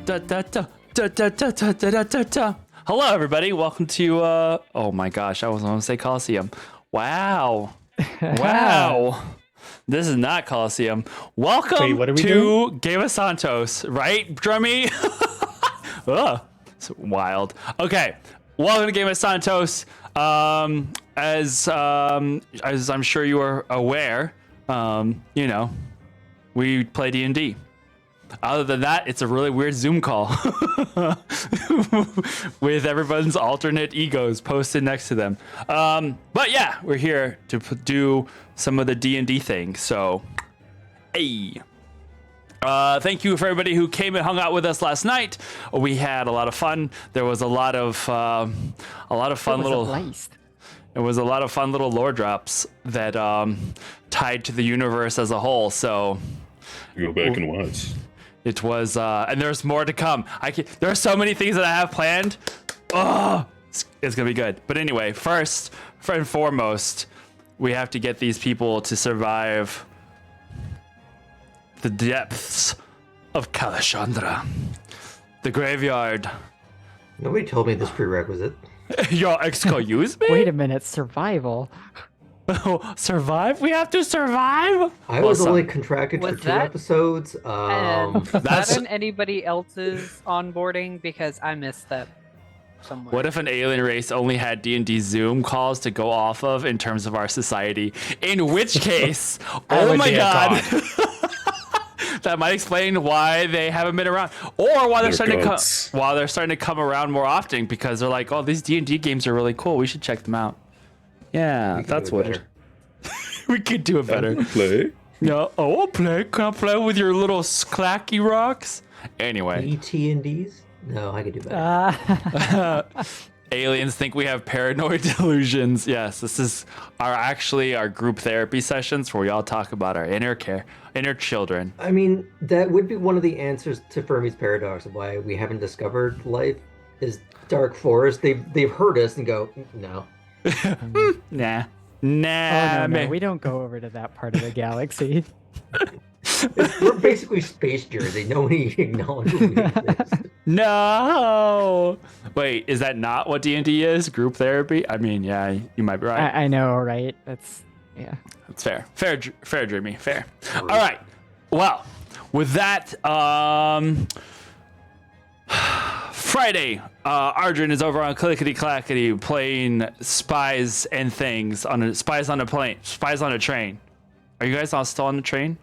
Da, da, da, da, da, da, da, da, da, da. Hello, everybody. Welcome to, oh my gosh, I was going to say Coliseum. Wow. Wow. This is not Coliseum. Welcome Wait, what are we to doing? Game of Santos, right, Drummy? Ugh, it's wild. Okay, welcome to Game of Santos. As I'm sure you are aware, you know, we play D&D. Other than that, it's a really weird Zoom call with everyone's alternate egos posted next to them. But yeah, we're here to do some of the D&D things. So, hey. Thank you for everybody who came and hung out with us last night. We had a lot of fun. There was a lot of fun little. It was a lot of fun little lore drops that tied to the universe as a whole. So Go back and watch. it was, and there's more to come. There are so many things that I have planned. Oh, it's gonna be good. But anyway, first and foremost, we have to get these people to survive the depths of Kalashandra, the graveyard. Nobody told me this prerequisite. Yo, excuse me? Wait a minute, survival. Survive? We have to survive? I was only contracted for Was 2 that- episodes. Was That's- that in anybody else's onboarding? Because I missed that somewhere. What if an alien race only had D&D Zoom calls to go off of in terms of our society? In which case, oh would my be a god. That might explain why they haven't been around, or why they're starting to come around more often, because they're like, oh, these D&D games are really cool. We should check them out. Yeah, We can that's do it what better. we could do it better. Play. Yeah, I'll play. Can I play with your little clacky rocks? Anyway. ET&Ds? No, I could do better. Aliens think we have paranoid delusions. Yes, this is our group therapy sessions where we all talk about our inner children. I mean, that would be one of the answers to Fermi's paradox of why we haven't discovered life is dark forest. They've heard us and go, no. Nah. Oh no, man. we don't go over to that part of the galaxy. We're basically space Jersey. Nobody acknowledges we exist. No. Wait, is that not what D&D is? Group therapy? I mean, yeah, you might be right. I know, right? That's That's fair. Fair, Dreamy. Fair. All right. Well, with that, Friday, Ardrin is over on Clickety Clackety playing spies and things spies on a train. Are you guys all still on the train?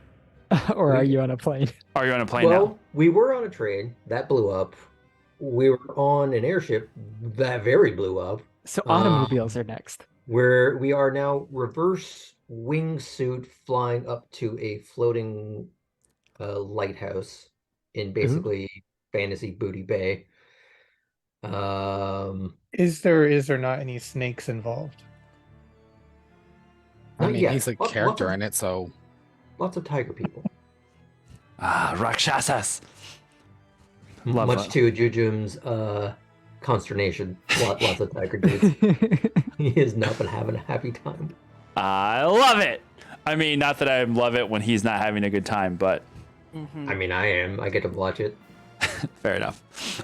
or are you on a plane? Or are you on a plane Well, now? we were on a train that blew up. We were on an airship that very blew up. So automobiles are next. Where we are now reverse wingsuit flying up to a floating lighthouse in basically fantasy Booty Bay. Is there not any snakes involved? I not mean, yet. he's a Lots character of- in it, so Lots of tiger people. Rakshasas. Love Much that. to Jujum's consternation. Lots of tiger dudes. He has not been having a happy time. I love it. I mean, not that I love it when he's not having a good time, but I mean, I am. I get to watch it. fair enough.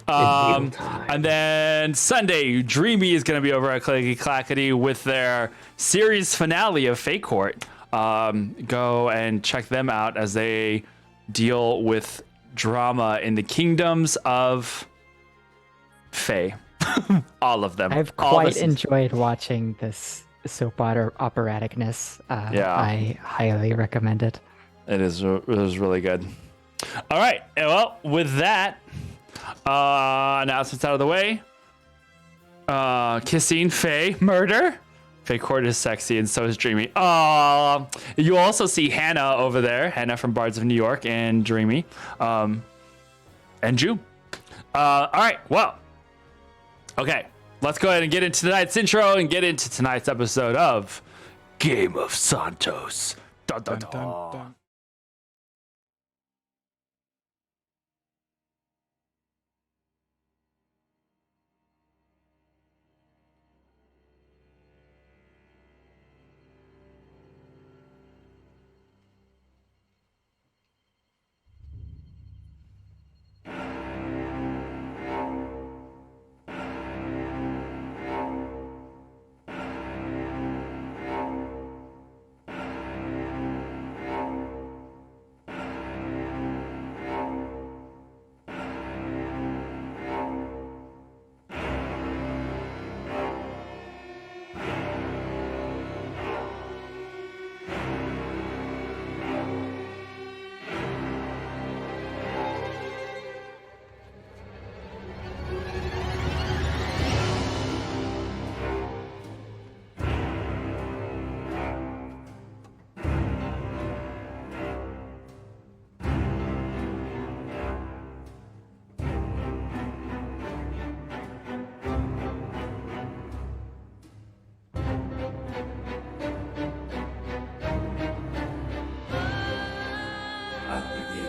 In real time. And then Sunday, Dreamy is going to be over at Clickety Clackety with their series finale of Fate Court. Go and check them out as they deal with drama in the kingdoms of Fae. All of them. I've All quite this- enjoyed watching this soap operaticness. Yeah. I highly recommend it. It was really good. All right. Well, with that, announcements out of the way. Kissing, Faye, murder. Faye Court is sexy and so is Dreamy. You also see Hannah over there. Hannah from Bards of New York and Dreamy. And Jew. All right. Well. Okay. Let's go ahead and get into tonight's intro and get into tonight's episode of Game of Santos. Dun, dun, dun, dun. dun, dun.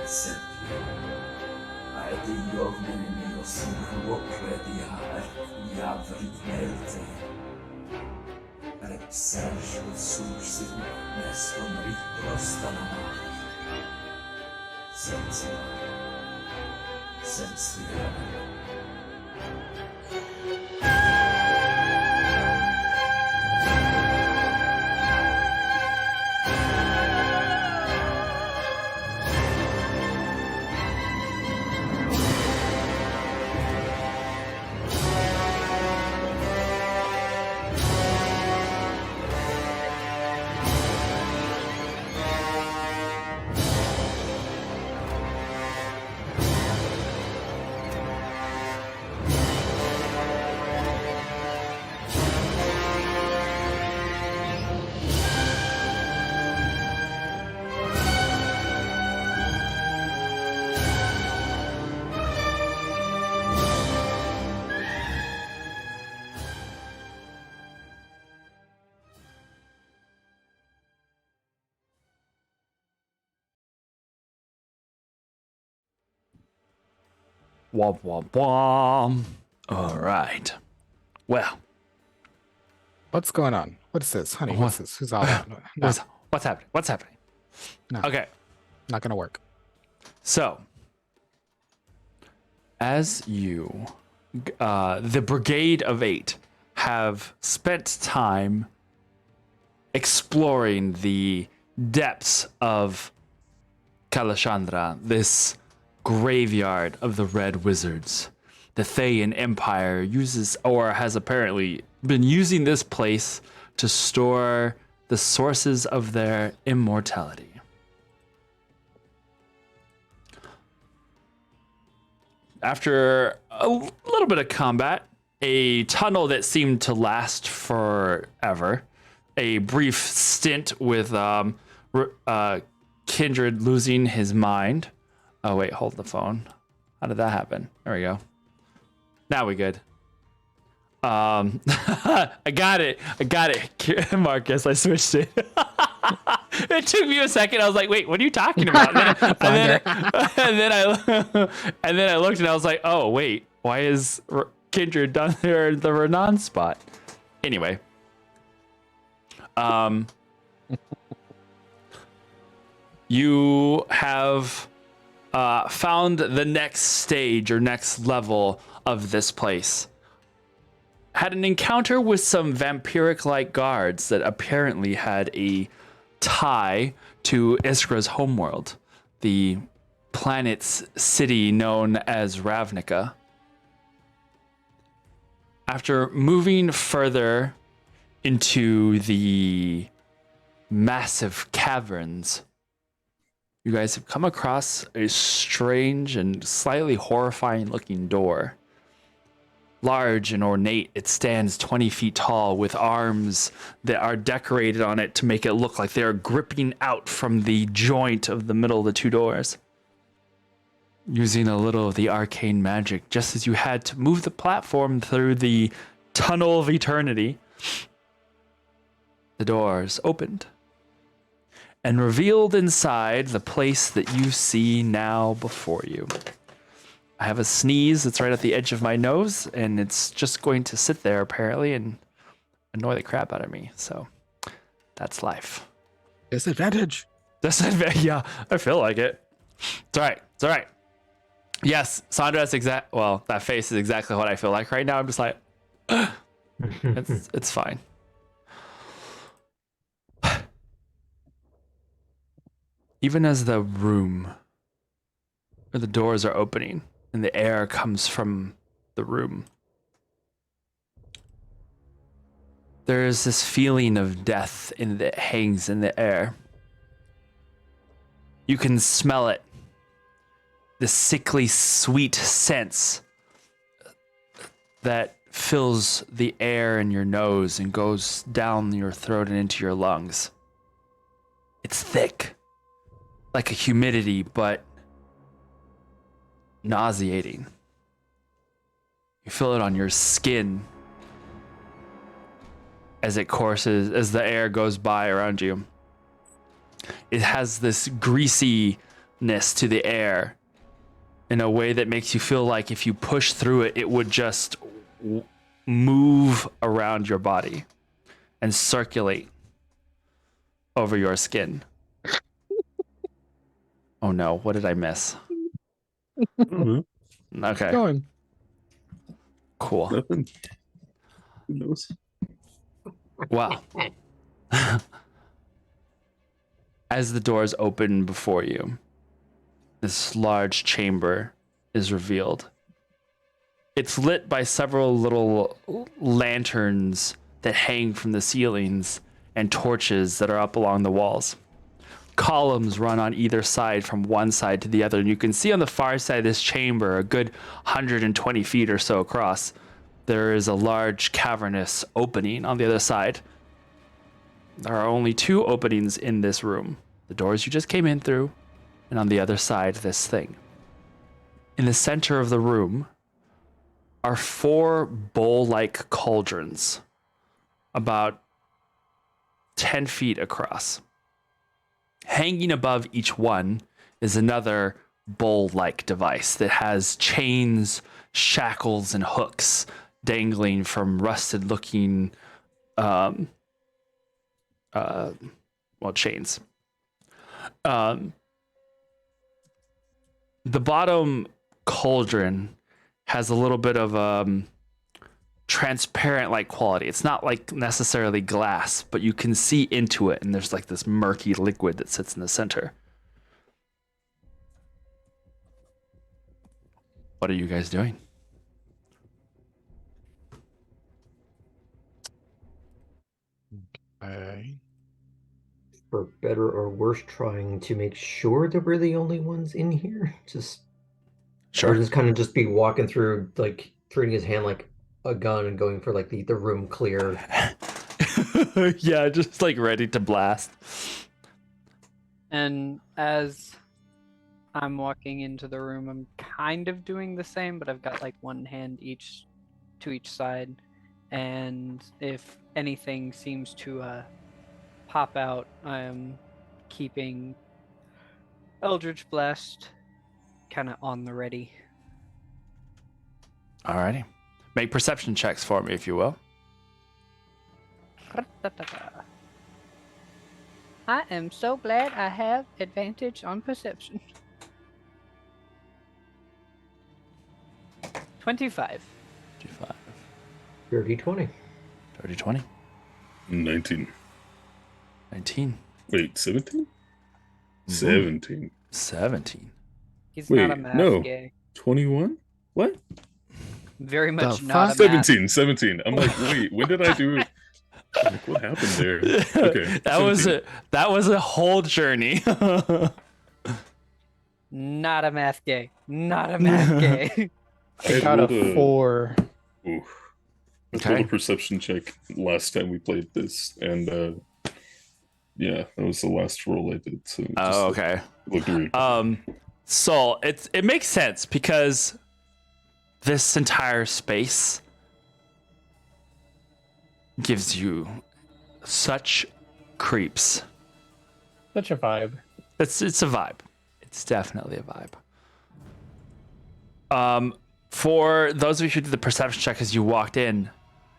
Exemplar. Er det jövnen och sin råkläddiga jävligt särskilt solsyn nästan röstarna sensitiva. Womp womp womp. All right. Well, What's going on? What is this, honey? What's this? Who's all that? No, what's happening? What's happening? No. Okay. not gonna work. So, as you, the Brigade of 8 have spent time exploring the depths of Kalashandra, this graveyard of the Red Wizards. The Thayan Empire uses, or has apparently been using this place to store the sources of their immortality. After a little bit of combat, a tunnel that seemed to last forever, a brief stint with Kindred losing his mind. Oh wait, hold the phone. How did that happen? There we go. Now we good. I got it, Marcus. I switched it. It took me a second. I was like, "Wait, what are you talking about?" And then I looked and I was like, "Oh, wait, why is Kindred down there in the Renan spot?" Anyway, you have found the next stage or next level of this place. Had an encounter with some vampiric-like guards that apparently had a tie to Iskra's homeworld, the planet's city known as Ravnica. After moving further into the massive caverns, you guys have come across a strange and slightly horrifying looking door. Large and ornate, it stands 20 feet tall with arms that are decorated on it to make it look like they are gripping out from the joint of the middle of the two doors. Using a little of the arcane magic, just as you had to move the platform through the tunnel of eternity, the doors opened and revealed inside the place that you see now before you. I have a sneeze that's right at the edge of my nose, and it's just going to sit there apparently and annoy the crap out of me. So that's life. Disadvantage. Yeah, I feel like it. It's all right. It's all right. Yes, Sandra's that face is exactly what I feel like right now. I'm just like, it's fine. Even as the room or the doors are opening and the air comes from the room, there is this feeling of death that hangs in the air. You can smell it. The sickly sweet sense that fills the air in your nose and goes down your throat and into your lungs. It's thick, like a humidity, but nauseating. You feel it on your skin as it courses, as the air goes by around you. It has this greasy to the air in a way that makes you feel like if you push through it, it would just move around your body and circulate over your skin. Oh no, what did I miss? I don't know. Okay, Going. cool. Nothing. Who knows? Wow. As the doors open before you, this large chamber is revealed. It's lit by several little lanterns that hang from the ceilings and torches that are up along the walls. Columns run on either side from one side to the other, and you can see on the far side of this chamber, a good 120 feet or so across, there is a large cavernous opening on the other side. There are only two openings in this room. The doors you just came in through, and on the other side, this thing. In the center of the room are four bowl-like cauldrons, about 10 feet across. Hanging above each one is another bowl-like device that has chains, shackles, and hooks dangling from rusted-looking chains. The bottom cauldron has a little bit of transparent like quality. It's not like necessarily glass, but you can see into it, and there's like this murky liquid that sits in the center. What are you guys doing? For better or worse, trying to make sure that we're the only ones in here. Or just kind of just be walking through, like treating his hand like a gun and going for like the room clear. Yeah, just like ready to blast. And as I'm walking into the room, I'm kind of doing the same, but I've got like one hand to each side. And if anything seems to pop out, I'm keeping Eldritch Blast kind of on the ready. Alrighty. Make perception checks for me, if you will. I am so glad I have advantage on perception. 25. 25. Dirty 20. Dirty 20. 19. 19. Wait, 17? 17. 17. He's Wait, not a math no. gay. 21? What? Very much The not a fuck? math. 17. I'm like, wait, when did I do it? Like, what happened there? Okay. That was a whole journey. Not a math gay. Not a math gay. I got a 4. Ooh. I Okay. rolled a perception check last time we played this, and yeah, that was the last roll I did. So it just Oh, okay. looked weird. So it makes sense because this entire space gives you such creeps. Such a vibe. It's a vibe. It's definitely a vibe. For those of you who did the perception check as you walked in,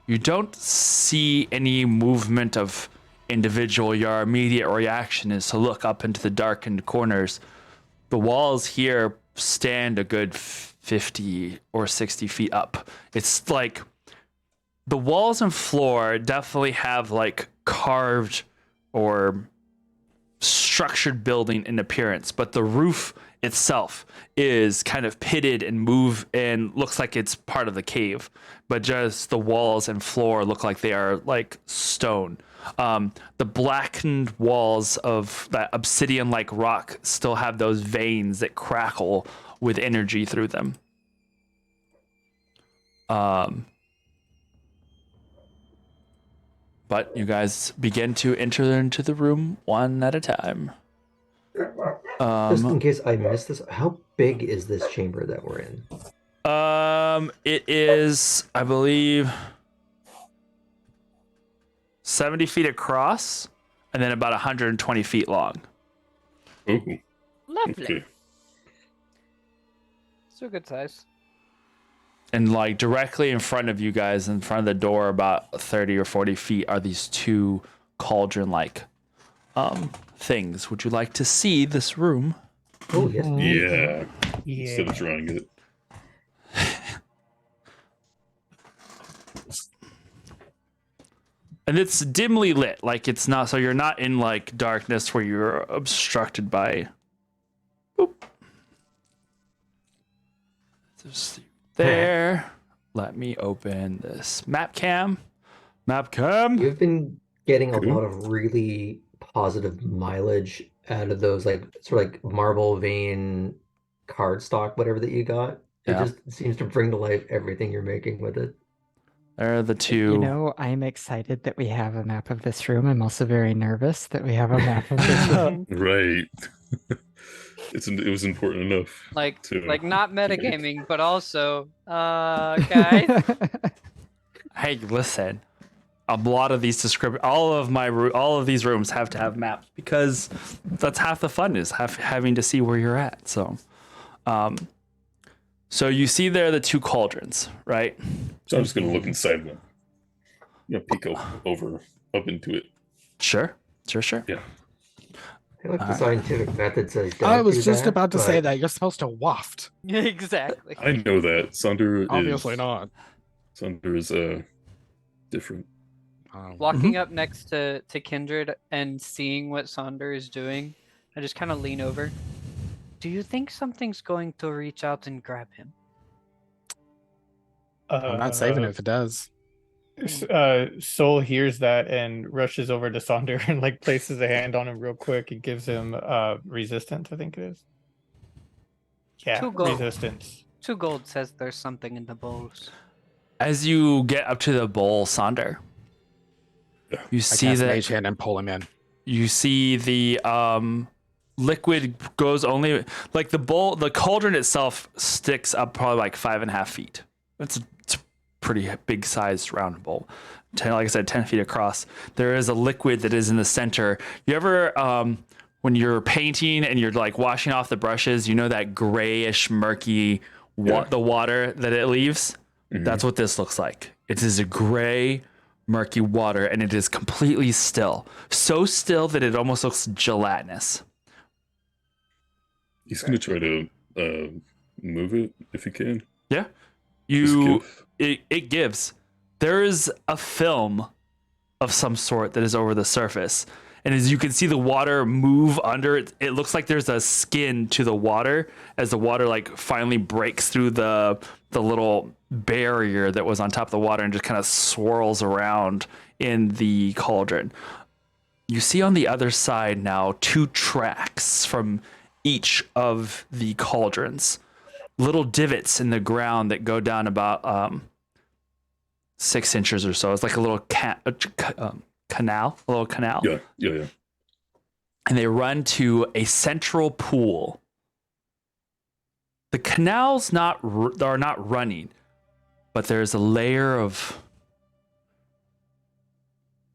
you don't see any movement of individual. Your immediate reaction is to look up into the darkened corners. The walls here stand a good 50 or 60 feet up. It's like the walls and floor definitely have like carved or structured building in appearance, but the roof itself is kind of pitted and looks like it's part of the cave, but just the walls and floor look like they are like stone. The blackened walls of that obsidian-like rock still have those veins that crackle with energy through them. But you guys begin to enter into the room one at a time. Just in case I missed this, how big is this chamber that we're in? It is, I believe, 70 feet across and then about 120 feet long. Ooh. Lovely. Okay. So good size. And like directly in front of you guys, in front of the door, about 30 or 40 feet, are these two cauldron-like things. Would you like to see this room? Oh, yes. Yeah. Yeah. Instead of drawing it. And it's dimly lit, like it's not, so you're not in like darkness where you're obstructed by. Boop. Just there. Let me open this map cam. Map cam. You've been getting a Cool. lot of really positive mileage out of those, like, sort of like marble vein cardstock, whatever that you got. It Yeah. just seems to bring to life everything you're making with it. There are the two. You know, I'm excited that we have a map of this room. I'm also very nervous that we have a map of this room. Right. It was important enough. Like not make. metagaming, but also, guys. Hey, listen. A lot of these all of these rooms have to have maps because that's half the fun is having to see where you're at. So, so you see there the two cauldrons, right? So I'm just gonna look inside one. Peek up into it. Sure. Yeah. I feel like the scientific method says don't I was do just that, about to say but that you're supposed to waft. Exactly. I know that. Sander Obviously is not. Sander is different. Walking up next to Kindred and seeing what Sonder is doing, I just kind of lean over. Do you think something's going to reach out and grab him? I'm not saving it if it does. Soul hears that and rushes over to Sonder and like places a hand on him real quick and gives him resistance, I think it is. Yeah, 2 gold. resistance. 2 gold says there's something in the bowls. As you get up to the bowl, Sonder, you I see cast that Mage Hand and pull him in. you see the liquid goes only like the cauldron itself sticks up probably like 5.5 feet. It's a pretty big sized round bowl. Like I said, 10 feet across. There is a liquid that is in the center. You ever when you're painting and you're like washing off the brushes, you know that grayish murky the water that it leaves? Mhm. That's what this looks like. It is a gray murky water and it is completely still. So still that it almost looks gelatinous. He's gonna try to move it if he can. Yeah. Just It gives. There is a film of some sort that is over the surface. And as you can see the water move under it, it looks like there's a skin to the water as the water like finally breaks through the little barrier that was on top of the water and just kind of swirls around in the cauldron. You see on the other side now 2 tracks from each of the cauldrons. Little divots in the ground that go down about 6 inches or so. It's like a little canal, a little canal. Yeah. And they run to a central pool. The canals are not running, but there's a layer of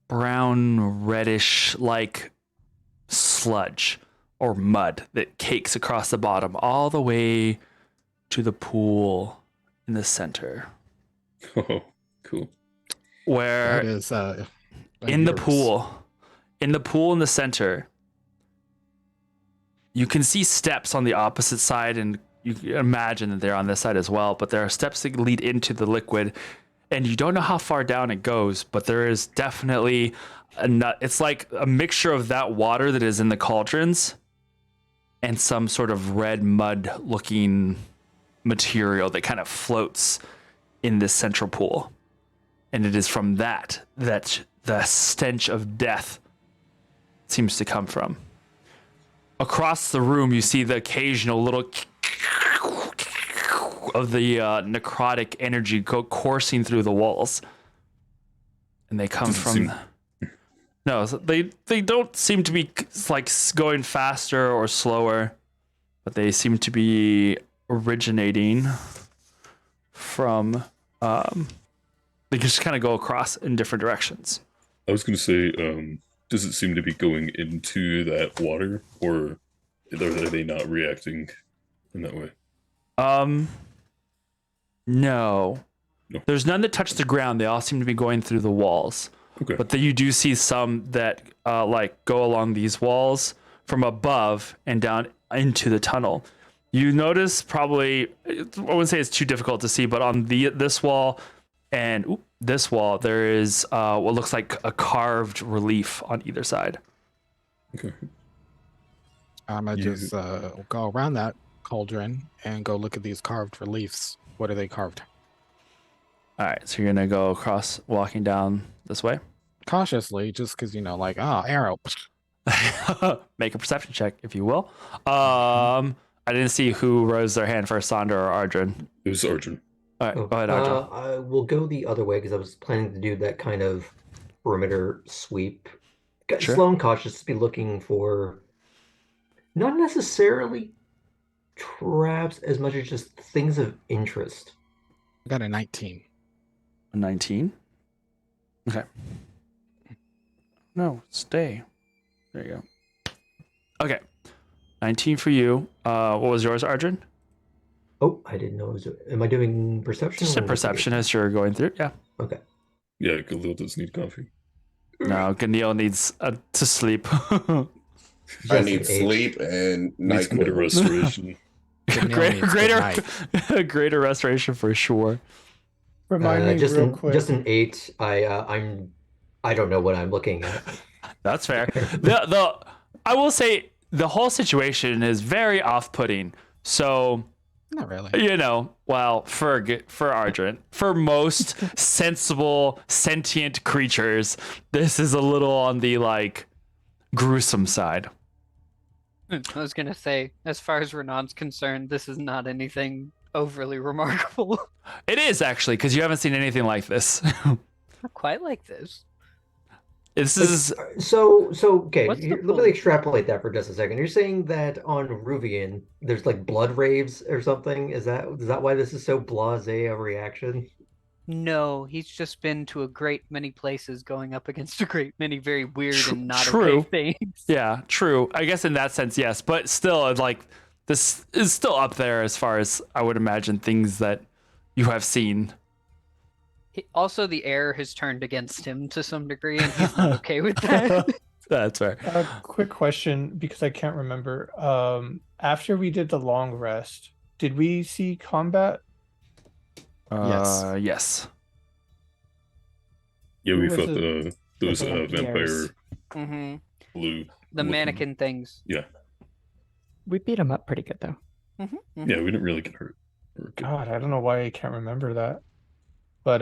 brown, reddish like sludge or mud that cakes across the bottom all the way to the pool in the center. Oh, cool. Where That is in the uterus. pool in the center, you can see steps on the opposite side, and you can imagine that they're on this side as well, but there are steps that lead into the liquid, and you don't know how far down it goes, but there is definitely it's like a mixture of that water that is in the cauldrons and some sort of red mud looking material that kind of floats in this central pool. And it is from that the stench of death seems to come from. Across the room, you see the occasional little of the necrotic energy go coursing through the walls. And they come from... No, they don't seem to be like going faster or slower, but they seem to be originating from... they just kind of go across in different directions. I was gonna say, does it seem to be going into that water, or Are they not reacting in that way? No. No. There's none that touch the ground. They all seem to be going through the walls. Okay. But then you do see some that like go along these walls from above and down into the tunnel. You notice probably, I wouldn't say it's too difficult to see, but on this wall and this wall, there is what looks like a carved relief on either side. Okay. I'm gonna You- just go around that cauldron and go look at these carved reliefs. What are they carved? All right, so you're gonna go across, walking down this way. Cautiously, just because like, oh, arrow. Make a perception check, if you will. I didn't see who rose their hand first, Sandra or Arjun. It was Arjun. All right, go ahead, Arjun. I will go the other way because I was planning to do that kind of perimeter sweep. Sure. Slow and cautious, to be looking for not necessarily traps as much as just things of interest. I got a 19. 19. Okay. No, stay. There you go. Okay. 19 for you. What was yours, Arjun? Oh, I didn't know it was. Am I doing perception? Just a or perception as you're going through. Yeah. Okay. Yeah, Galil does need coffee. No, Ganil needs to sleep. I Just need an H. sleep and Needs night greater nibbles. restoration. greater restoration for sure. Remind me just real an quick. just an 8. I don't know what I'm looking at. That's fair. I will say the whole situation is very off-putting. So, Not really. well, for Arjun, for most sensible sentient creatures, this is a little on the like gruesome side. I was gonna say, as far as Renan's concerned, this is not anything overly remarkable. It is actually, because you haven't seen anything like this. Not quite like this. This is So okay, What's the let me point? extrapolate that for just a second. You're saying that on Ruvian, there's like blood raves or something? Is that why this is so blasé a reaction? No, he's just been to a great many places going up against a great many very weird and not True. okay things. yeah, true. I guess in that sense, yes, but still, like this is still up there as far as I would imagine things that you have seen. Also, the air has turned against him to some degree, and he's not okay with that. That's fair. A quick question because I can't remember. After we did the long rest, did we see combat? Yes. Yeah, we Who was fought it? those The vampire vampires. hmm blue. The looking- mannequin things. Yeah, We beat him up pretty good though. Mm-hmm. yeah, we didn't really get hurt. We were good. God, I don't know why I can't remember that. But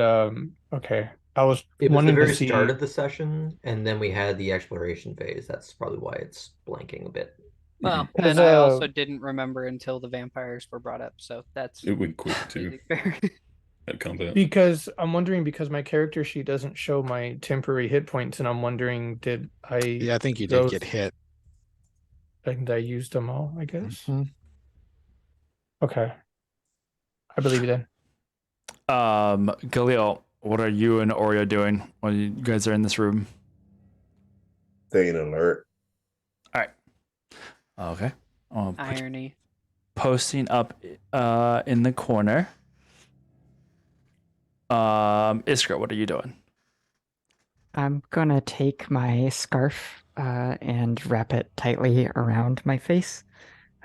okay. I was It was the wanting very to see. start of the session, and then we had the exploration phase. That's probably why it's blanking a bit. Well, Because, and I also didn't remember until the vampires were brought up, so that's It went quick too completely fair. at combat. Because I'm wondering because my character sheet doesn't show my temporary hit points, and I'm wondering did I Yeah, I think you did Those- get hit. and I used them all, I guess. Mhm. Okay. I believe you then. Galil, what are you and Oreo doing when you guys are in this room? Staying alert. Okay. I'll put you Irony. posting up in the corner. Iskra, what are you doing? I'm gonna take my scarf and wrap it tightly around my face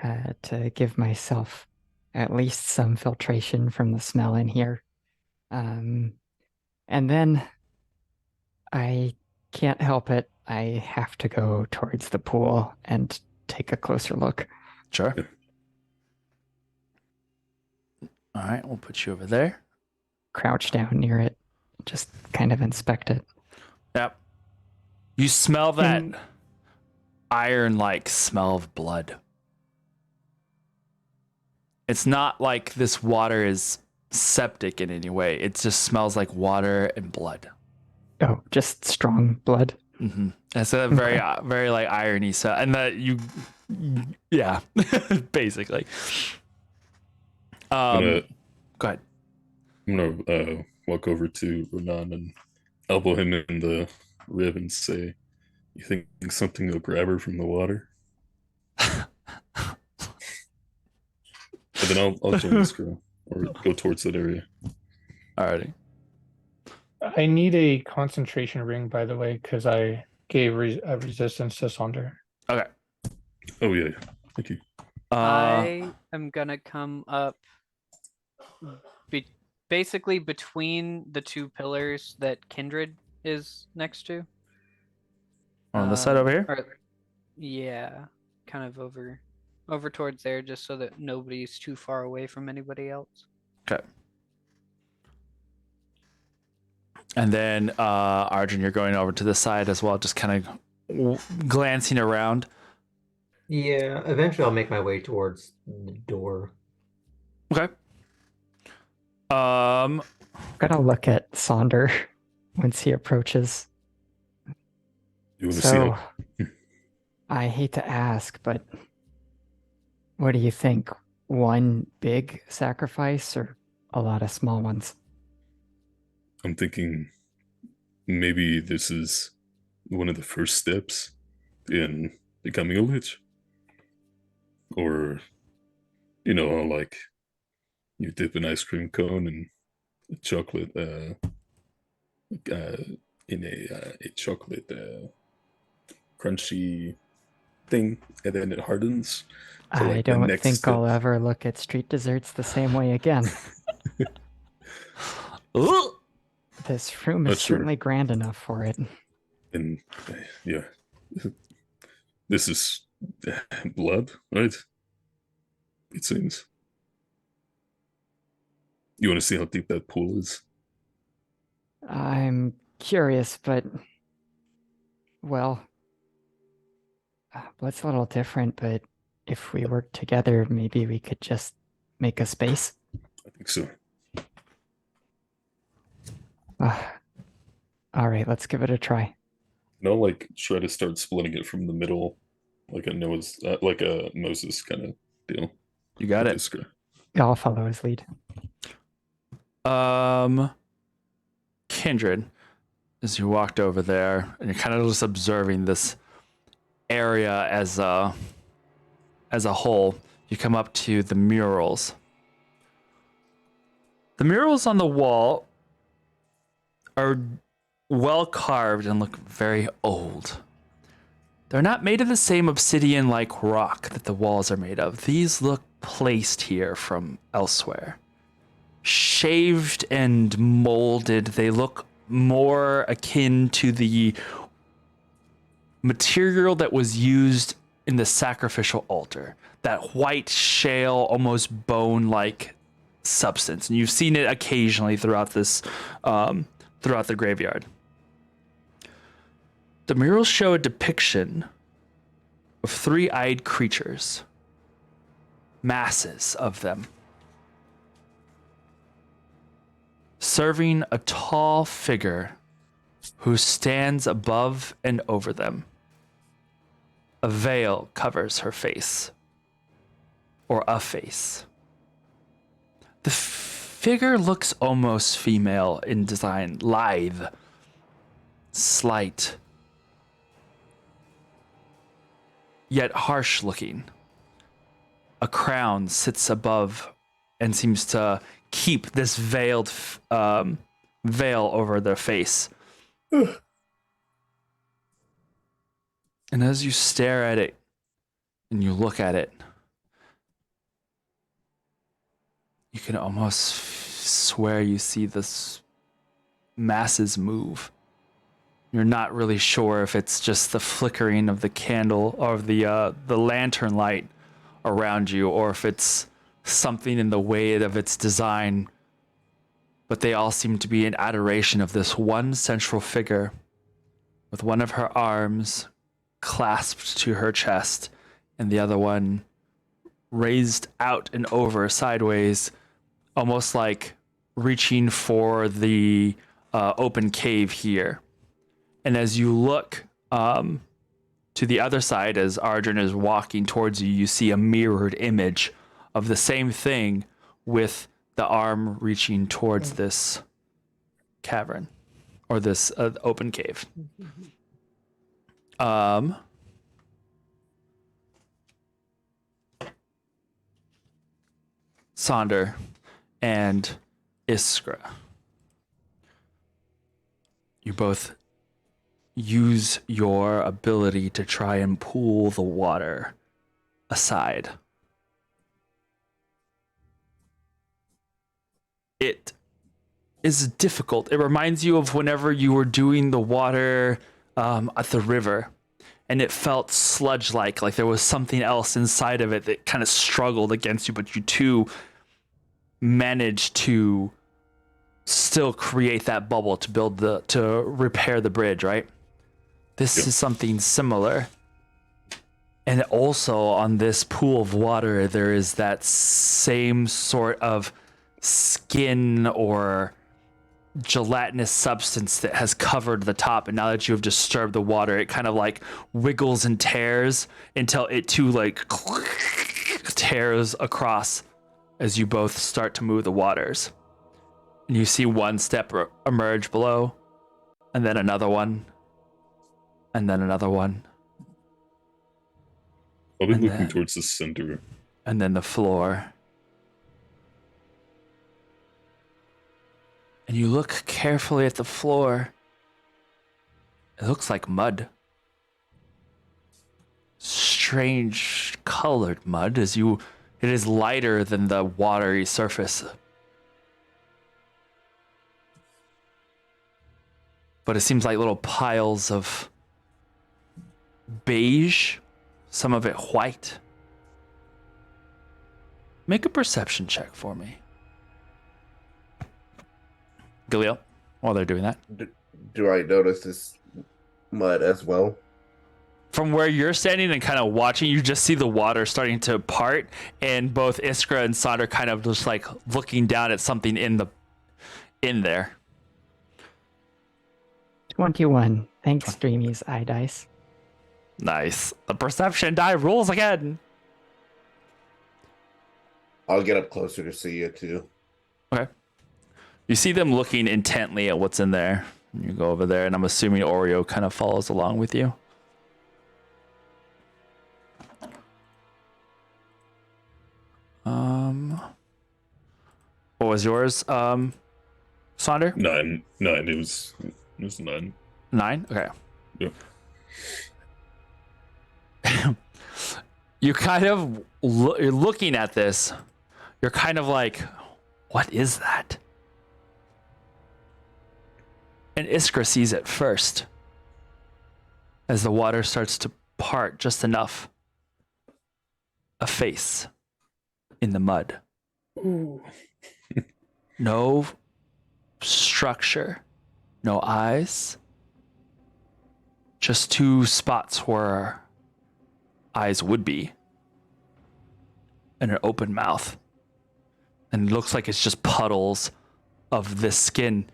to give myself at least some filtration from the smell in here. And then I can't help it. I have to go towards the pool and take a closer look. Sure. Yeah. All right, we'll put you over there. Crouch down near it, just kind of inspect it. Yep. You smell that Mm. iron-like smell of blood. It's not like this water is septic in any way. It just smells like water and blood. Oh, just strong blood. Mm-hmm. It's a very, Okay. very like irony. So, and that yeah, basically. Gonna- Go ahead. I'm gonna walk over to Renan and elbow him in the rib and say, "You think something will grab her from the water?" And then I'll join this girl or go towards that area. Alrighty. I need a concentration ring, by the way, because I gave a resistance to Sonder. Okay. Oh yeah. Thank you. I am gonna come up basically between the two pillars that Kindred is next to. On the side over here? Yeah, kind of over towards there, just so that nobody's too far away from anybody else. Okay. And then Arjun, you're going over to the side as well, just kind of glancing around. Yeah, eventually I'll make my way towards the door. Okay. I'm gonna look at Sonder once he approaches. You want to So, see I hate to ask, but what do you think? One big sacrifice or a lot of small ones? I'm thinking maybe this is one of the first steps in becoming a lich. Or, like you dip an ice cream cone in chocolate, in a chocolate crunchy thing, and then it hardens. So, I like, the don't next think I'll step- ever look at street desserts the same way again. Ugh! This room Not is sure. certainly grand enough for it. And yeah, this is blood, right? It seems. You want to see how deep that pool is? I'm curious, but well, blood's a little different, but if we work together, maybe we could just make a space. I think so. All right, let's give it a try. And I'll like try to start splitting it from the middle, like a Moses kind of deal. You got with it. this guy. I'll follow his lead. Kindred, as you walked over there, and you're kind of just observing this area as a whole, you come up to the murals. The murals on the wall are well carved and look very old. They're not made of the same obsidian-like rock that the walls are made of. These look placed here from elsewhere. Shaved and molded, they look more akin to the material that was used in the sacrificial altar. That white shale, almost bone-like substance. And you've seen it occasionally throughout this, throughout the graveyard. The murals show a depiction of three-eyed creatures. Masses of them. Serving a tall figure who stands above and over them. A veil covers her face, or a face. The figure looks almost female in design, lithe, slight, yet harsh looking. A crown sits above and seems to keep this veiled veil over their face. And as you stare at it and you look at it, you can almost swear you see this masses move. You're not really sure if it's just the flickering of the candle or the lantern light around you, or if it's something in the way of its design. But they all seem to be in adoration of this one central figure, with one of her arms clasped to her chest and the other one raised out and over sideways, almost like reaching for the open cave here. And as you look to the other side, as Arjun is walking towards you, you see a mirrored image of the same thing with the arm reaching towards this cavern or this open cave. Sonder and Iskra. You both use your ability to try and pull the water aside. It is difficult. It reminds you of whenever you were doing the water at the river, and it felt sludge-like there was something else inside of it that kind of struggled against you, but you two managed to still create that bubble to repair the bridge, right? This is something similar. And also on this pool of water, there is that same sort of skin or gelatinous substance that has covered the top, and now that you have disturbed the water, it kind of wiggles and tears until it too tears across as you both start to move the waters. And you see one step emerge below, and then another one, and then another one. I'll be looking towards the center. And then the floor. And you look carefully at the floor. It looks like mud. Strange colored mud it is lighter than the watery surface. But it seems like little piles of beige, some of it white. Make a perception check for me, Galil, while they're doing that. Do I notice this mud as well? From where you're standing and kind of watching, you just see the water starting to part, and both Iskra and Sonder kind of just looking down at something in there. 21. Thanks, Dreamy's eye dice. Nice. The perception die rules again. I'll get up closer to see it too. Okay. You see them looking intently at what's in there. You go over there, and I'm assuming Oreo kind of follows along with you. What was yours, Sonder? 9. It was 9. 9? Okay. Yep. You kind of you're looking at this. You're kind of like, what is that? And Iskra sees it first as the water starts to part just enough. A face in the mud. Ooh. No structure, no eyes, just two spots where eyes would be, and an open mouth. And it looks like it's just puddles of this skin.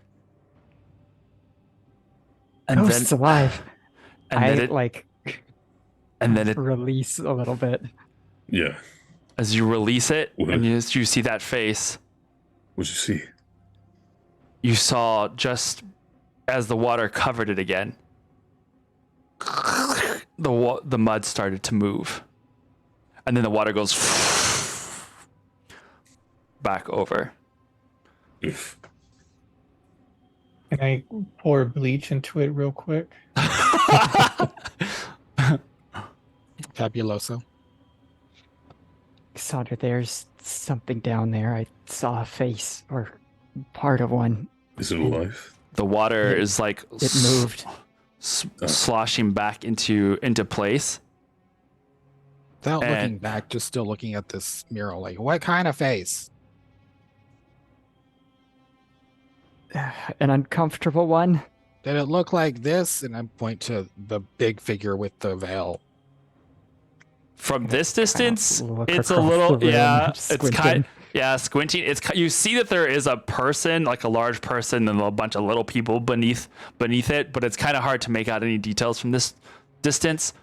And Ghost's alive. And then it release a little bit. Yeah. As you release it, What? and you see that face, What'd you see? you saw just as the water covered it again, the mud started to move, and then the water goes back over. Oof. Can I pour bleach into it real quick? Fabuloso. Sonder, there's something down there. I saw a face, or part of one. Is it alive? The water is It moved. sloshing back into place. Without And- looking back, just still looking at this mural, what kind of face? An uncomfortable one. Did it look like this? And I point to the big figure with the veil. From this distance, look it's a across little the room, squinting. squinting. You see that there is a person, like a large person, and a bunch of little people beneath it, but it's kind of hard to make out any details from this distance.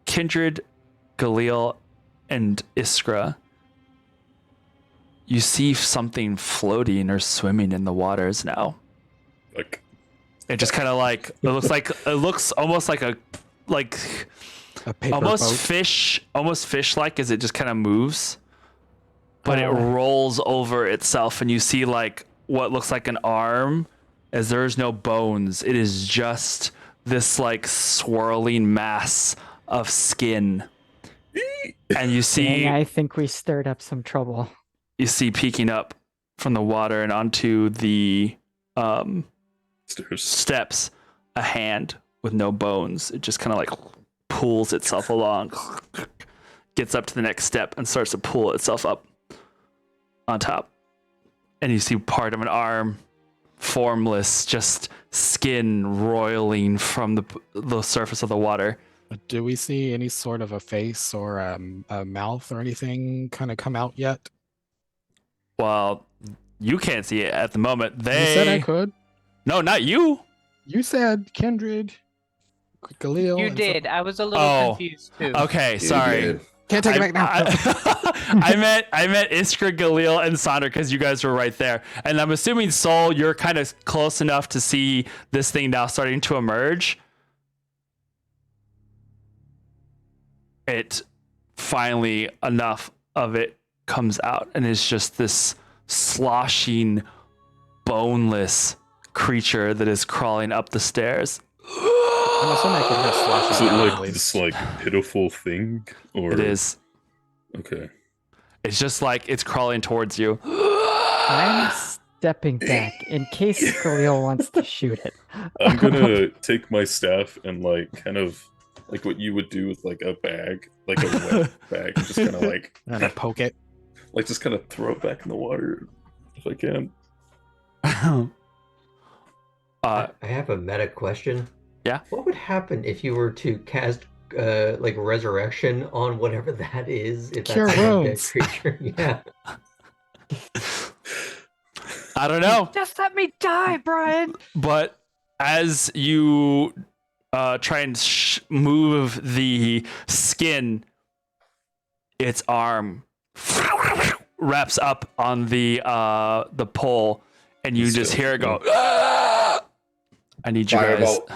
Kindred, Galil, and Iskra, you see something floating or swimming in the waters now. Like, It just kind of it looks almost like a A paper almost boat. fish-like as it just kind of moves but it rolls over itself, and you see like what looks like an arm, as there's no bones. It is just this like swirling mass of skin. And you see, Dang, I think we stirred up some trouble. you see peeking up from the water and onto the steps a hand with no bones. It just kind of like pulls itself along, gets up to the next step and starts to pull itself up on top. And you see part of an arm, formless, just skin roiling from the surface of the water. Do we see any sort of a face or a mouth or anything kind of come out yet? Well, you can't see it at the moment. You said I could. No, not you. You said Kindred, Galil. You did. I was a little confused too. Okay, sorry. Can't take it back now. I meant Iskra, Galil, and Sonder because you guys were right there. And I'm assuming, Soul, you're kind of close enough to see this thing now starting to emerge. It finally, enough of it comes out, and it's just this sloshing, boneless creature that is crawling up the stairs. I'm assuming I can hear sloshing. Is it down, like at least. this like pitiful thing, or It is. Okay. It's just like it's crawling towards you. I'm stepping back in case Galil wants to shoot it. I'm gonna take my staff and like kind of like what you would do with like a bag, like a wet bag, and just kind of like And I poke it. like just kind of throw it back in the water if I can. I have a meta question. Yeah. What would happen if you were to cast like resurrection on whatever that is? If Cure that's a dead wounds. creature, yeah. I don't know. Just let me die, Brian. But as you try and move the skin, its arm wraps up on the pole, and you just hear it go. "Ah!" I need you guys. Firebolt.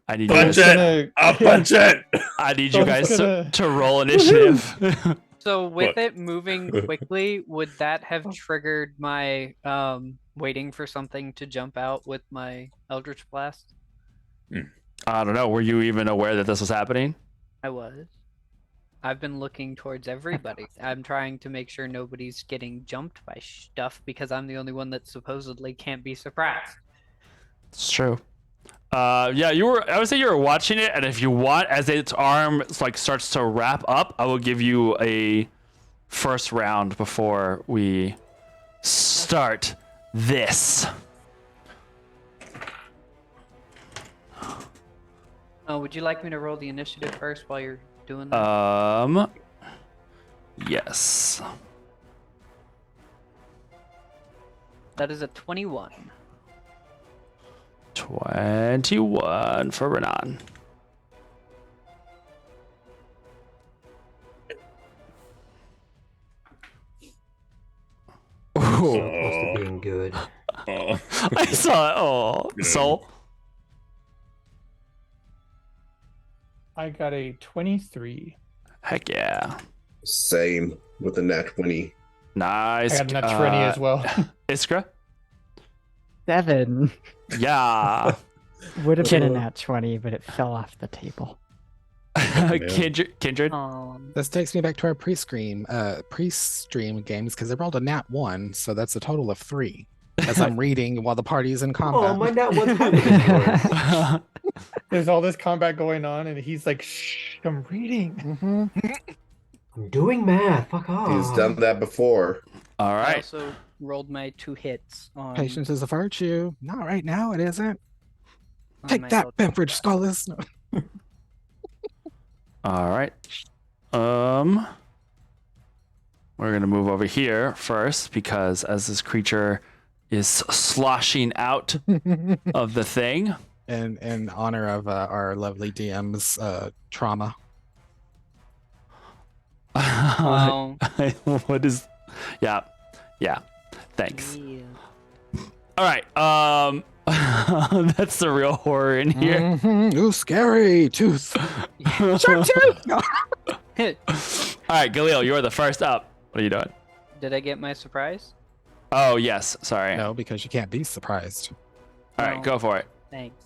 I need you Punch guys. it! I'll punch it! I need you I'm guys gonna- to roll initiative. So with What? it moving quickly, would that have triggered my waiting for something to jump out with my Eldritch Blast? I don't know. Were you even aware that this was happening? I was. I've been looking towards everybody. I'm trying to make sure nobody's getting jumped by stuff because I'm the only one that supposedly can't be surprised. It's true. Yeah, you were. I would say you were watching it, and if you want, as its arm like starts to wrap up, I will give you a first round before we start this. Oh, would you like me to roll the initiative first while you're doing that? Yes. That is a 21. 21 for Renan. Ooh. Close to being good. Aw. I saw it. Oh, Yeah. Soul. I got a 23. Heck yeah. Same with a nat 20. Nice. I got a nat 20 as well. Iskra? 7 Yeah. would have been a nat 20, but it fell off the table. Kindred? This takes me back to our pre-stream games because I rolled a nat 1, so that's a total of 3. As I'm reading while the party's in combat. Oh, my nat one's happening. There's all this combat going on, and he's like, "Shh, I'm reading." I'm doing math. Fuck off. He's done that before. All I right. also rolled my 2 hits on. Patience is a virtue. Not right now, it isn't. on Take my that, Eldritch Benford Blast. Scholars. All right. We're going to move over here first because as this creature is sloshing out of the thing. In honor of our lovely DM's trauma. Oh. What is... Yeah. Thanks. Yeah. All right. That's the real horror in here. Mhm. Ooh, scary tooth. Sharp tooth. No. All right, Galil, you're the first up. What are you doing? Did I get my surprise? Oh yes, sorry. No, because you can't be surprised. All right, No. go for it. Thanks.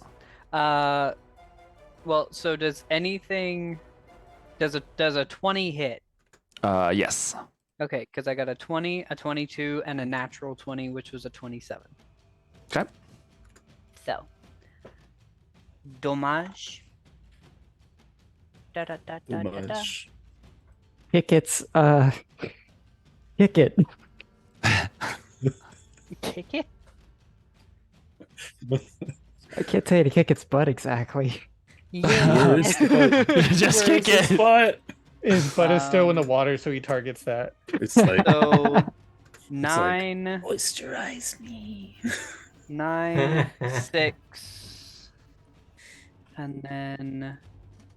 Well, so does anything? Does a 20 hit? Yes. Okay, because I got a 20, a 22, and a natural 20, which was a 27. Okay. So, dommage. Da da da da da da. Much. Kick it's kick it. Kick it. I can't say to kick its butt exactly. Yeah. Just kick it. But His butt is still in the water, so he targets that. it's like So 9, Moisturize me. 9, 6, and then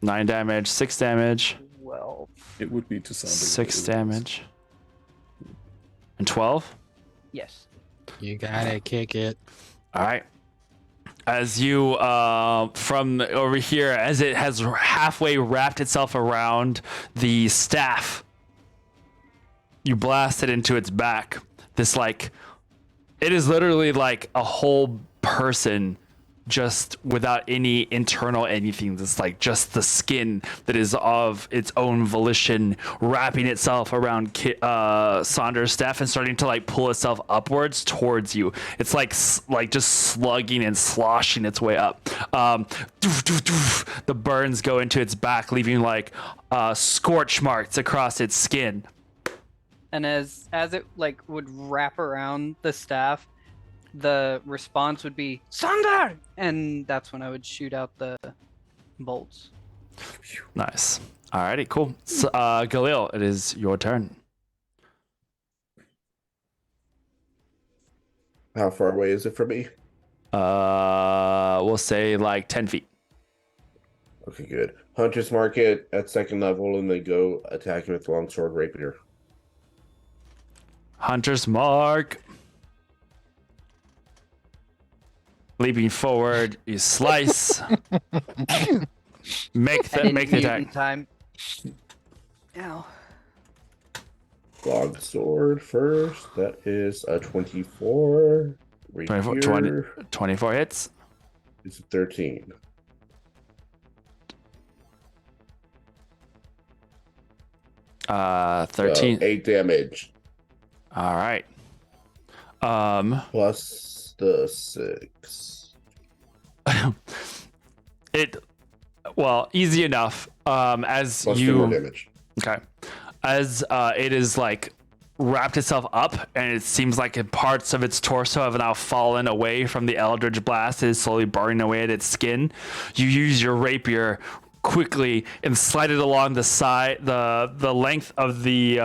9 damage, 6 damage, 12. it would be to sound 6 damage, and 12. Yes. You gotta kick it. All right. As you, from over here, as it has halfway wrapped itself around the staff, you blast it into its back. This, like, it is literally like a whole person just without any internal anything. That's like just the skin that is of its own volition wrapping itself around Saunders' staff and starting to like pull itself upwards towards you. It's like just slugging and sloshing its way up. The burns go into its back, leaving like scorch marks across its skin. And as it like would wrap around the staff, the response would be Sander, and that's when I would shoot out the bolts. Nice. Alrighty, cool. So, Galil, it is your turn. How far away is it from me? We'll say like 10 feet. Okay, good. Hunter's Market at second level, and they go attacking with longsword rapier. Hunter's mark. Leaping forward, you slice. make the attack. Time. Ow. Longsword first. That is a 24. 24 hits. It's a 13. Uh, 13. 8 damage. All right. Plus the 6. Easy enough. As Plus 2 you more damage. Okay. As it is like wrapped itself up, and it seems like parts of its torso have now fallen away from the Eldritch Blast. It is slowly burning away at its skin. You use your rapier quickly and slide it along the side, the length of the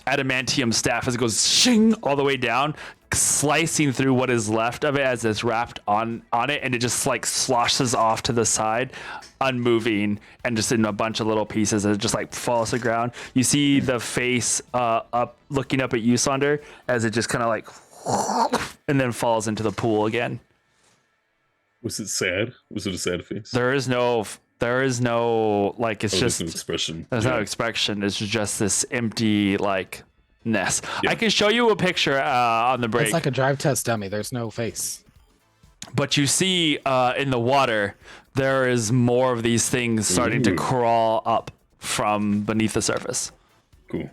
adamantium staff as it goes shing all the way down, slicing through what is left of it as it's wrapped on it, and it just like sloshes off to the side, unmoving, and just in a bunch of little pieces as it just like falls to the ground. You see the face up looking up at you, Sander, as it just kind of like and then falls into the pool again. Was it sad? Was it a sad face? There is no like, it's just there's no expression. There's no expression. It's just this empty like ness. I can show you a picture on the break. It's like a drive test dummy. There's no face. But you see in the water, there is more of these things starting to crawl up from beneath the surface. Cool.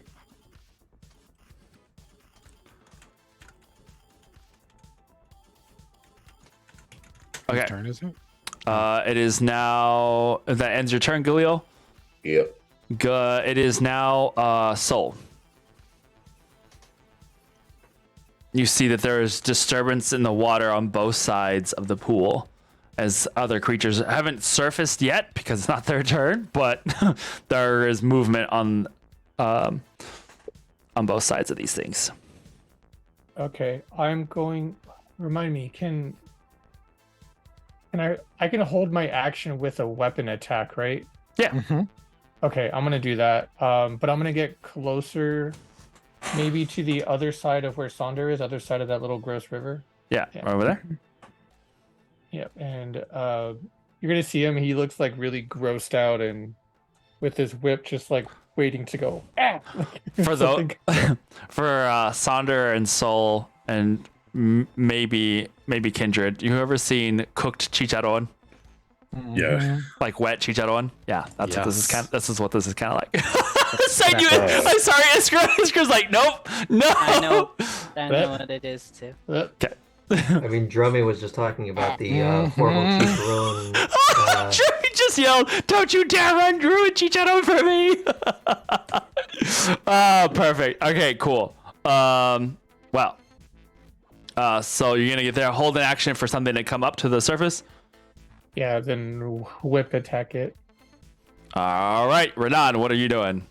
Okay. Whose turn is it? It is now. That ends your turn, Galil. Yep. It is now Soul. You see that there is disturbance in the water on both sides of the pool, as other creatures haven't surfaced yet because it's not their turn, but there is movement on both sides of these things. Okay, I'm going. Remind me, can I can hold my action with a weapon attack, right? Yeah. Mm-hmm. Okay, I'm gonna do that. But I'm gonna get closer, maybe to the other side of where Sonder is, other side of that little gross river. Yeah, over there. Yep, and you're gonna see him. He looks like really grossed out, and with his whip just like waiting to go. Ah! For Something. for Sonder and Soul and maybe Kindred, you ever seen cooked chicharron? Yeah. Like wet chicharron? Yeah, that's what this is Yes. This is what this is kind of like. I'm sorry, Iskra's like, nope, no. I know what it is too. Okay. I mean, Drummy was just talking about the horrible chicharron. Jeremy just yelled, "Don't you dare ruin chicharron for me!" Oh, perfect. Okay, cool. Well. So you're gonna get there, hold an action for something to come up to the surface. Yeah, then whip attack it. All right, Renan, what are you doing?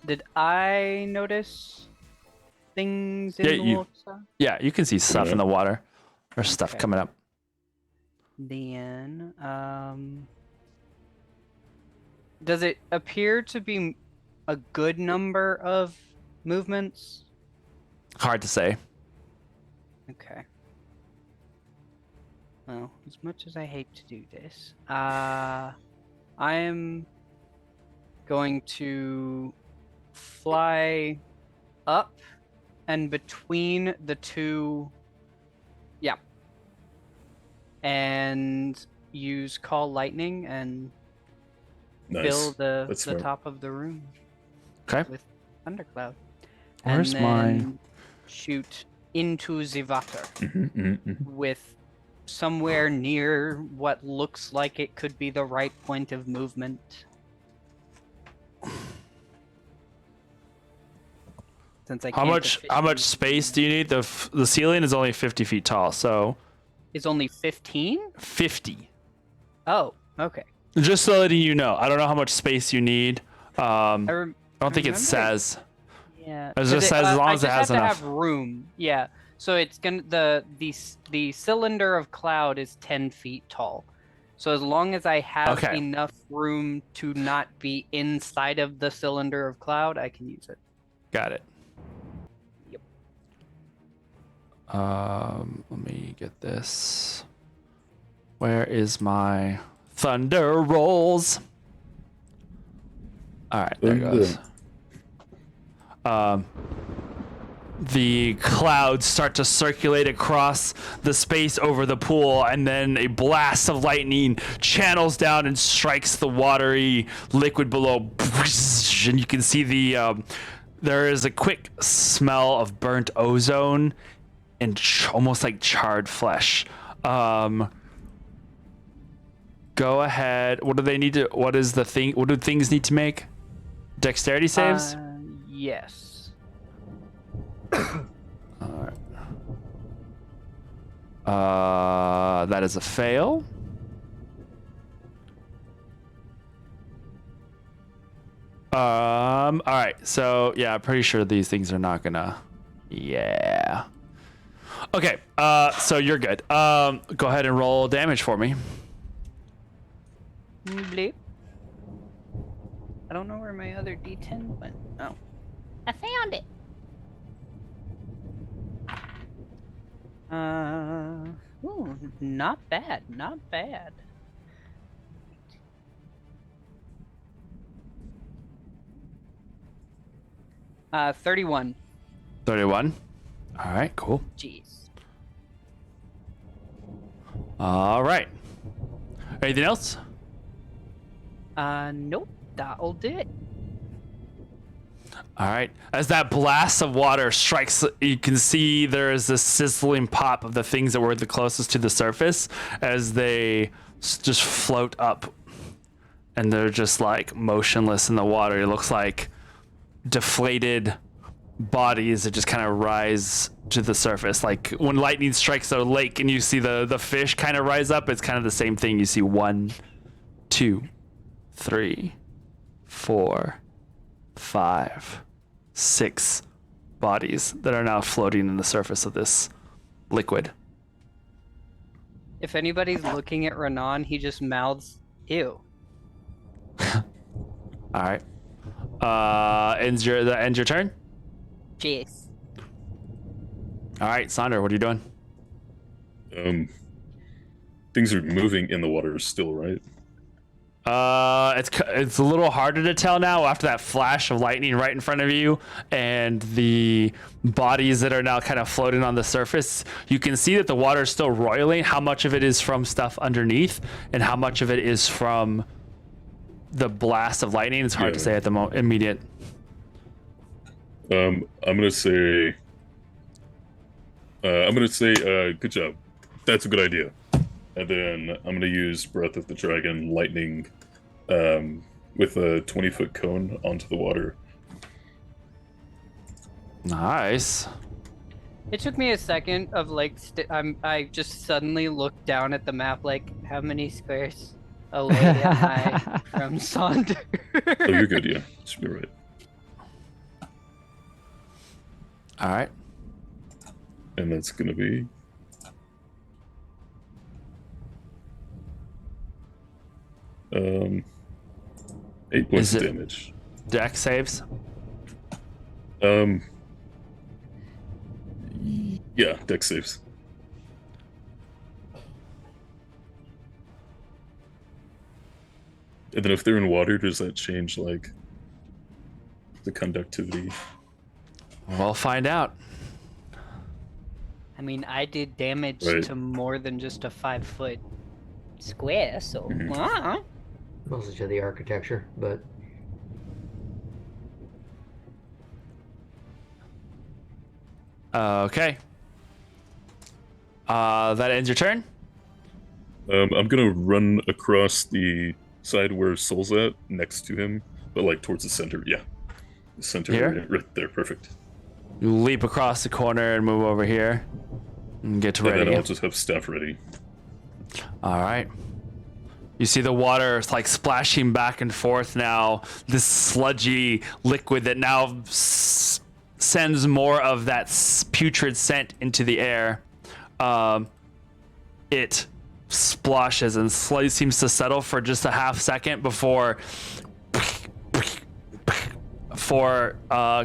Did I notice things in the water? Yeah, you can see stuff in the water. There's stuff Okay. coming up. Then, does it appear to be a good number of movements? Hard to say. Okay. Well, as much as I hate to do this, I am going to fly up and between the two. Yeah. And use Call Lightning and fill the That's smart. top of the room Okay. with Thundercloud. Where's and then shoot into the water with somewhere near what looks like it could be the right point of movement. Since I How much space do you need? The ceiling is only 50 feet tall, so is only 15? 50. Oh, okay. Just so letting you know, I don't know how much space you need. I don't think it remember- says. Yeah. It just says as long I as it just has have to enough. have room. Yeah. So it's gonna the cylinder of cloud is 10 feet tall. So as long as I have Okay. enough room to not be inside of the cylinder of cloud, I can use it. Got it. Yep. Let me get this. Where is my thunder rolls? All right, there it goes. The clouds start to circulate across the space over the pool, and then a blast of lightning channels down and strikes the watery liquid below. And you can see there is a quick smell of burnt ozone and almost like charred flesh. Go ahead. What do they need to? What is the thing? What do things need to make? Dexterity saves. Yes. Alright. That is a fail. Alright, so yeah, I'm pretty sure these things are not gonna. Yeah. Okay, so you're good. Go ahead and roll damage for me. Bleep. I don't know where my other D10 went. Oh. I found it. Ooh, not bad, not bad. Uh, 31. 31. Alright, cool. Jeez. Alright. Anything else? Nope, that'll do it. All right. As that blast of water strikes, you can see there is this sizzling pop of the things that were the closest to the surface as they just float up. And they're just like motionless in the water. It looks like deflated bodies that just kind of rise to the surface. Like when lightning strikes a lake and you see the fish kind of rise up, it's kind of the same thing. You see 1, 2, 3, 4, 5, 6 bodies that are now floating in the surface of this liquid. If anybody's looking at Renan, he just mouths, ew. All right. Ends your turn. Jeez. All right, Sonder, what are you doing? Things are moving in the water still, right? It's a little harder to tell now after that flash of lightning right in front of you and the bodies that are now kind of floating on the surface. You can see that the water is still roiling. How much of it is from stuff underneath and how much of it is from the blast of lightning? It's hard to say at the moment. Immediate. I'm gonna say. Good job. That's a good idea. And then I'm gonna use Breath of the Dragon lightning, with a 20-foot cone onto the water. Nice. It took me a second of like I just suddenly looked down at the map like how many squares away am I from Santos? Oh, you're good. Yeah, should be right. All right. And that's gonna be. 8 points of damage. Dex saves. Yeah, dex saves. And then if they're in water, does that change like the conductivity? We'll find out. I mean, I did damage to more than just a 5-foot square, so Mostly to the architecture, but Okay. That ends your turn. I'm gonna run across the side where Soul's at, next to him, but like towards the center. Yeah, the center Here? right there. Perfect. You leap across the corner and move over here and get And ready. then I'll just have staff ready. All right. You see the water like splashing back and forth now. This sludgy liquid that now sends more of that putrid scent into the air. It splashes and slowly seems to settle for just a half second before four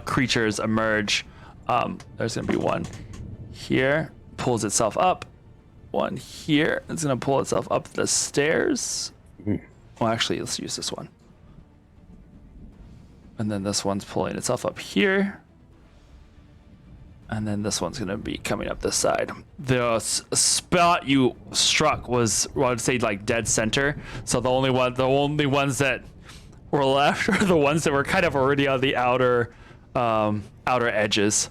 creatures emerge. There's gonna be one here, pulls itself up. One here. It's gonna pull itself up the stairs. Well, actually, let's use this one. And then this one's pulling itself up here. And then this one's gonna be coming up this side. The spot you struck was, well, I'd say, like dead center. So the only ones that were left are the ones that were kind of already on the outer edges.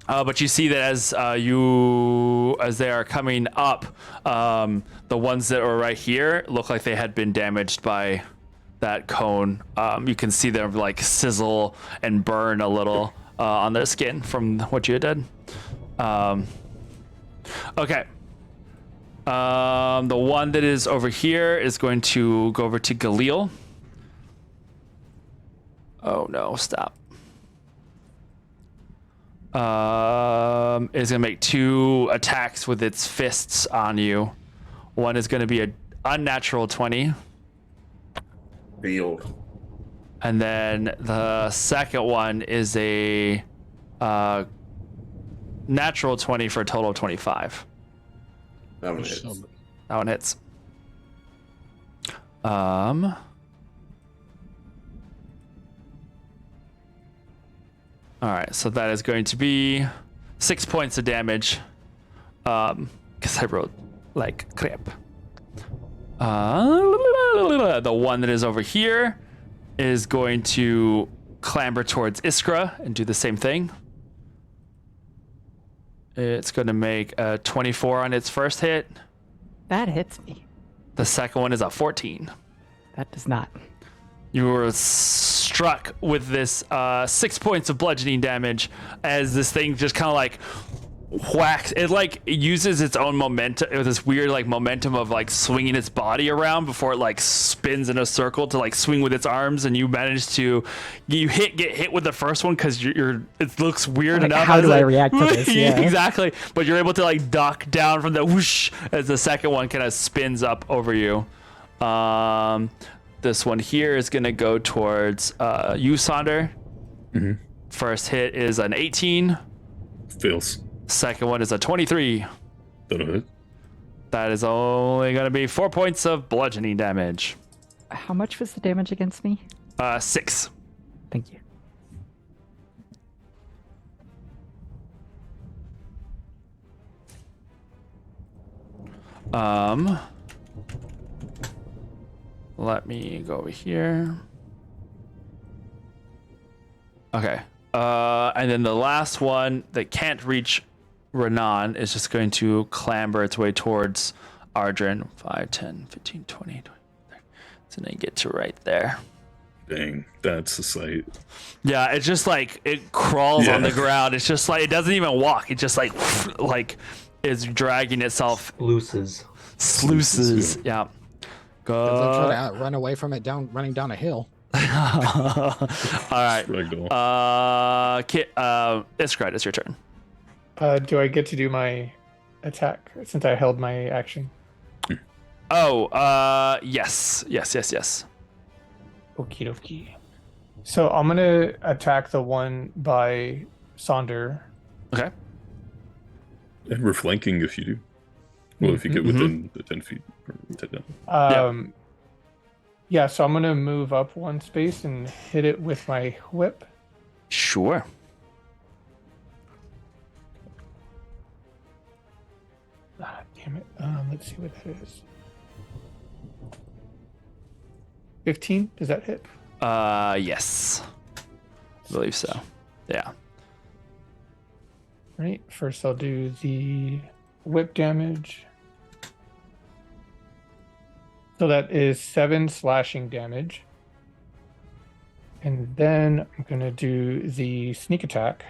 But you see that as they are coming up, the ones that were right here look like they had been damaged by that cone. You can see them like sizzle and burn a little on their skin from what you had done. Okay. The one that is over here is going to go over to Galil. Oh no, stop. Is gonna make 2 attacks with its fists on you. One is gonna be an unnatural 20. Field. And then the second one is a natural 20 for a total of 25. That one hits. That one hits. All right, so that is going to be 6 points of damage. Because I wrote like crap. The one that is over here is going to clamber towards Iskra and do the same thing. It's going to make a 24 on its first hit. That hits me. The second one is a 14. That does not. You were struck with this 6 points of bludgeoning damage as this thing just kind of like whacks. It like uses its own momentum, this weird like momentum of like swinging its body around before it like spins in a circle to like swing with its arms, and you manage to get hit with the first one because you're it looks weird like, enough. How do I react to this? Yeah. Exactly, but you're able to like duck down from the whoosh as the second one kind of spins up over you. This one here is going to go towards you, Sonder. Mm-hmm. First hit is an 18. Fails. Second one is a 23. That'll hit. That is only going to be 4 points of bludgeoning damage. how much was the damage against me? 6. Thank you. Let me go over here. Okay. And then the last one that can't reach Renan is just going to clamber its way towards Ardrin. 5, 10, 15, 20, 20, 30. So then get to right there. Dang, that's a sight. Yeah, it's just like it crawls on the ground. It's just like it doesn't even walk. It just like is dragging itself. Sluices. Yeah. They'll try to run away from it running down a hill. All right. Iskra, it's your turn. Do I get to do my attack since I held my action? Oh, yes. Okie dokie. So I'm gonna attack the one by Sonder. Okay. And we're flanking if you do. Well, if you get within the 10 feet or 10 down. Yeah, so I'm gonna move up one space and hit it with my whip. Sure. Ah, damn it. Let's see what that is. 15? Does that hit? Yes. I believe so. Yeah. Right. First, I'll do the whip damage. So that is 7 slashing damage. And then I'm going to do the sneak attack.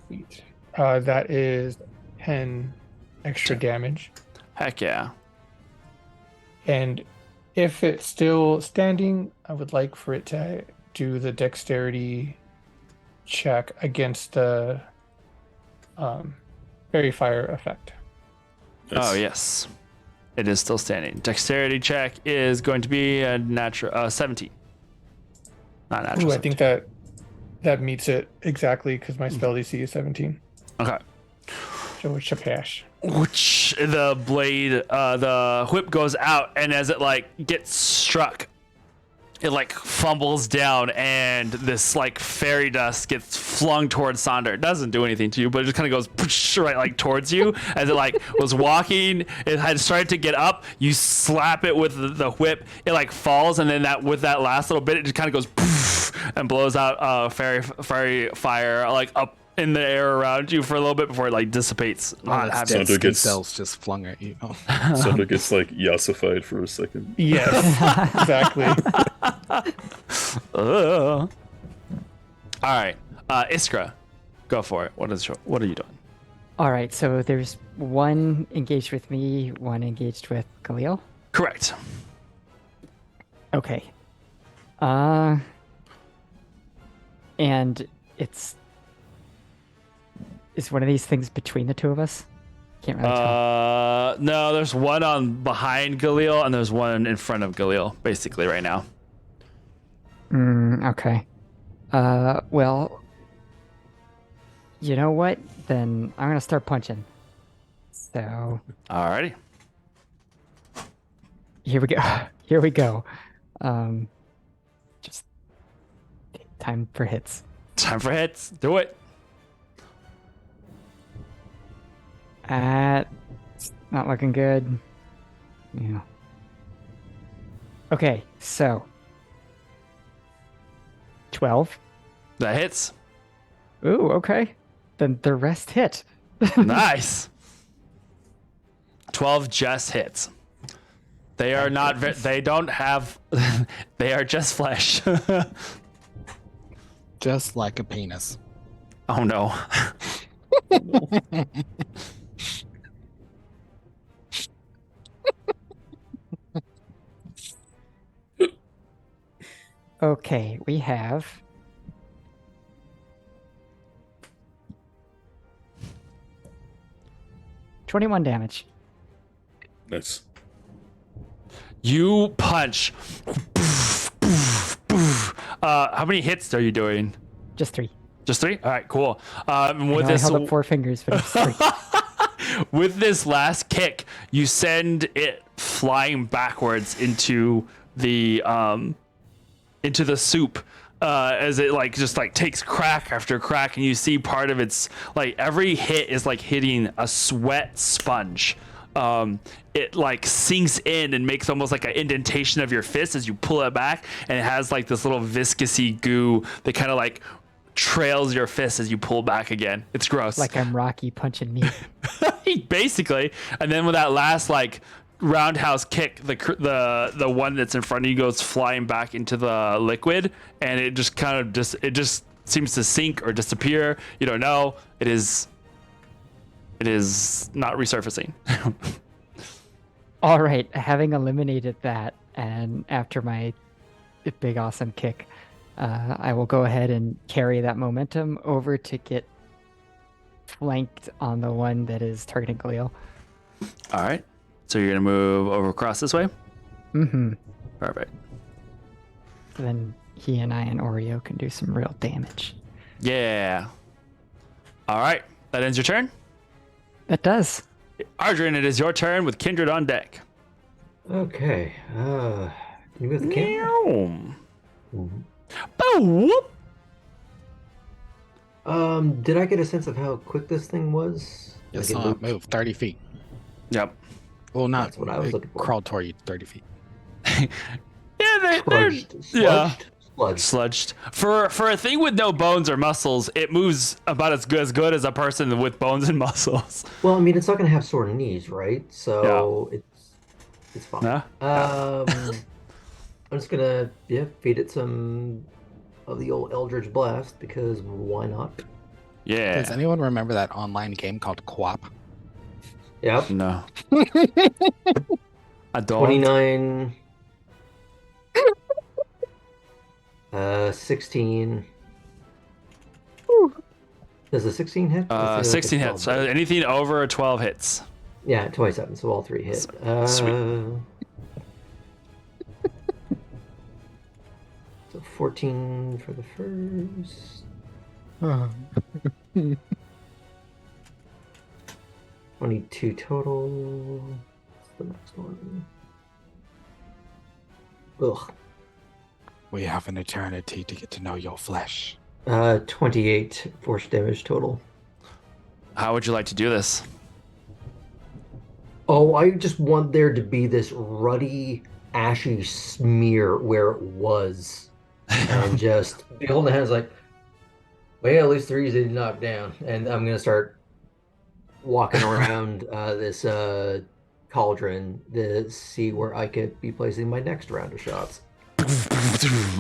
Sweet. That is 10 extra damage. Heck yeah. And if it's still standing, I would like for it to do the dexterity check against the fairy fire effect. Yes. Oh, yes. It is still standing. Dexterity check is going to be a natural 17. Not natural. Ooh, I think that meets it exactly because my spell DC is 17. Okay. So it's a pass. Which the blade, the whip goes out, and as it like gets struck, it like fumbles down, and this like fairy dust gets flung towards Sonder. It doesn't do anything to you, but it just kind of goes right like towards you as it like was walking. It had started to get up. You slap it with the whip. It like falls, and then with that last little bit, it just kind of goes and blows out fairy fire like up in the air around you for a little bit before it like dissipates. Sonder gets cells just flung at you. Sonder gets like yassified for a second. Yes, exactly. All right, Iskra, go for it. What are you doing? All right, so there's one engaged with me, one engaged with Khalil. Correct. Okay. And is one of these things between the two of us? Can't really tell. No, there's one on behind Galil and there's one in front of Galil, basically right now. Okay. Well, you know what? Then I'm gonna start punching. So. Alrighty. Here we go. Here we go. Just time for hits. Time for hits. Do it. It's not looking good. Yeah. Okay, so 12. That hits. Ooh, okay. Then the rest hit. Nice. 12 just hits. They are not. They don't have. They are just flesh. Just like a penis. Oh no. Okay, we have 21 damage. Nice. You punch. How many hits are you doing? Just 3. Just 3? All right, cool. I With know this, I held up 4 fingers, but it's 3. With this last kick, you send it flying backwards into the soup. As it just takes crack after crack, and you see part of its every hit is like hitting a sweat sponge. It sinks in and makes almost like an indentation of your fist as you pull it back, and it has this little viscousy goo that kind of trails your fist as you pull back again. It's gross. Like I'm Rocky punching meat. Basically. And then with that last roundhouse kick, the one that's in front of you goes flying back into the liquid, and it just seems to sink or disappear. You don't know. It is not resurfacing. All right, having eliminated that, and after my big awesome kick, I will go ahead and carry that momentum over to get flanked on the one that is targeting Galil. All right. So you're going to move over across this way? Mm-hmm. Perfect. Then he and I and Oreo can do some real damage. Yeah. All right. That ends your turn? That does. Ardrin, it is your turn with Kindred on deck. Okay. Can you move the camera? Mm-hmm. Oh, whoop. Did I get a sense of how quick this thing was? Yes, Like it moved? move 30 feet. Yep. Well, not That's what I was looking for. Crawled toward you 30 feet. Yeah, they're Sludged? sludged. For a thing with no bones or muscles, it moves about as good as a person with bones and muscles. Well, I mean, it's not going to have sore knees, right? So it's fine. Yeah. I'm just gonna feed it some of the old Eldritch Blast because why not? Does Yeah. anyone remember that online game called Quap? Yep. No. I don't. 29. 16. Does a 16 hit? I feel like a 16 12 hits. does. Anything over a 12 hits. Yeah, 27, so all three hit. Sweet. So 14 for the first. 22 total. What's the next one? Ugh. We have an eternity to get to know your flesh. 28 force damage total. How would you like to do this? Oh, I just want there to be this ruddy, ashy smear where it was. And just be holding the hands like, well, at least 3 easy to knock down. And I'm going to start walking around this cauldron to see where I could be placing my next round of shots.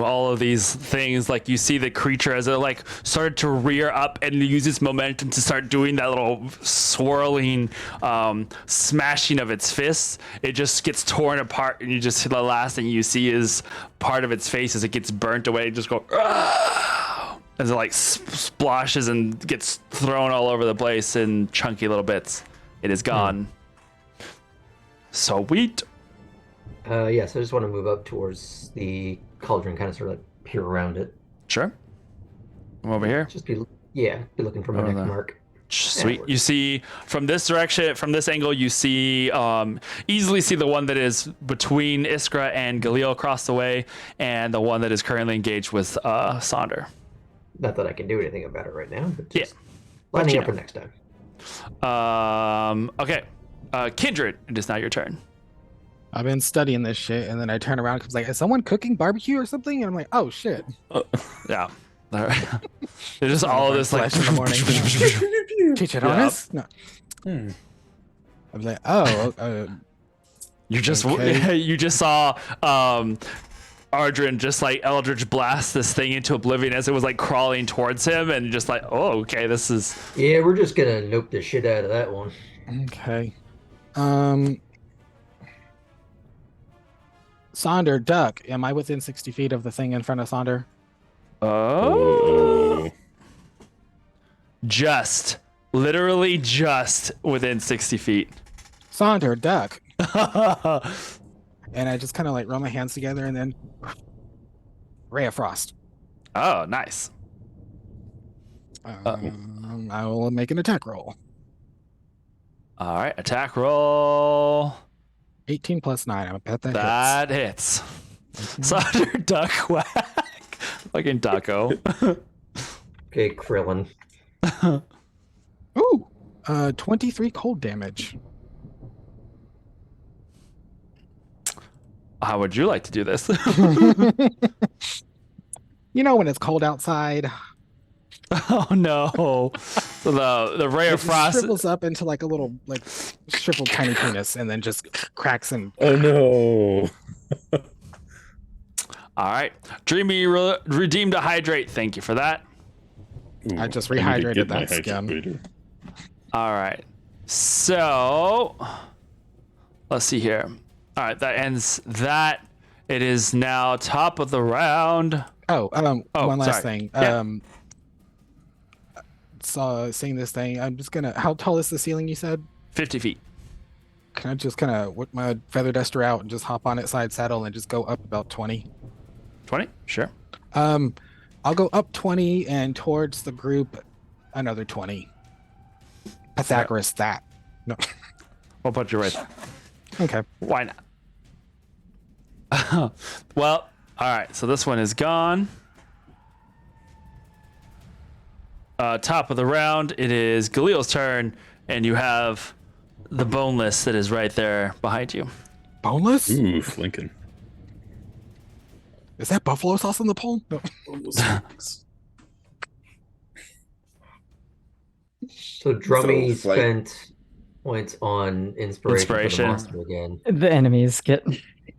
All of these things, you see the creature as it started to rear up and use its momentum to start doing that little swirling smashing of its fists. It just gets torn apart, and the last thing you see is part of its face as it gets burnt away. It just go as it splashes and gets thrown all over the place in chunky little bits. It is gone. Sweet. Yes, I just want to move up towards the cauldron, kind of sort of peer around it. Sure. I'm over here. Just be looking for my next mark. Sweet. You see from this direction, from this angle, you see easily see the one that is between Iskra and Galil across the way, and the one that is currently engaged with Sonder. Not that I can do anything about it right now, but just But lining you up for know. next time. Okay. Kindred, it is now your turn. I've been studying this shit, and then I turn around because is someone cooking barbecue or something? And I'm like, oh shit. Yeah. All right. There's just all of this Flash in the morning. Chicharrones? No. I was like, oh. You just Okay. you just saw Ardrin just Eldritch blast this thing into oblivion as it was crawling towards him, and just oh, okay, this is Yeah, we're just gonna nope the shit out of that one. Okay. Sonder, duck. Am I within 60 feet of the thing in front of Sonder? oh, literally just within 60 feet. Sonder, duck. And I just kind of run my hands together and then Ray of Frost. Oh, nice. I will make an attack roll. All right, attack roll. 18 plus 9. I'm bet that That hits. Sonder duck quack. Fucking ducko. Okay, Krillin. hits. Ooh, 23 cold damage. How would you like to do this? You know when it's cold outside, Oh no! So the ray it of just frost. shrivels up into like a little like shriveled tiny penis, and then just cracks and. Oh no! All right, Dreamy redeemed a hydrate. Thank you for that. Ooh, I just need to rehydrated get my that skin. hydrator. All right, so let's see here. All right, that ends that. It is now top of the round. Oh, one last sorry. thing. Yeah. Seeing this thing, I'm just gonna. How tall is the ceiling? You said 50 feet. Can I just kind of whip my feather duster out and just hop on it side saddle and just go up about 20? 20? Sure. I'll go up 20 and towards the group another 20. Pythagoras that. No. We'll put you right there. Okay. Why not? Well, all right. So this one is gone. Top of the round, it is Galil's turn, and you have the boneless that is right there behind you. Boneless? Ooh, flanking. Is that buffalo sauce on the pole? No. So Drummy So, like- spent points on inspiration for the Inspiration. monster again. The enemies get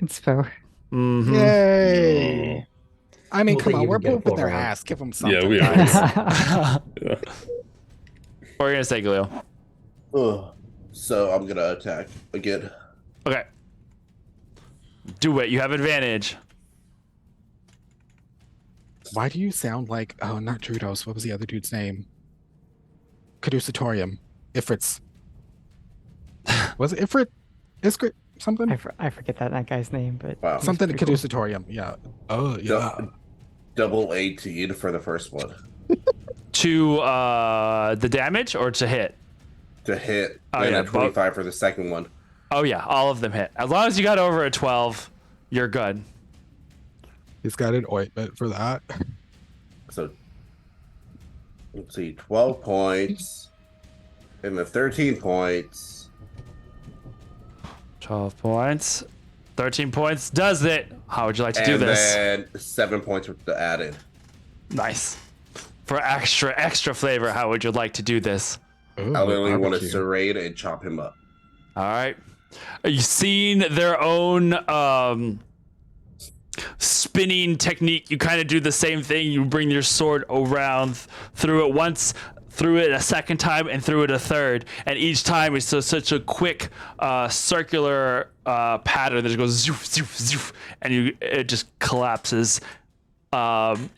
inspo. Mm-hmm. Yay! I mean, Well, come they on, even we're get a pooping full their round. ass. Give them something. Yeah, we are. guys. Yeah. What are you gonna say, Galil? Ugh. So I'm gonna attack again. Okay. Do it. You have advantage. Why do you sound like not Drudos? What was the other dude's name? Caducetorium. Ifrit's. Was it Ifrit? Iskrit? Something? I forget that guy's name, but Wow. he was Something to pretty cool. Caducetorium. Yeah. Oh yeah. Double 18 for the first one. To the damage or to hit? To hit. Oh, and yeah, a 25 for the second one. Oh yeah, all of them hit. As long as you got over a 12, you're good. He's got an ointment for that. So let's see, 12 points. And the 13 points. 12 points. 13 points does it. How would you like to do And this? then 7 points with the added. Nice. For extra flavor, how would you like to do this? Ooh, I literally want to barbecue. serrate and chop him up. All right. Are you seeing their own spinning technique? You kind of do the same thing. You bring your sword around, through it once, through it a second time, and through it a third. And each time it's such a quick circular pattern that just goes zoof, zoof, zoof, and it just collapses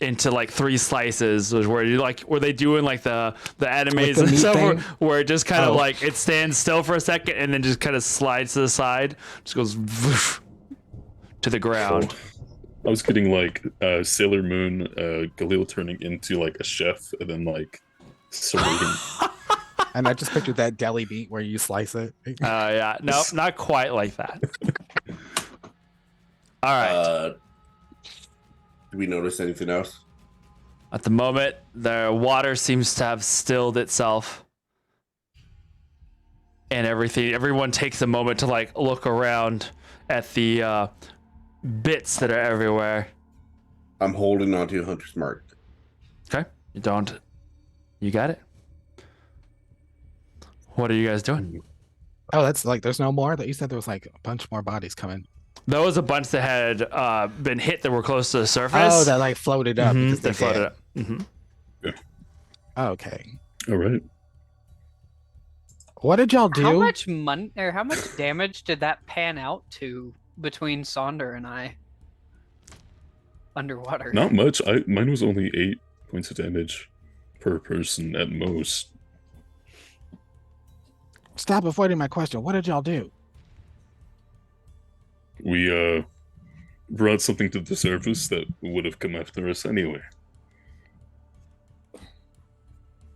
into like 3 slices, where you like, were they doing like the animes the and meat stuff thing? where it just kind of Oh. like it stands still for a second and then just kind of slides to the side, just goes voof, to the ground. I was getting like Sailor Moon, Galil turning into like a chef, and then like serrating. And I just pictured that deli meat where you slice it. Yeah, no, not quite like that. All right. Do we notice anything else? At the moment, the water seems to have stilled itself. And everyone takes a moment to like look around at the bits that are everywhere. I'm holding on to Hunter's Mark. Okay. You got it. What are you guys doing? Oh, that's like there's no more. That you said there was like a bunch more bodies coming. There was a bunch that had been hit that were close to the surface. Oh, that like floated up because They they floated dead. up. Mm-hmm. Okay. All right. What did y'all do? How much money or how much damage did that pan out to between Sonder and I? Underwater. Not much. Mine was only 8 points of damage per person at most. Stop avoiding my question. What did y'all do? We brought something to the surface that would have come after us anyway.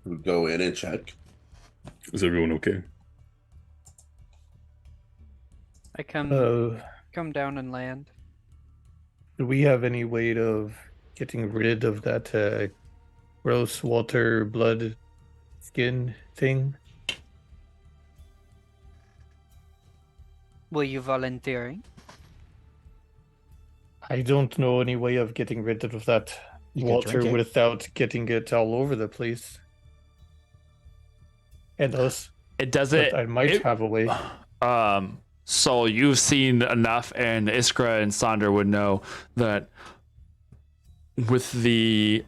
We go in and check. Is everyone okay? I come down and land. Do we have any way of getting rid of that gross water blood skin thing? Were you volunteering? I don't know any way of getting rid of that You can water drink it. without getting it all over the place. And us. It doesn't. But I might have a way. So you've seen enough, and Iskra and Sonder would know that with the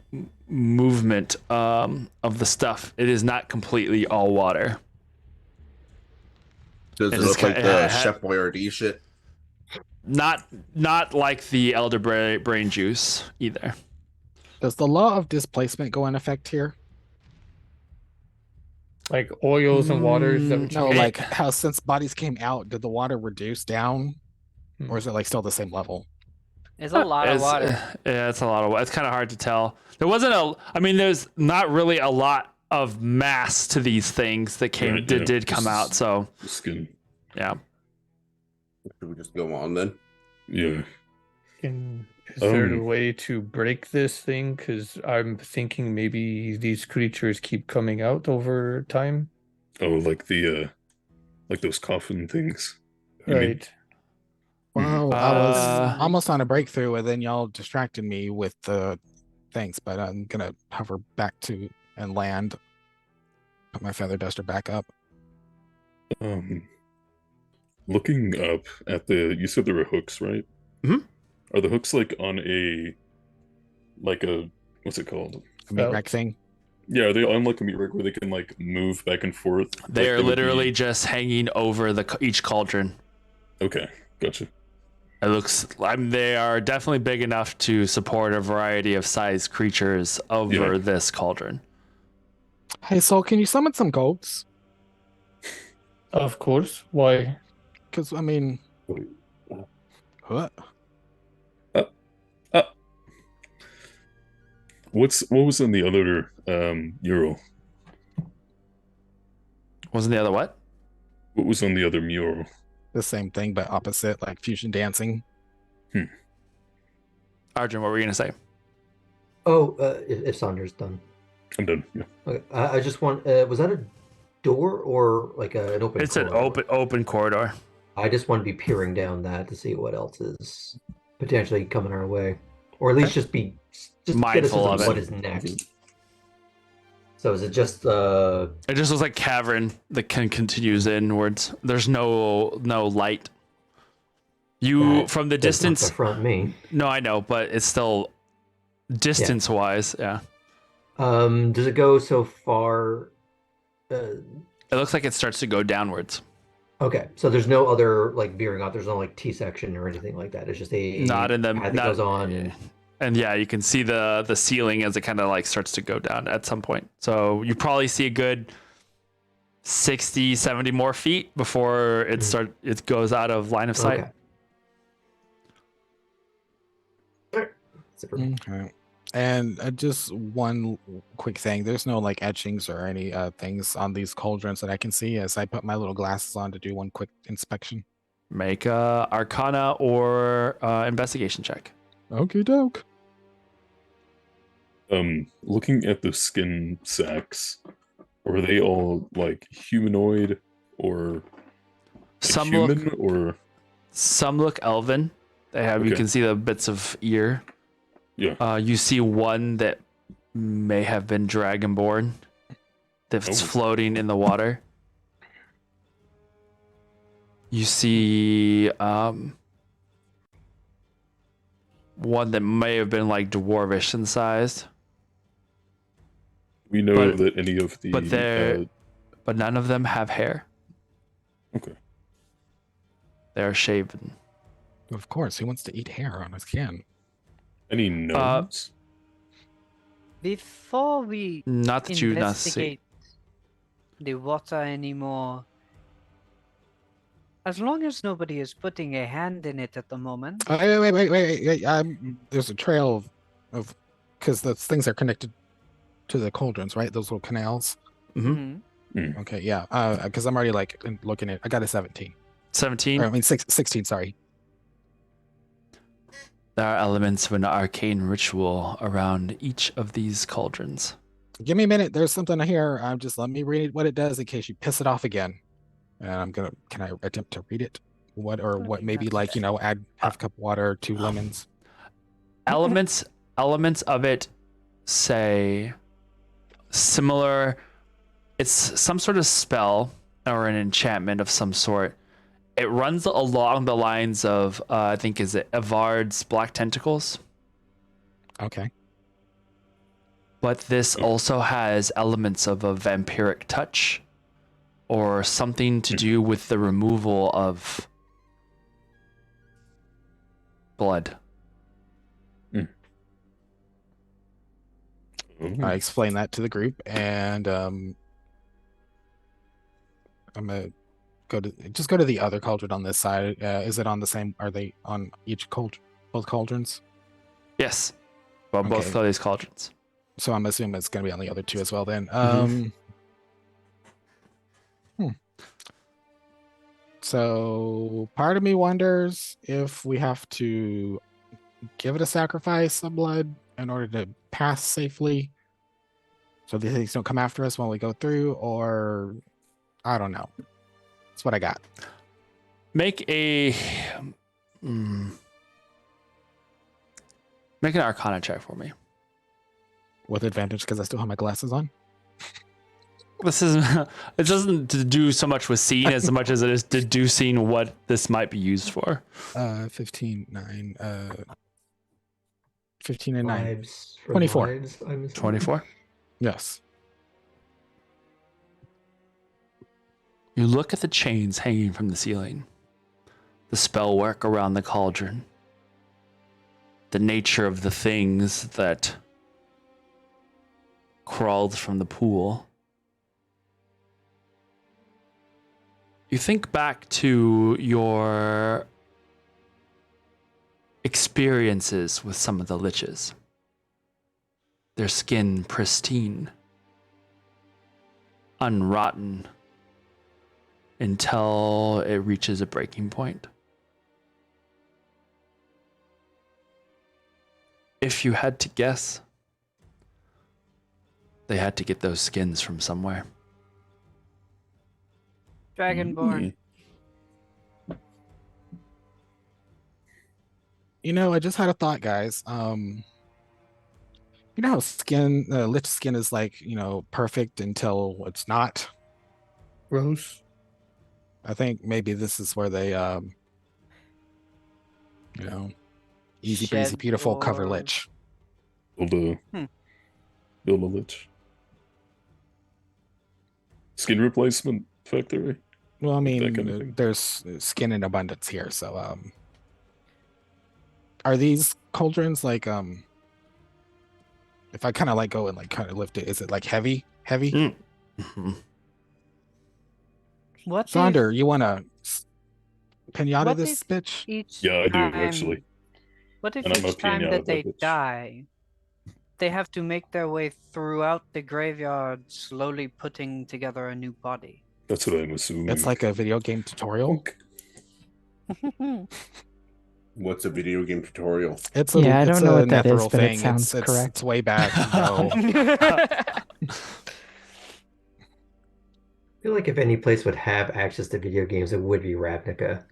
movement of the stuff, it is not completely all water. Does it It's look like ki- the it ha- Chef Boyardee shit? Not like the elder brain juice either. Does the law of displacement go in effect here? Like oils and waters. Is that what you No, mean? like how since bodies came out, did the water reduce down, Hmm. or is it like still the same level? It's a lot of water. Yeah, it's a lot of water. It's kind of hard to tell. There's not really a lot of mass to these things that Right, yeah. did come out. So The skin. yeah. Should we just go on then? Yeah. Is there a Um, way to break this thing? Because I'm thinking maybe these creatures keep coming out over time. Oh, like like those coffin things. You mean? Right. Well, I was Uh, almost on a breakthrough, and then y'all distracted me with the things. But I'm gonna hover back to and land. Put my feather duster back up. Looking up at you said there were hooks, right? Mhm. Are the hooks like on what's it called? A meat Well- rack thing. Yeah, are they on like a meat rack where they can like move back and forth? They are would be- literally just hanging over each cauldron. Okay, gotcha. It looks. They are definitely big enough to support a variety of sized creatures over Yeah. this cauldron. Hey, Soul, can you summon some goats? Of course. Why? Because I mean, Wait. what? What was on the other mural? Wasn't the other what? What was on the other mural? The same thing, but opposite, like fusion dancing. Arjun, what were you gonna say? Oh, if Sandra's done. I'm done. Yeah. Okay. I just want. Was that a door or like an open? It's an corridor? open corridor. I just want to be peering down that to see what else is potentially coming our way, or at least just be just Mindful get a of sense it. what is next. So is it just It just looks like cavern that continues inwards. There's no light. You that from the does not distance. confront me? No, I know, but it's still distance wise. Yeah, Does it go so far? it looks like it starts to go downwards. Okay, so there's no other like veering off. There's no like T section or anything like that. It's just a Not in the path that goes on. And yeah, you can see the ceiling as it kind of like starts to go down at some point. So you probably see a good 60, 70 more feet before it goes out of line of sight. Okay. Alright. Super. Okay. And just one quick thing. There's no like etchings or any things on these cauldrons that I can see as I put my little glasses on to do one quick inspection. Make a Arcana or investigation check. Okie doke. Looking at the skin sacks, are they all like humanoid or like, Some human look or some look elven. They have you Okay. can see the bits of ear. yeah? You see one that may have been dragonborn that's Oh. floating in the water. You see one that may have been like dwarvish in size, We know but- that any of the but they're- but none of them have hair. okay. They're shaven. Of course, who wants to eat hair on his skin? Any gnomes? Before we Not that you not see. investigate the water anymore, as long as nobody is putting a hand in it at the moment, Wait. There's a trail of because those things are connected to the cauldrons, right? Those little canals. Mhm. mhm, Okay, yeah. Because I'm already like looking at. I got a 17. 17. Or, I mean, 16. Sorry. There are elements of an arcane ritual around each of these cauldrons. Give me a minute. There's something here. Just let me read what it does in case you piss it off again. And can I attempt to read it? What maybe like, add half a cup of water, 2 lemons. Elements of it say similar. It's some sort of spell or an enchantment of some sort. It runs along the lines of, I think, is it Avard's Black Tentacles? Okay. But this also has elements of a vampiric touch or something to do with the removal of blood. I explain that to the group, and I'm gonna go to the other cauldron on this side. Is it on the same? Are they on each both cauldrons? Yes. Well, both Okay. of these cauldrons. So I'm assuming it's gonna be on the other 2 as well. Then. So part of me wonders if we have to give it a sacrifice of blood in order to pass safely, so these things don't come after us when we go through, or I don't know. That's what I got. Make an Arcana check for me. With advantage because I still have my glasses on. It doesn't do so much with seeing as much as it is deducing what this might be used for. 15, 9, 15 and 9. Lives for 24. lives, I'm assuming. 24. Yes. You look at the chains hanging from the ceiling, the spell work around the cauldron, the nature of the things that crawled from the pool. You think back to your experiences with some of the liches. Their skin pristine, unrotten, until it reaches a breaking point. If you had to guess, they had to get those skins from somewhere. Dragonborn. I just had a thought, guys. You know how lich skin is like, perfect until it's not. Gross. I think maybe this is where they, easy breezy, Shed beautiful cover or- lich. Build a lich. Skin replacement factory. Well, I That mean, kind of thing. there's skin in abundance here, so are these cauldrons like if I kind of go and kind of lift it, is it like heavy? Mm-hmm. What Sonder, you want to pinata what this if bitch? each Yeah, I do time, actually. What if And I'm a each time piñata that they bitch. die, they have to make their way throughout the graveyard, slowly putting together a new body? That's what I'm assuming. It's like a video game tutorial. What's a video game tutorial? It's Yeah, I it's don't know a what that is, Nephil but it thing. sounds correct. It's way back. I feel like if any place would have access to video games, it would be Ravnica.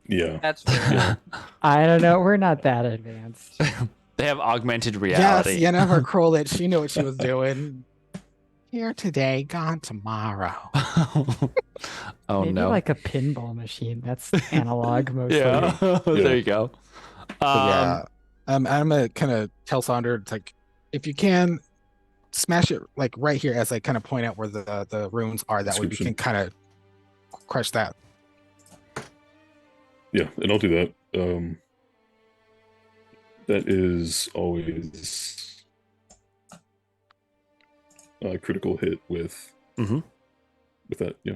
Yeah. That's fair. I don't know. We're not that advanced. They have augmented Yes, reality. Yennefer Krollich, she knew what she was doing. Here today, gone tomorrow. Oh Maybe no. like a pinball machine. That's analog mostly. Yeah. There you go. But I'm gonna kind of tell Sonder, it's like, if you can smash it like right here as I kind of point out where the runes are, that way we can kind of crush that. Yeah, and I'll do that. That is always a critical hit with that, yeah.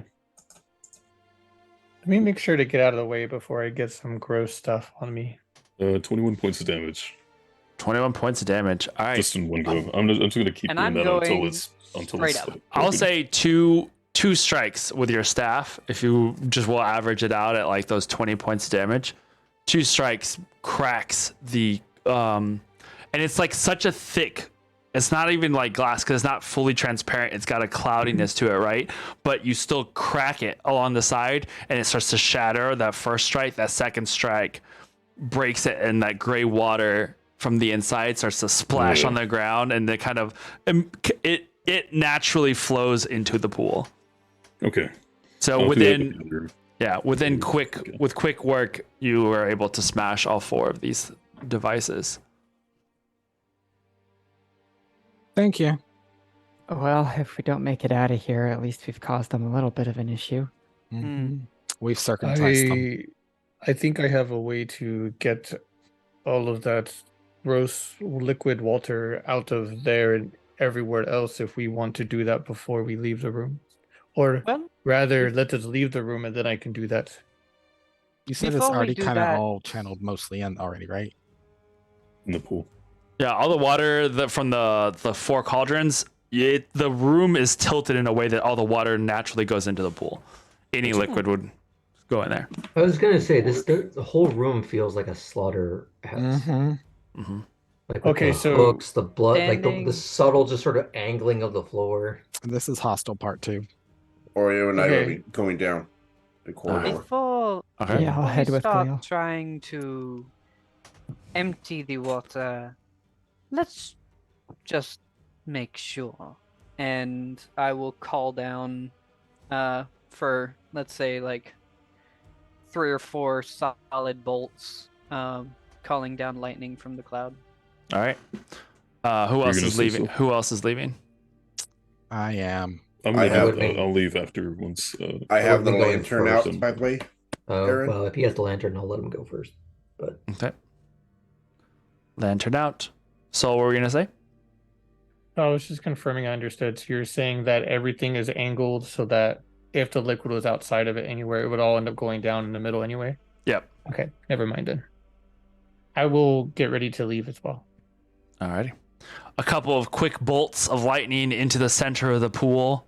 Let me make sure to get out of the way before I get some gross stuff on me. 21 points of damage. 21 points of damage. All right. Just in one go. I'm just gonna keep And doing I'm that until going it's straight up. like, I'll broken. say two 2 strikes with your staff. If you just will average it out at like those 20 points of damage, 2 strikes cracks the and it's like such a thick. It's not even like glass because it's not fully transparent. It's got a cloudiness to it, right? But you still crack it along the side, and it starts to shatter. That first strike, that second strike breaks it, and that gray water from the inside starts to splash on the ground, and it kind of it naturally flows into the pool. Okay. So I'll within quick work, you were able to smash all 4 of these devices. Thank you. Well, if we don't make it out of here, at least we've caused them a little bit of an issue. Mhm. We've circumcised them. I think I have a way to get all of that gross liquid water out of there and everywhere else if we want to do that before we leave the room. Or Well, rather, let us leave the room and then I can do that. You said it's before we already do kind of that- all channeled mostly in already, right? In the pool. Yeah, all the water from the 4 cauldrons, the room is tilted in a way that all the water naturally goes into the pool. Any liquid would go in there. I was gonna say the whole room feels like a slaughterhouse. Mm-hmm. Like with Okay, the so- hooks, the blood, like Standing- the subtle, just sort of angling of the floor. This is hostile part 2. Oreo and I will Okay. be going down the corridor. Before Okay. Yeah, I'll we head with start Cleo. trying to empty the water, let's just make sure. And I will call down for, let's say, like 3 or 4 solid bolts, calling down lightning from the cloud. All right. Who else gonna is say leaving? so? Who else is leaving? I am. I'm I gonna have- I'll leave after once. I have the would be going lantern out, first. by the way. Oh, Aaron? well, if he has the lantern, I'll let him go first. But Okay. Lantern out. So what were we gonna say? I was just confirming I understood. So you're saying that everything is angled so that if the liquid was outside of it anywhere, it would all end up going down in the middle anyway? Yep. Okay, never mind then. I will get ready to leave as well. Alrighty. A couple of quick bolts of lightning into the center of the pool,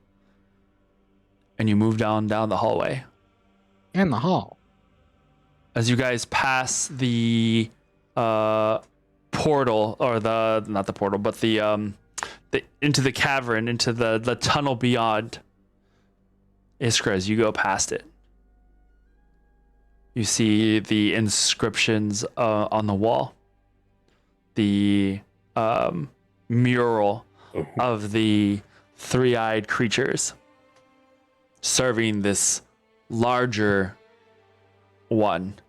and you move down the hallway. In the hall. As you guys pass the portal, or not the portal, but the into the cavern, into the tunnel beyond, Iskra, as you go past it, you see the inscriptions on the wall, the mural Oh, of the 3-eyed creatures serving this larger one.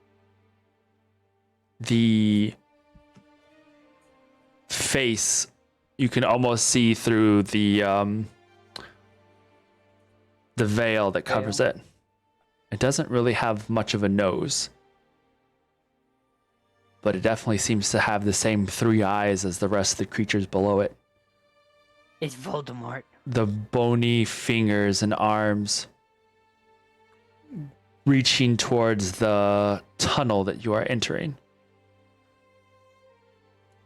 The face, you can almost see through the veil that covers it. It doesn't really have much of a nose, but it definitely seems to have the same 3 eyes as the rest of the creatures below it. It's Voldemort. The bony fingers and arms reaching towards the tunnel that you are entering.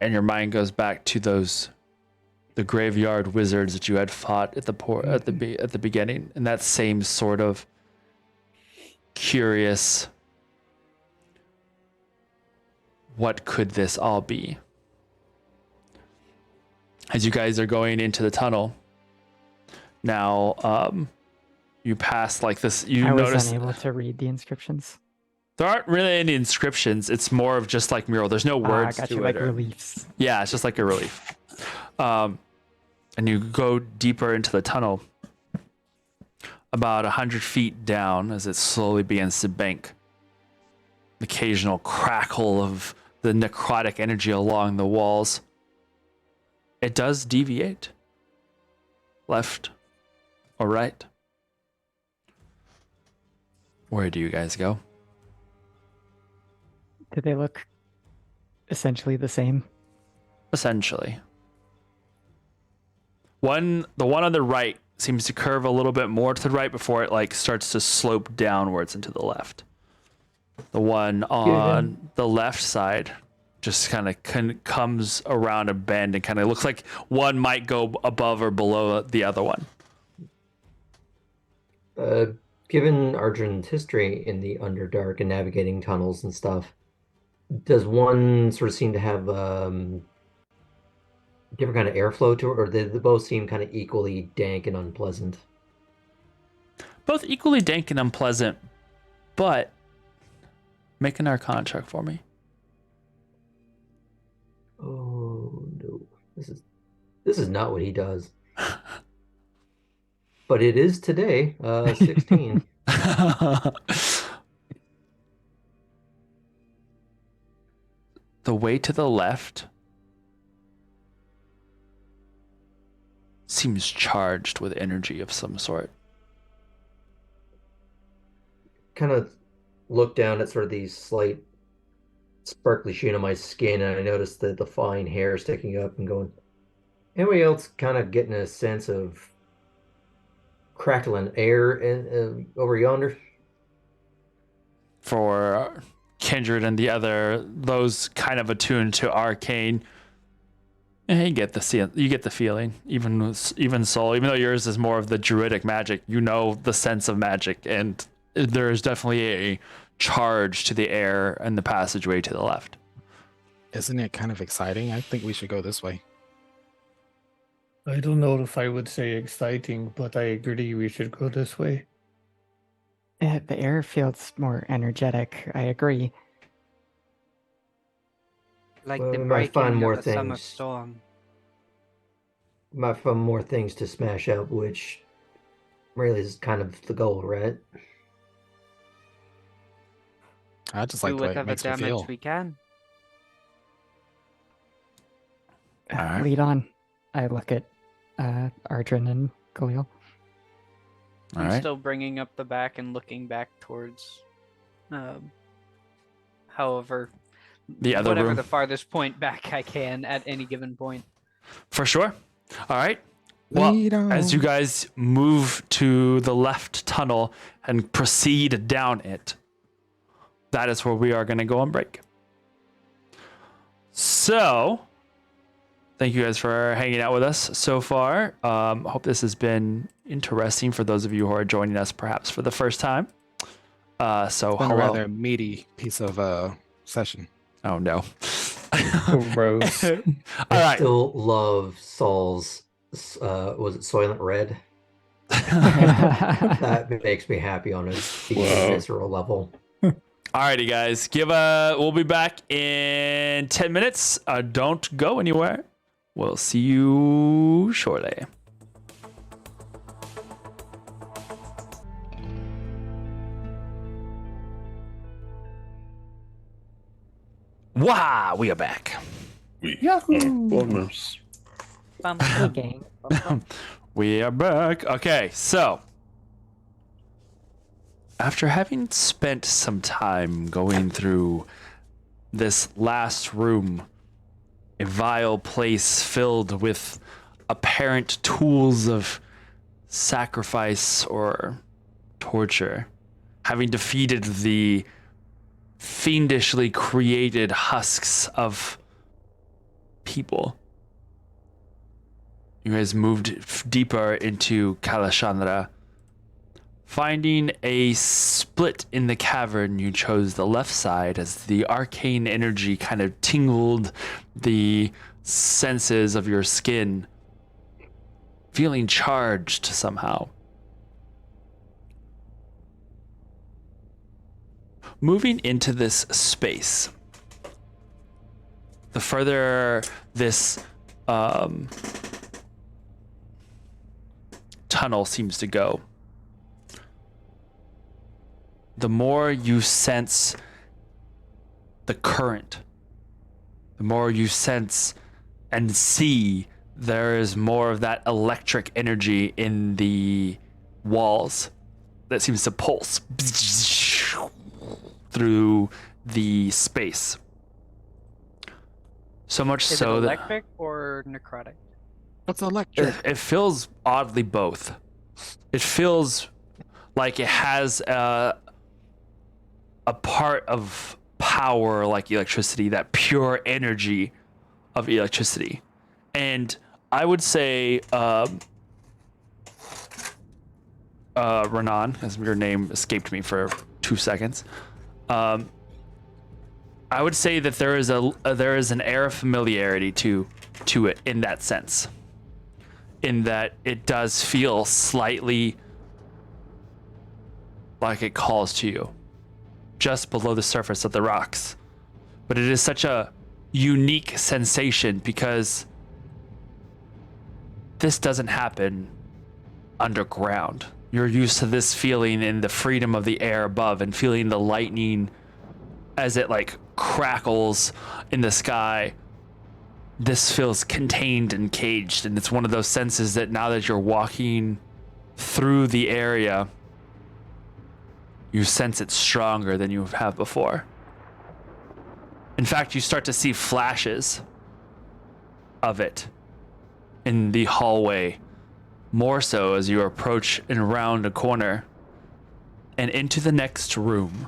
And your mind goes back to the graveyard wizards that you had fought at the beginning, and that same sort of curious, what could this all be? As you guys are going into the tunnel, now you pass like this. You I was notice unable to read the inscriptions. there aren't really any inscriptions. It's more of just like mural. There's no words I got to you, it. like or- reliefs. Yeah, it's just like a relief. And you go deeper into the tunnel, about 100 feet down, as it slowly begins to bank. Occasional crackle of the necrotic energy along the walls. It does deviate. Left or right. Where do you guys go? Do they look essentially the same? Essentially. The one on the right seems to curve a little bit more to the right before it like starts to slope downwards into the left. The one on the left side just kind of comes around a bend and kind of looks like one might go above or below the other one. Given Arjun's history in the Underdark and navigating tunnels and stuff, does one sort of seem to have different kind of airflow to it, or they both seem kind of equally dank and unpleasant? Both equally dank and unpleasant, but make an Arcana check for me. Oh no, this is not what he does. But it is today, 16. The way to the left seems charged with energy of some sort. Kind of look down at sort of the slight sparkly sheen on my skin, and I notice the fine hair sticking up and going, anybody else kind of getting a sense of crackling air over yonder? For Kindred and the other, those kind of attuned to arcane, you get the feeling. Even so, even though yours is more of the druidic magic, you know the sense of magic, and there is definitely a charge to the air and the passageway to the left. Isn't it kind of exciting? I think we should go this way. I don't know if I would say exciting, but I agree we should go this way. The air feels more energetic. I agree. Like Well, the we might find breaking more of a summer things. storm. Might find more things to smash up, which really is kind of the goal, right? I just Do like the way it whatever makes me damage feel. we can. All right. Lead on. I look at Ardrin and Khalil. All I'm right. still bringing up the back and looking back towards, however, The other whatever room. the farthest point back I can at any given point. For sure. All right. Well, Lead on. as you guys move to the left tunnel and proceed down it, that is where we are going to go on break. So, thank you guys for hanging out with us so far. Hope this has been interesting for those of you who are joining us perhaps for the first time. So, It's been a hello. rather meaty piece of session. Oh, no. Gross. All I right. still love Saul's, was it Soylent Red? That That makes me happy on a deep Wow. visceral level. Alrighty, guys. We'll be back in 10 minutes. Don't go anywhere. We'll see you shortly. Wow, we are back. We Yahoo! are plumbers. Hey, gang. We are back. Okay, so after having spent some time going through this last room, a vile place filled with apparent tools of sacrifice or torture, having defeated the fiendishly created husks of people, you guys moved deeper into Kalashandra. Finding a split in the cavern, you chose the left side as the arcane energy kind of tingled the senses of your skin, feeling charged somehow. Moving into this space, the further this tunnel seems to go, the more you sense the current, the more you sense and see there is more of that electric energy in the walls that seems to pulse through the space. So much Is so it that electric or necrotic? What's electric? it feels oddly both. It feels like it has a part of power like electricity, that pure energy of electricity. And I would say Renan, as your name escaped me for 2 seconds. I would say that there is an air of familiarity to it in that sense. In that it does feel slightly like it calls to you, just below the surface of the rocks. But it is such a unique sensation because this doesn't happen underground. You're used to this feeling in the freedom of the air above and feeling the lightning as it like crackles in the sky. This feels contained and caged, and it's one of those senses that now that you're walking through the area, you sense it stronger than you have before. In fact, you start to see flashes of it in the hallway, more so as you approach and round a corner and into the next room.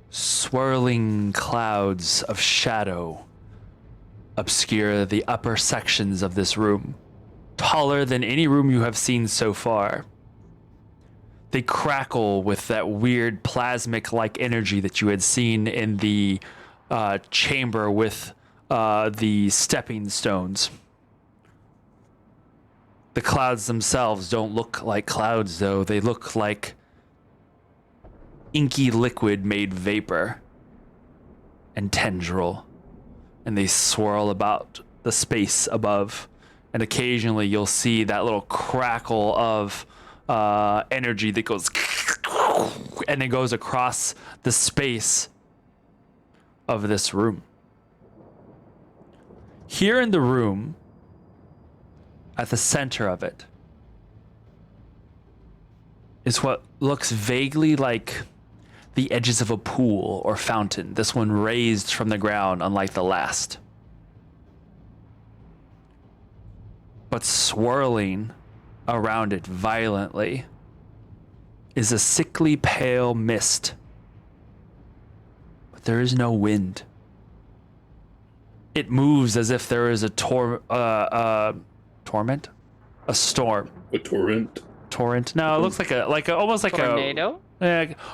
Swirling clouds of shadow obscure the upper sections of this room, taller than any room you have seen so far. They crackle with that weird plasmic-like energy that you had seen in the chamber with the stepping stones. The clouds themselves don't look like clouds, though. They look like inky liquid made vapor and tendril, and they swirl about the space above, and occasionally you'll see that little crackle of energy that goes and it goes across the space of this room. Here in the room, at the center of it, is what looks vaguely like the edges of a pool or fountain, this one raised from the ground, unlike the last. But swirling around it violently is a sickly pale mist. But there is no wind. It moves as if there is a torment? A storm. A torrent? Torrent? No, it looks like almost like Tornado?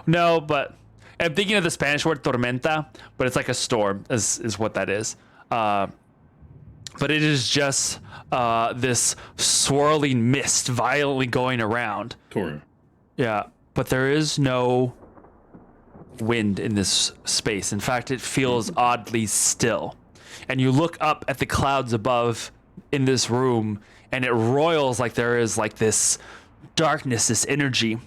No, but I'm thinking of the Spanish word tormenta, but it's like a storm is what that is. But it is just this swirling mist violently going around. Torrent. Yeah, but there is no wind in this space. In fact, it feels oddly still. And you look up at the clouds above in this room, and it roils like there is like this darkness, this energy.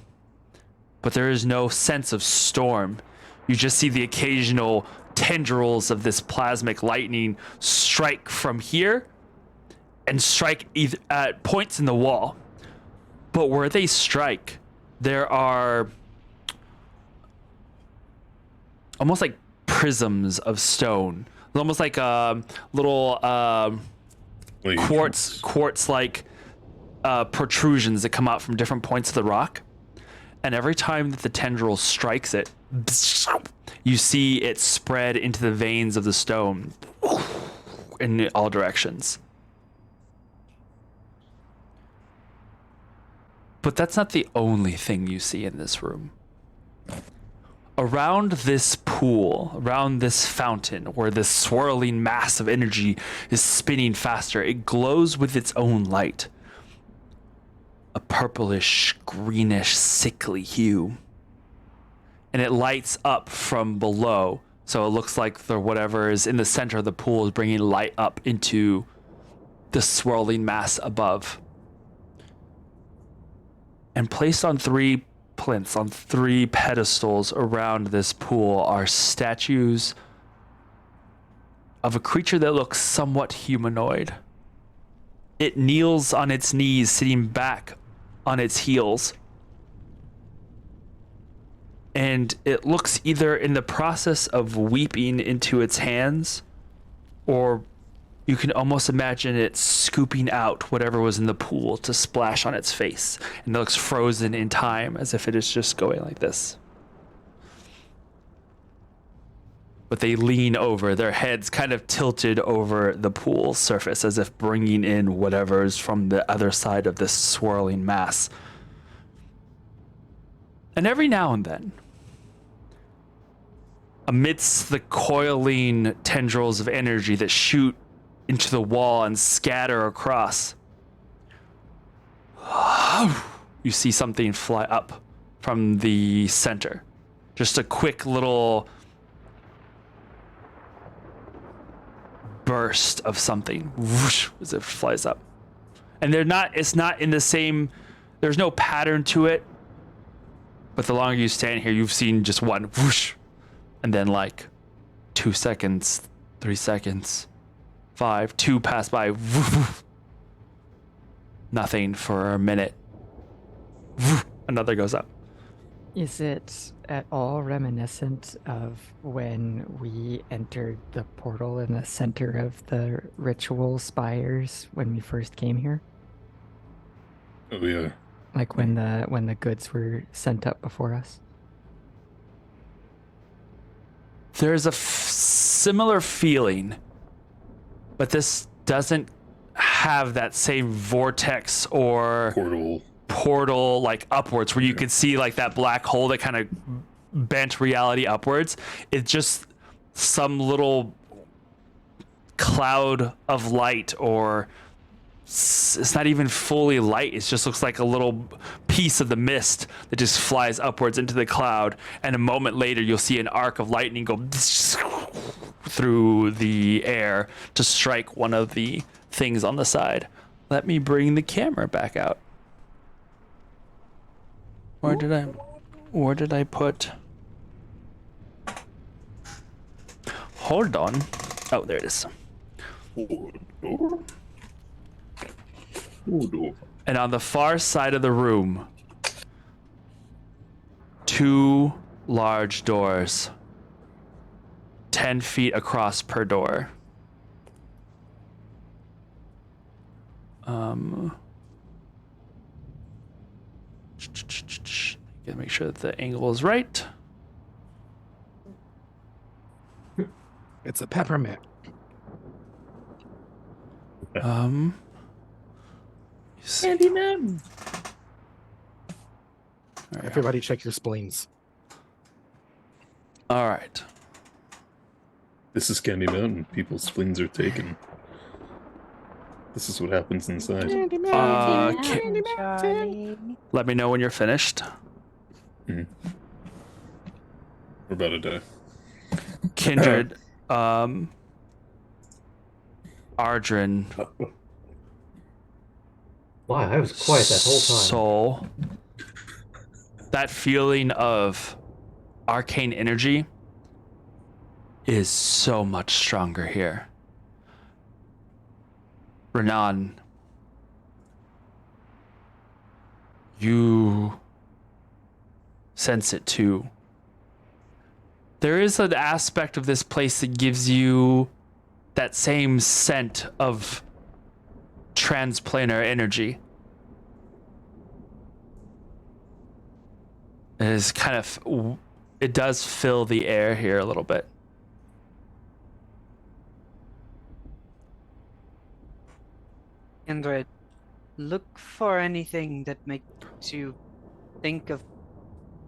But there is no sense of storm. You just see the occasional tendrils of this plasmic lightning strike from here and strike at points in the wall. But where they strike, there are almost like prisms of stone. Almost like little quartz-like protrusions that come out from different points of the rock. And every time that the tendril strikes it, you see it spread into the veins of the stone in all directions. But that's not the only thing you see in this room. Around this pool, around this fountain, where this swirling mass of energy is spinning faster, it glows with its own light. A purplish, greenish, sickly hue. And it lights up from below, so it looks like whatever is in the center of the pool is bringing light up into the swirling mass above. And placed on 3 plinths, on 3 pedestals around this pool, are statues of a creature that looks somewhat humanoid. It kneels on its knees, sitting back on its heels. And it looks either in the process of weeping into its hands, or you can almost imagine it scooping out whatever was in the pool to splash on its face. And it looks frozen in time, as if it is just going like this. but they lean over, their heads kind of tilted over the pool surface as if bringing in whatever's from the other side of this swirling mass. And every now and then, amidst the coiling tendrils of energy that shoot into the wall and scatter across, you see something fly up from the center. Just a quick little burst of something, whoosh, as it flies up. And it's not in the same, there's no pattern to it. But the longer you stand here, you've seen just one whoosh, and then like 2 seconds, 3 seconds, 5, 2 pass by, woof, nothing for a minute. Woof, another goes up. Is it at all reminiscent of when we entered the portal in the center of the ritual spires when we first came here? Oh yeah. Like when the goods were sent up before us? There's a similar feeling, but this doesn't have that same vortex or portal like upwards where you could see like that black hole that kind of bent reality upwards. It's just some little cloud of light, or it's not even fully light. It just looks like a little piece of the mist that just flies upwards into the cloud, and a moment later you'll see an arc of lightning go through the air to strike one of the things on the side. Let me bring the camera back out. Where did I put? Hold on. Oh, there it is. And on the far side of the room, 2 large doors, 10 feet across per door. Gotta make sure that the angle is right. It's a peppermint. Candyman. Everybody check your spleens. All right. This is Candy Mountain. People's spleens are taken. This is what happens inside. Let me know when you're finished. We're about to die. Kindred, Ardrin. Wow, I was quiet that whole time. Soul. That feeling of arcane energy is so much stronger here. Renan, you sense it too. There is an aspect of this place that gives you that same scent of transplanar energy. It is kind of, it does fill the air here a little bit. Android, look for anything that makes you think of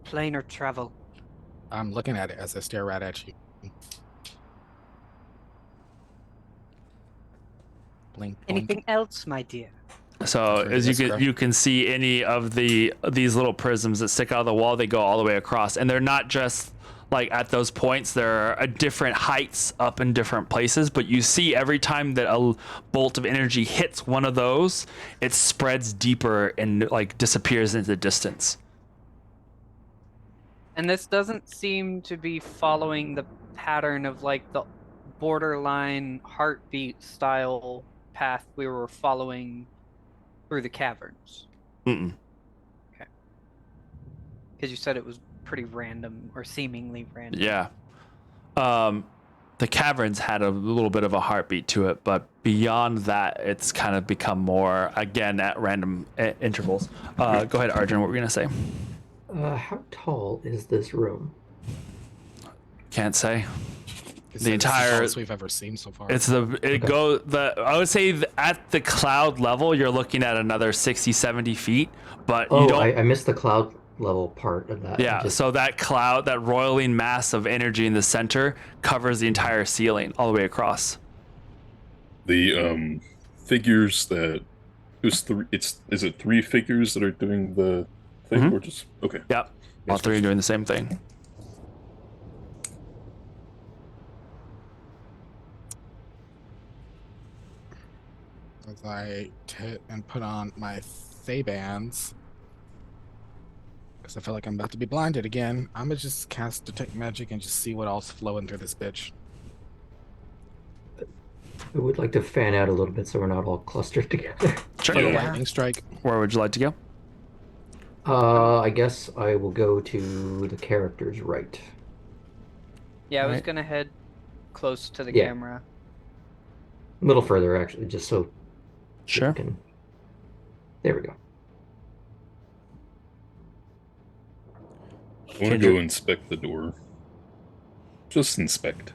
planar travel. I'm looking at it as I stare right at you. Blink, blink. Anything else, my dear? So as you can see any of these little prisms that stick out of the wall, they go all the way across, and they're not just like at those points. They're at different heights up in different places, but you see every time that a bolt of energy hits one of those, it spreads deeper and like disappears into the distance. And this doesn't seem to be following the pattern of like the borderline heartbeat style path we were following through the caverns. Mm-mm. Okay. Because you said it was pretty random or seemingly random. Yeah. The caverns had a little bit of a heartbeat to it, but beyond that, it's kind of become more, again, at random intervals. Go ahead, Arjun, what were you going to say? How tall is this room? Can't say. It's The entire- tallest we've ever seen so far. I would say at the cloud level, you're looking at another 60, 70 feet, but you Oh, don't. I missed the cloud level part of that. Yeah, so that cloud, that roiling mass of energy in the center covers the entire ceiling all the way across. The figures that is it 3 figures that are doing the thing Mhm. or just okay? Yep, all 3 are doing the same thing. As I hit and put on my Thay-bands, because I feel like I'm about to be blinded again, I'm gonna just cast Detect Magic and just see what else flowing through this bitch. I would like to fan out a little bit so we're not all clustered together. Sure. Like a Yeah. lightning strike. Where would you like to go? I guess I will go to the character's right. Yeah, I was Right. gonna head close to the Yeah. camera. A little further, actually, just so Sure. we can... There we go. I want to Kendrick. go inspect the door. Just inspect.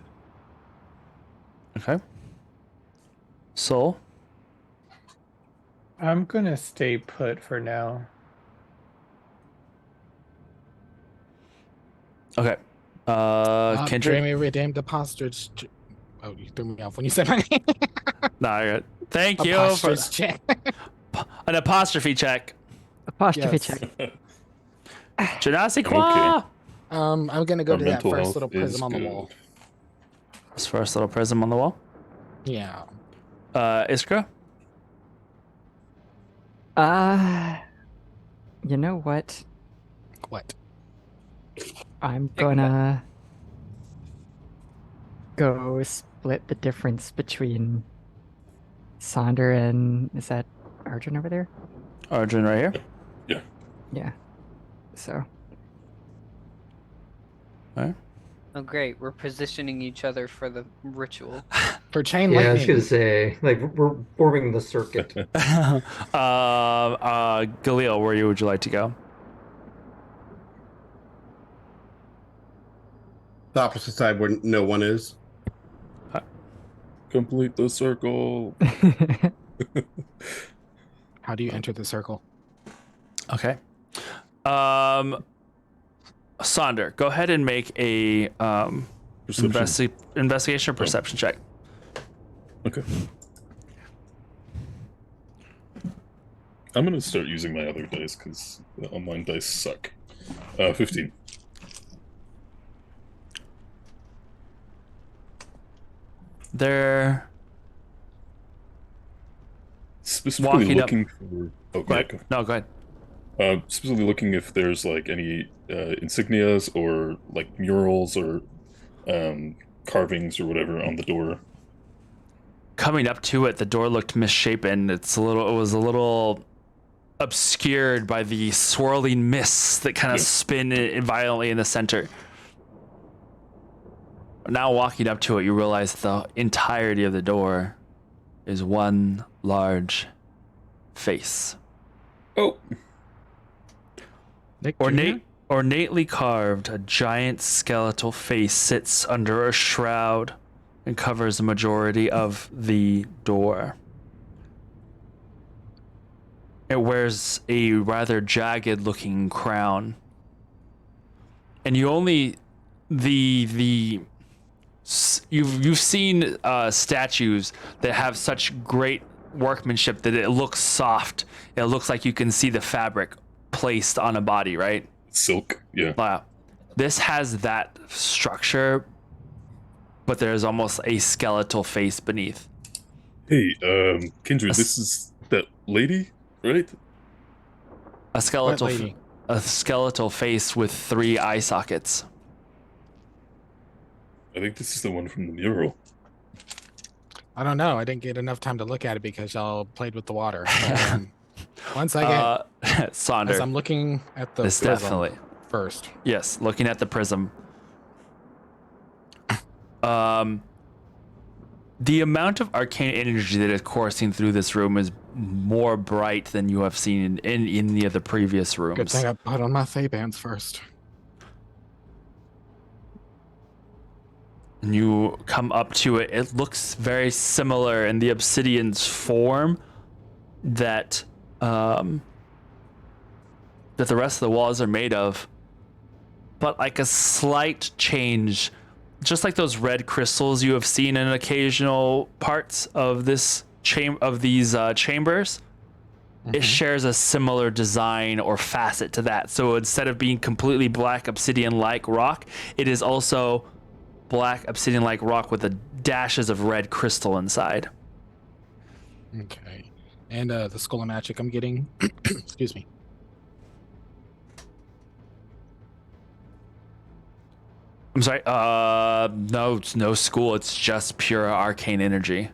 Okay. Soul. I'm gonna stay put for now. Okay. Kendrick. Dreamy redeemed apostrophe. Oh, you threw me off when you said my name. No, you're good. Thank you for Apostrophe check. an apostrophe check. Apostrophe Yes. check. Je ne sais Okay. quoi. I'm gonna go Our to that mental first health little prism is on the good. wall. This first little prism on the wall. Yeah. Iskra. You know what? What? I'm Pick one. gonna go split the difference between Sonder and is that Arjun over there? Arjun right here. Yeah. So Oh, great. We're positioning each other for the ritual. For chain Yeah, I was lightning. gonna say, like, we're forming the circuit. Galil, where would you like to go? The opposite side where no one is. Complete the circle. How do you enter the circle? Okay. Sonder, go ahead and make a Perception. investigation or perception check. Okay. I'm gonna start using my other dice because the online dice suck. 15. They're Specifically Walking up- looking for. Oh, go yeah, ahead. No, go ahead. specifically looking if there's like any insignias or like murals or carvings or whatever on the door. Coming up to it, the door looked misshapen. It was a little obscured by the swirling mists that kind of Yeah. spin violently in the center. Now walking up to it, you realize the entirety of the door is one large face. Oh, Nick Jr.? Ornately carved, a giant skeletal face sits under a shroud and covers the majority of the door. It wears a rather jagged looking crown. And you only you've seen statues that have such great workmanship that it looks soft. It looks like you can see the fabric placed on a body, right? silk. Yeah. Wow. This has that structure, but there's almost a skeletal face beneath. Hey, Kindred, this is that lady, right? A skeletal, lady? a skeletal face with 3 eye sockets. I think this is the one from the mural. I don't know. I didn't get enough time to look at it because y'all played with the water. Once I get, as Sonder, I'm looking at the this prism definitely. first. Yes, looking at the prism. The amount of arcane energy that is coursing through this room is more bright than you have seen in any of the previous Good rooms. thing I put on my Thay-bands first. and you come up to it. It looks very similar in the obsidian's form that that the rest of the walls are made of, but like a slight change, just like those red crystals you have seen in occasional parts of this chambers. It shares a similar design or facet to that. So instead of being completely black obsidian-like rock, it is also black obsidian-like rock with the dashes of red crystal inside. Okay. And the Skull of Magic I'm getting, excuse me. I'm sorry. No school. It's just pure arcane energy.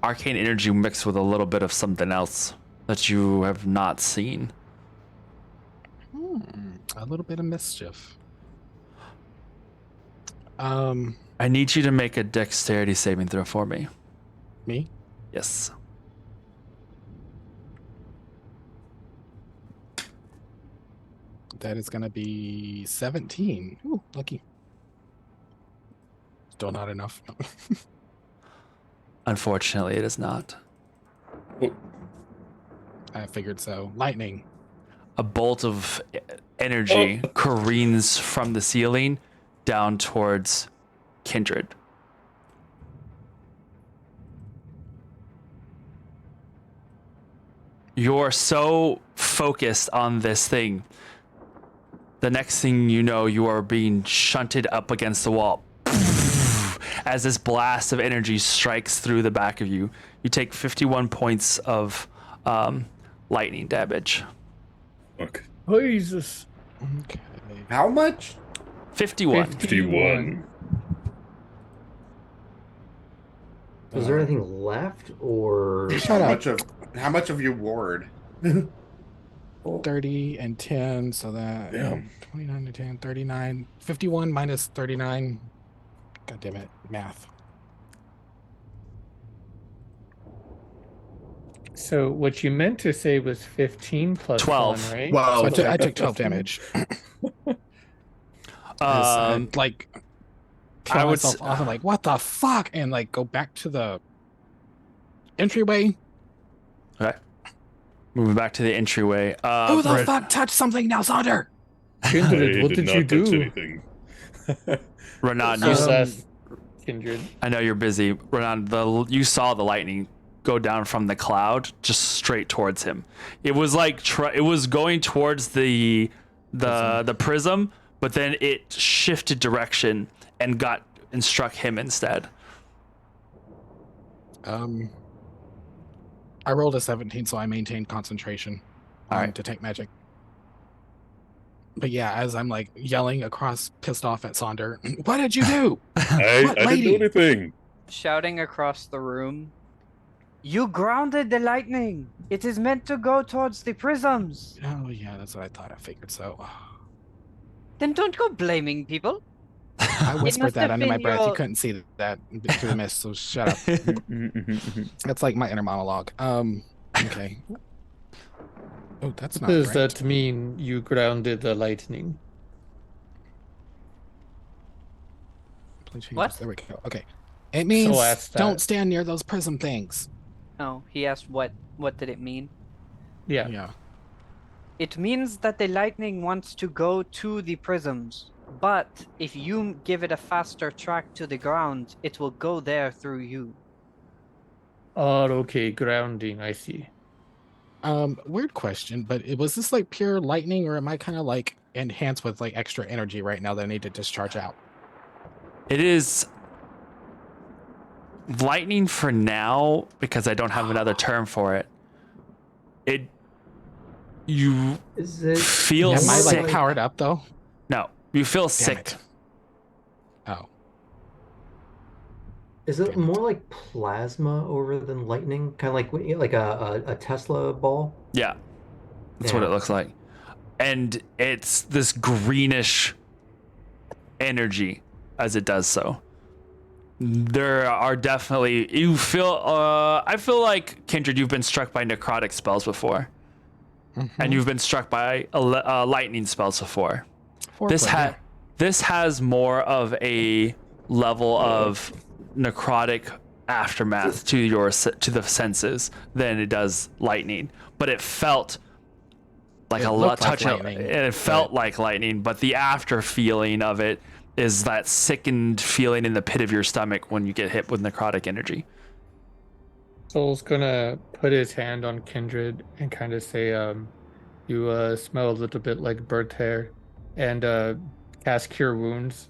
Arcane energy mixed with a little bit of something else that you have not seen. A little bit of mischief. I need you to make a dexterity saving throw for me. Me? Yes. That is going to be 17. Ooh, lucky. Still not enough. Unfortunately, it is not. I figured so. Lightning. A bolt of energy careens from the ceiling down towards Kindred. You're so focused on this thing. The next thing you know, you are being shunted up against the wall. As this blast of energy strikes through the back of you, you take 51 points of lightning damage. Okay. Oh, Jesus. Okay. How much? 51. 51. Was there anything left, or Shut up. How much of your ward? 30 and 10, so that Damn. 29 to 10, 39. 51 minus 39. God damn it. Math. So what you meant to say was 15 plus 12. 1, right? Wow. So I took 12 damage. Like, kill I would myself off and like, what the fuck? And like go back to the entryway. Okay. Moving back to the entryway. Who the Ren- fuck touched something now, Sonder? Kindred, what did not you touch do? anything. Renan, So you that's Kindred. I know you're busy. Renan, you saw the lightning go down from the cloud just straight towards him. It was like it was going towards the prism, but then it shifted direction and struck him instead. I rolled a 17, so I maintained concentration. All right. Detect magic. But yeah, as I'm like yelling across, pissed off at Sonder, what did you do? I What didn't lady? do anything. Shouting across the room, "You grounded the lightning! It is meant to go towards the prisms! Oh yeah, that's what I thought. I figured so. Then don't go blaming people!" I whispered must that have under my been breath. You your- couldn't see that through the mist, so shut up. That's like my inner monologue. Okay. Oh, that's not Does right. that mean you grounded the lightning? Please change What? this. There we go. Okay. It means ask that. don't stand near those prism things. Oh, he asked what did it mean? Yeah. Yeah. It means that the lightning wants to go to the prisms, but if you give it a faster track to the ground, it will go there through you. Oh, okay. Grounding. I see. Weird question, but was this like pure lightning, or am I kind of like enhanced with like extra energy right now that I need to discharge out? It is lightning for now because I don't have another term for it. You is it? feel Am I sick. like powered up though? No, you feel Damn sick. it. Oh. Is it more like plasma over than lightning? Kind of like a Tesla ball? Yeah, that's what Yeah. it looks like. And it's this greenish energy as it does so. There are definitely, you feel, I feel like, Kindred, you've been struck by necrotic spells before. And you've been struck by lightning spells before. This has more of a level of necrotic aftermath to the senses than it does lightning, but it felt like It a lot looked like touching, lightning, and it felt but- like lightning, but the after feeling of it is that sickened feeling in the pit of your stomach when you get hit with necrotic energy. Soul's gonna put his hand on Kindred and kind of say, you smell a little bit like burnt hair, and cast Cure Wounds.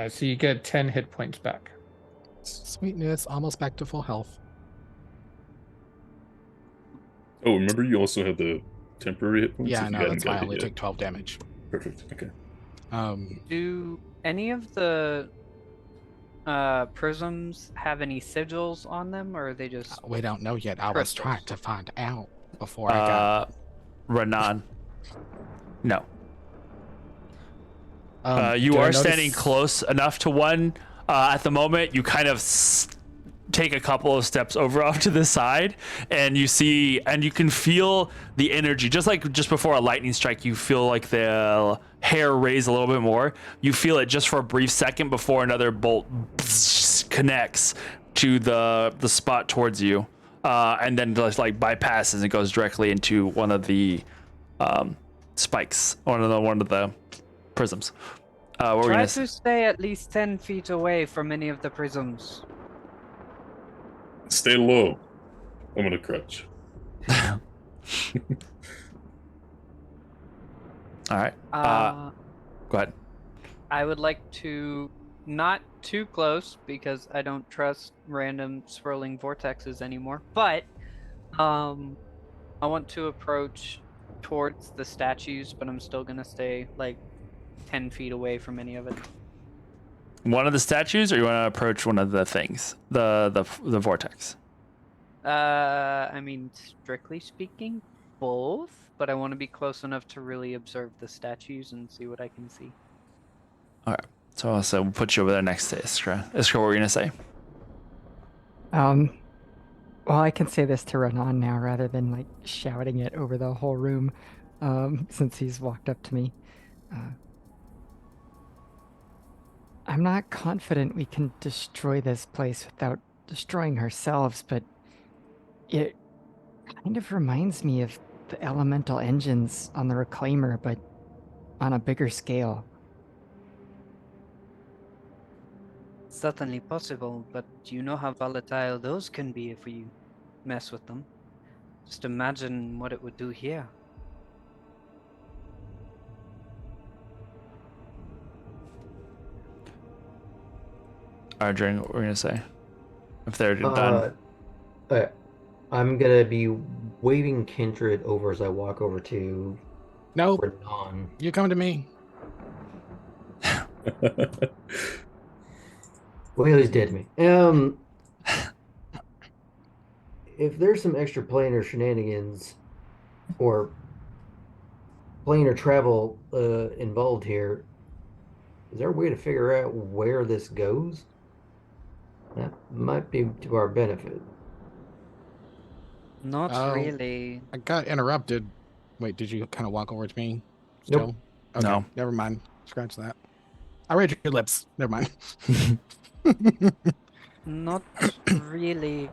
So you get 10 hit points back. Sweetness, almost back to full health. Oh, remember you also had the temporary hit points? Yeah, if I you know, hadn't that's why I got hit only yet. took 12 damage. Perfect. Okay. Do any of the prisms have any sigils on them, or are they just We don't know yet. I was crystals? trying to find out before I got. Renan. No. You did I are standing notice- close enough to one. At the moment, you kind of take a couple of steps over off to the side, and you see, and you can feel the energy. Just like just before a lightning strike, you feel like the hair raise a little bit more. You feel it just for a brief second before another bolt connects to the spot towards you, and then just like bypasses and goes directly into one of the spikes, one of the prisms. What were we Try gonna to stay at least 10 feet away from any of the prisms. Stay low. I'm gonna crouch. All right. Go ahead. I would like to not too close because I don't trust random swirling vortexes anymore. But I want to approach towards the statues, but I'm still gonna stay like 10 feet away from any of it. One of the statues, or you want to approach one of the things, the vortex? I mean, strictly speaking, both. But I want to be close enough to really observe the statues and see what I can see. All right. So I'll also put you over there next to Iskra. Iskra, what were you gonna say? Well, I can say this to Renan now rather than like shouting it over the whole room, since he's walked up to me. I'm not confident we can destroy this place without destroying ourselves, but it kind of reminds me of the elemental engines on the Reclaimer, but on a bigger scale. Certainly possible, but you know how volatile those can be if we mess with them. Just imagine what it would do here. Arjun, what were you gonna say? If they're done. I'm gonna be waving Kindred over as I walk over to Nope. Renan. You come to me. Well, he's dead to me. If there's some extra planar shenanigans or planar travel involved here, is there a way to figure out where this goes? That might be to our benefit. Not Oh. really. I got interrupted. Wait, did you kind of walk over to me? Nope. Still? Okay, No. never mind. Scratch that. I read your lips. Never mind. Not really.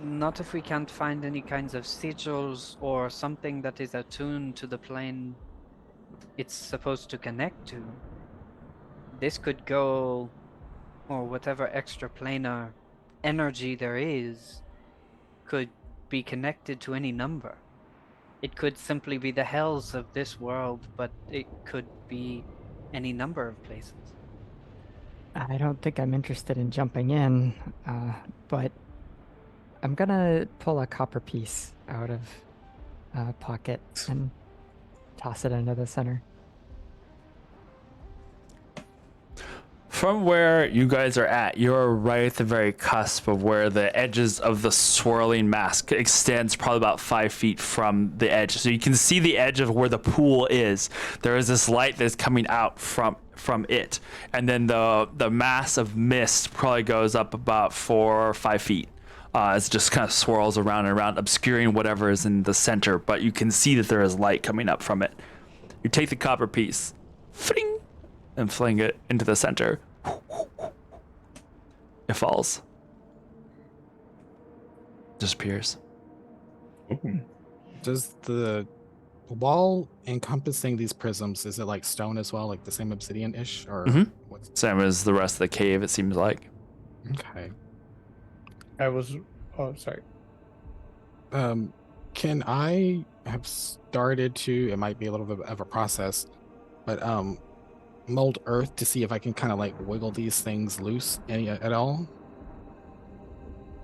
Not if we can't find any kinds of sigils or something that is attuned to the plane it's supposed to connect to. This could go, or whatever extra planar energy there is, could be connected to any number. It could simply be the hells of this world, but it could be any number of places. I don't think I'm interested in jumping in, but I'm gonna pull a copper piece out of a pocket and toss it into the center. From where you guys are at, you're right at the very cusp of where the edges of the swirling mask extends probably about 5 feet from the edge. So you can see the edge of where the pool is. There is this light that's coming out from it. And then the mass of mist probably goes up about 4 or 5 feet. As it just kind of swirls around and around, obscuring whatever is in the center. But you can see that there is light coming up from it. You take the copper piece, fling, and fling it into the center. it falls. Disappears. Oh, Does the wall encompassing these prisms, is it like stone as well, like the same obsidian-ish, or Mhm. what's Same as the rest of the cave, it seems like. okay? I was. Oh, sorry. Can I have started to? It might be a little bit of a process, but mold earth to see if I can kind of like wiggle these things loose any at all.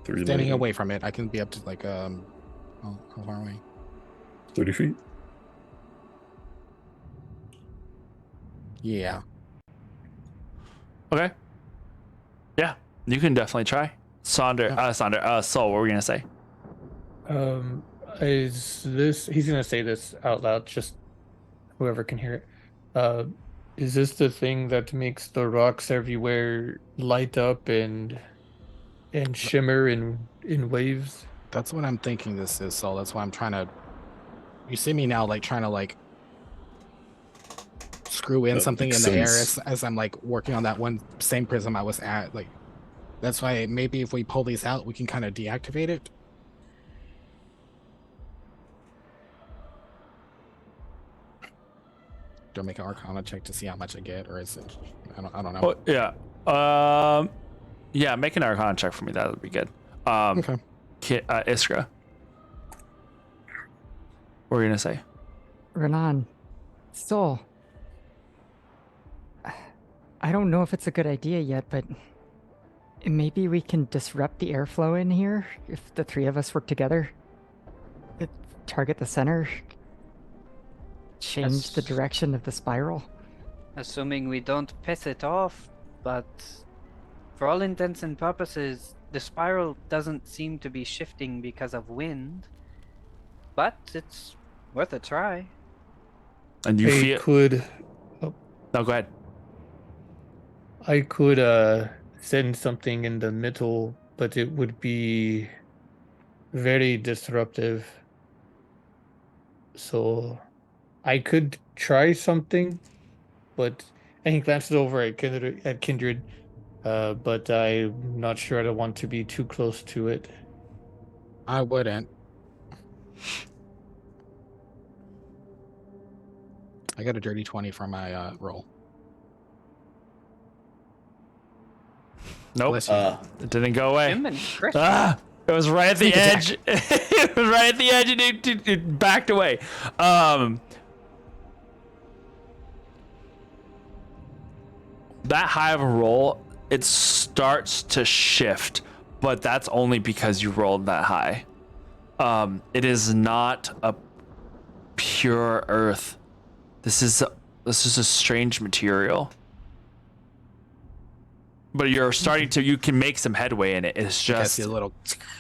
Standing away from it, I can be up to like how far away? 30 feet. Yeah. Okay. Yeah, you can definitely try. Sol, what were we gonna say? Is this? He's gonna say this out loud, just whoever can hear it. Is this the thing that makes the rocks everywhere light up and shimmer in waves? That's what I'm thinking this is, Sol. That's why I'm trying to. You see me now, like trying to like screw in something in makes the air sense. as I'm like working on that one same prism I was at. Like that's why maybe if we pull these out, we can kind of deactivate it. Do I make an Arcana check to see how much I get, or is it? I don't know. Oh, yeah. Yeah, make an Arcana check for me. That would be good. Okay. Iskra. What were you gonna say? Renan, Sol. I don't know if it's a good idea yet, but maybe we can disrupt the airflow in here if the three of us work together. Target the center. Change the direction of the spiral. Assuming we don't piss it off, but for all intents and purposes, the spiral doesn't seem to be shifting because of wind. But it's worth a try. And you feel? Could. No, go ahead. I could send something in the middle, but it would be very disruptive. So I could try something, but and he glances over at Kindred, but I'm not sure I don't want to be too close to it. I wouldn't. I got a dirty 20 for my roll. Nope. Bless you. It didn't go away. Him and Chris. It was right at the Sneak edge. attack. It was right at the edge, and it backed away. That high of a roll, it starts to shift, but that's only because you rolled that high. It is not a pure earth. This is a strange material. But you're starting to, you can make some headway in it. It's I just see a little.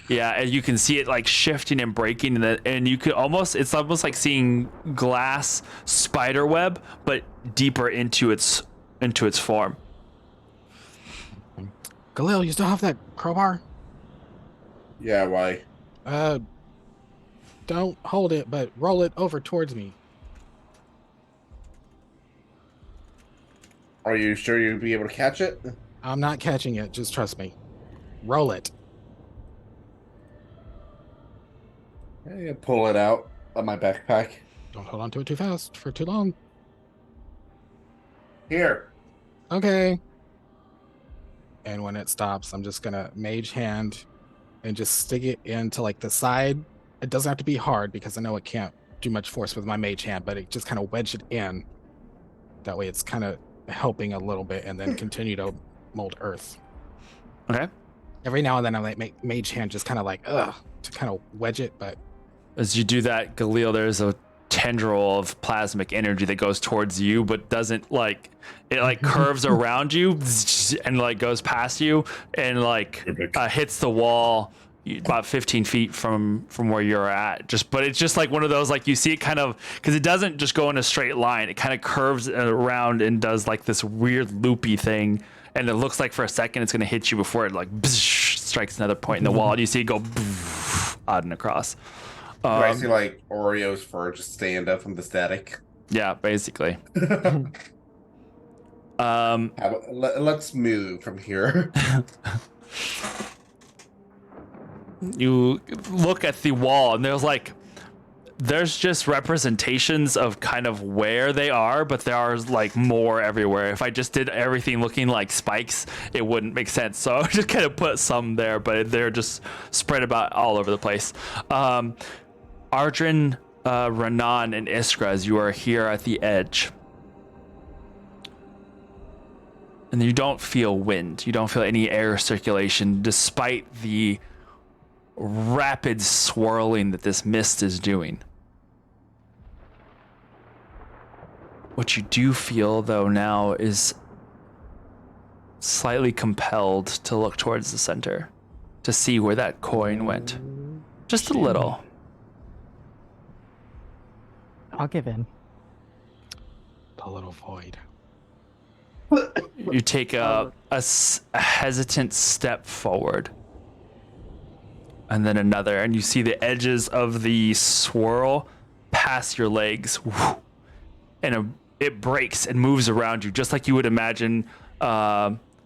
yeah, and you can see it like shifting and breaking, and you could it's almost like seeing glass spider web, but deeper into its form. Galil, you still have that crowbar? Yeah, why? Don't hold it, but roll it over towards me. Are you sure you'll be able to catch it? I'm not catching it, just trust me. Roll it. Yeah, pull it out of my backpack. Don't hold on to it too fast for too long. Here. Okay. And when it stops, I'm just gonna mage hand and just stick it into like the side. It doesn't have to be hard because I know it can't do much force with my mage hand, but it just kind of wedge it in. That way it's kind of helping a little bit and then continue to mold earth. Okay. Every now and then I like make mage hand just kind of like to kind of wedge it, but As you do that, Galil, there's a tendril of plasmic energy that goes towards you, but doesn't like it like curves around you and like goes past you and like hits the wall about 15 feet from where you're at. But it's just like one of those, like you see it kind of, because it doesn't just go in a straight line. It kind of curves around and does like this weird loopy thing. And it looks like for a second it's going to hit you before it like strikes another point in the wall. And you see it go out and across. Do I see like Oreo's fur just stand up from the static? Yeah, basically. Let's move from here. You look at the wall, and there's just representations of kind of where they are, but there are like more everywhere. If I just did everything looking like spikes, it wouldn't make sense. So I just kind of put some there, but they're just spread about all over the place. Ardrin, Renan, and Iskra, as you are here at the edge. And you don't feel wind. You don't feel any air circulation, despite the rapid swirling that this mist is doing. What you do feel, though, now is slightly compelled to look towards the center to see where that coin went. Just a little. I'll give in. The little void. You take a hesitant step forward. And then another, and you see the edges of the swirl pass your legs. And it breaks and moves around you, just like you would imagine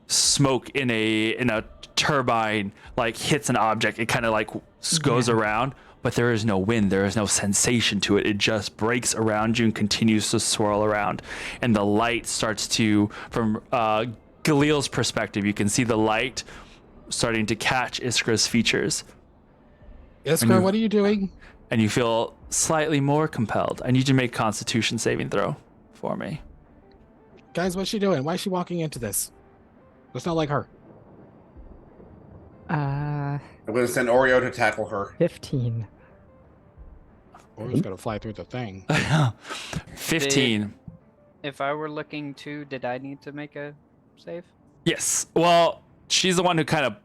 smoke in a turbine like hits an object. It kind of like goes around, but there is no wind. There is no sensation to it. It just breaks around you and continues to swirl around. And the light starts to, from Galil's perspective, you can see the light starting to catch Iskra's features. Iskra, what are you doing? And you feel slightly more compelled. I need you to make a Constitution saving throw for me. Guys, what's she doing? Why is she walking into this? It's not like her. I'm going to send Oreo to tackle her. 15. Orio's going to fly through the thing. 15. If I were looking too, did I need to make a save? Yes. Well, she's the one who kind of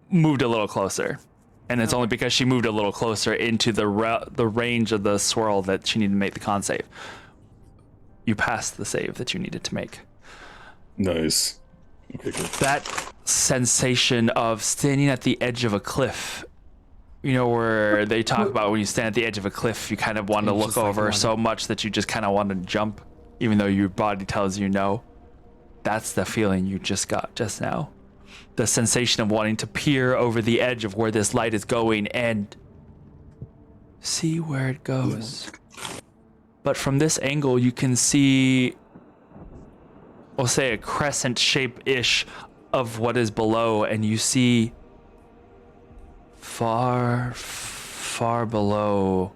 moved a little closer. And it's only because she moved a little closer into the range of the swirl that she needed to make the con save. You passed the save that you needed to make. Nice. Okay, good. That sensation of standing at the edge of a cliff, you know, where they talk about when you stand at the edge of a cliff, you kind of want to look over so much that you just kind of want to jump, even though your body tells you no. That's the feeling you just got just now. The sensation of wanting to peer over the edge of where this light is going and see where it goes. But from this angle, you can see, we'll say, a crescent shape-ish of what is below, and you see far, far below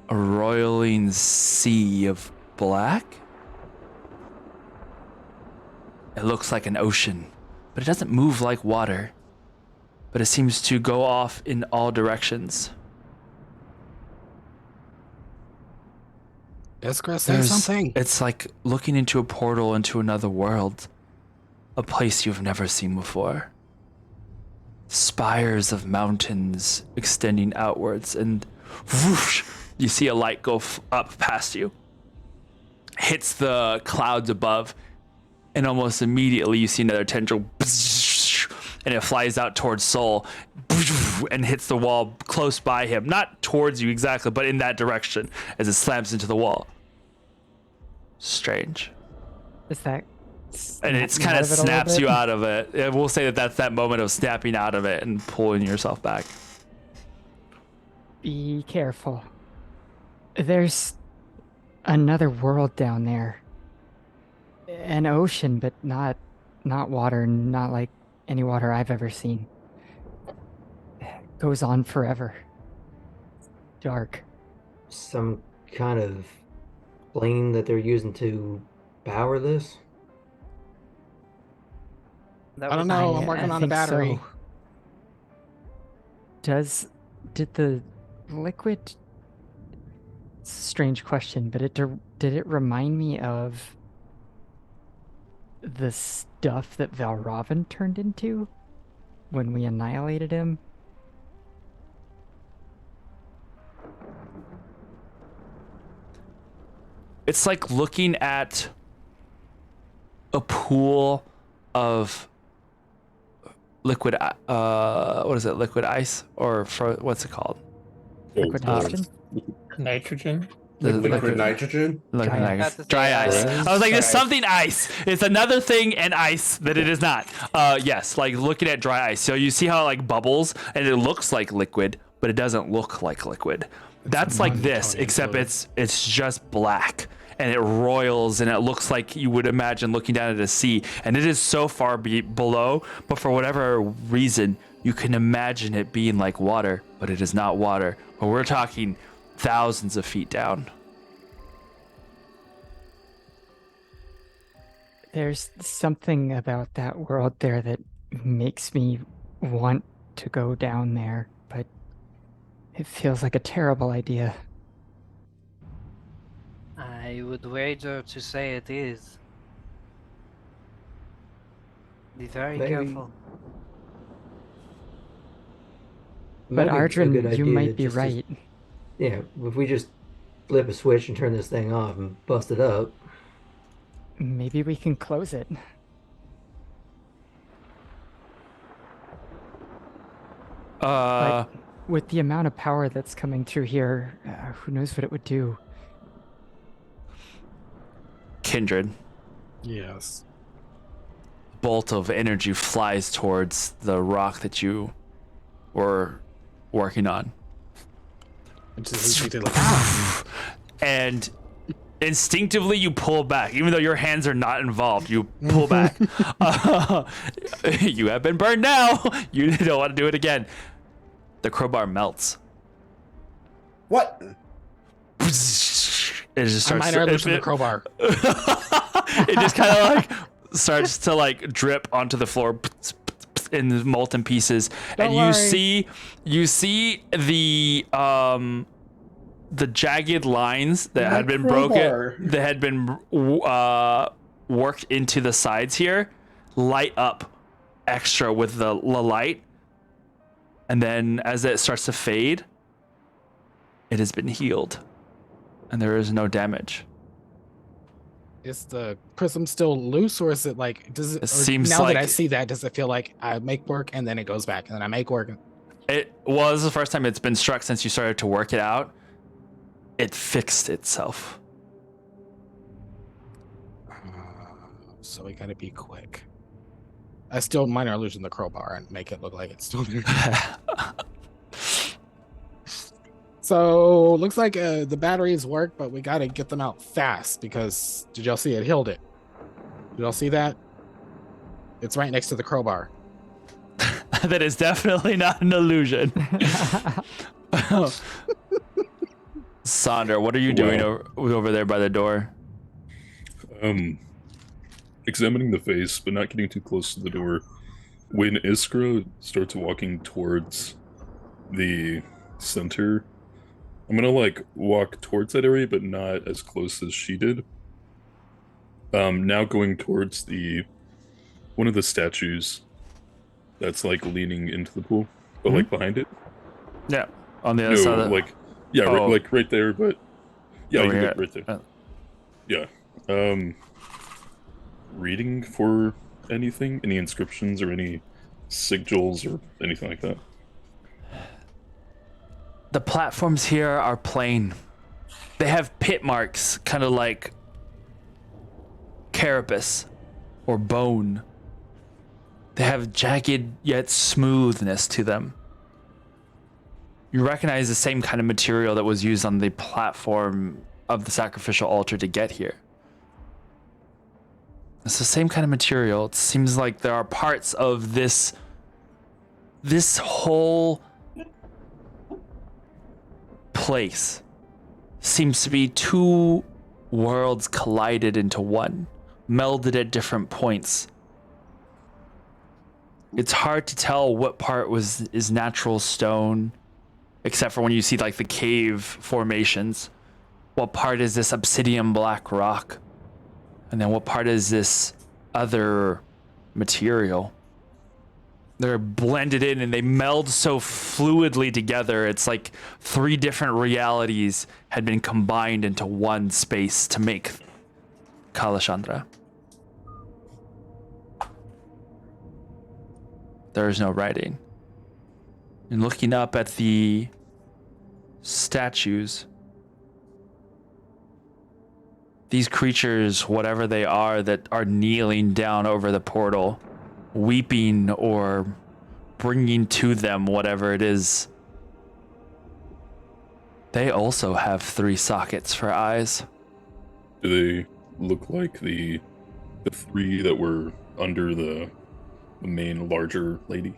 a roiling sea of black. It looks like an ocean, but it doesn't move like water, but it seems to go off in all directions. Iskra, say something. It's like looking into a portal into another world, a place you've never seen before. Spires of mountains extending outwards, and whoosh, you see a light go up past you, hits the clouds above, and almost immediately you see another tendril, and it flies out towards Sol and hits the wall close by him. Not towards you exactly, but in that direction as it slams into the wall. Strange. Is that? And it's kind of snaps you out of it. We'll say that that's that moment of snapping out of it and pulling yourself back. Be careful. There's another world down there. An ocean, but not water, not like any water I've ever seen. It goes on forever. Dark. Some kind of plane that they're using to power this? That I don't know. I'm working on a think battery. So. Did the liquid? It's a strange question, but did it remind me of the stuff that Valravn turned into when we annihilated him? It's like looking at a pool of liquid, what is it? Liquid ice, or what's it called? Liquid nitrogen? Nitrogen? Liquid nitrogen? Dry ice. I was like, there's Ice. something ice. It's another thing and ice that it is not. Yes, like looking at dry ice. So you see how it like bubbles and it looks like liquid, but it doesn't look like liquid. That's like this, non-Newtonian except fluid. it's just black and it roils and it looks like you would imagine looking down at a sea. And it is so far below, but for whatever reason, you can imagine it being like water, but it is not water. But we're talking thousands of feet down. There's something about that world there that makes me want to go down there, but it feels like a terrible idea. I would wager to say it is. Be very Maybe. careful. But Might be a good Ardrin, you idea might be just to- right. yeah, if we just flip a switch and turn this thing off and bust it up. Maybe we can close it. But with the amount of power that's coming through here, who knows what it would do? Kindred. Yes. Bolt of energy flies towards the rock that you were working on. It's just instinctively like, And instinctively you pull back, even though your hands are not involved. You pull back. You have been burned now. You don't want to do it again. The crowbar melts. What? It just I starts. minor illusion the crowbar. It just kind of like starts to like drip onto the floor in molten pieces, and Don't you see the jagged lines that had been crowbar. broken, that had been worked into the sides here, light up extra with the light, and then as it starts to fade, it has been healed, and there is no damage. Is the prism still loose, or is it like? Does it? It or seems now that I like- see that, does it feel like I make work and then it goes back, and then I make work? It was the first time it's been struck since you started to work it out. It fixed itself. So we gotta be quick. I still minor illusion the crowbar and make it look like it's still there. So looks like the batteries work, but we gotta get them out fast because did y'all see it healed it? Did y'all see that? It's right next to the crowbar. That is definitely not an illusion. Sandra, what are you doing over there by the door? Examining the face, but not getting too close to the door. When Iskra starts walking towards the center, I'm gonna like walk towards that area, but not as close as she did. Now going towards one of the statues that's like leaning into the pool, but like behind it. Yeah, on the other side. Like yeah, Oh. like right there, but yeah, Over you here. get right there. Yeah. Reading for anything, any inscriptions or any sigils or anything like that. The platforms here are plain. They have pit marks, kind of like carapace or bone. They have jagged yet smoothness to them. You recognize the same kind of material that was used on the platform of the sacrificial altar to get here. It's the same kind of material. It seems like there are parts of this whole place seems to be two worlds collided into one, melded at different points. It's hard to tell what part is natural stone, except for when you see like the cave formations. What part is this obsidian black rock? And then what part is this other material? They're blended in and they meld so fluidly together. It's like three different realities had been combined into one space to make Kalashandra. There is no writing. And looking up at the statues, these creatures, whatever they are, that are kneeling down over the portal, weeping or bringing to them whatever it is, they also have 3 sockets for eyes. Do they look like the 3 that were under the main larger lady?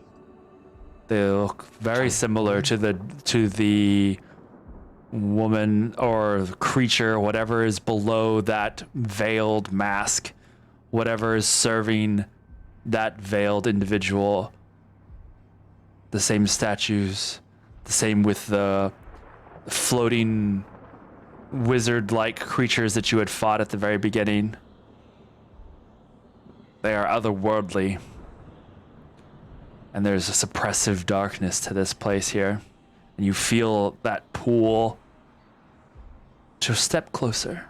They look very similar to the woman or creature, whatever is below that veiled mask, whatever is serving that veiled individual. The same statues, the same with the floating wizard-like creatures that you had fought at the very beginning. They are otherworldly. And there's a suppressive darkness to this place here. And you feel that pull to step closer.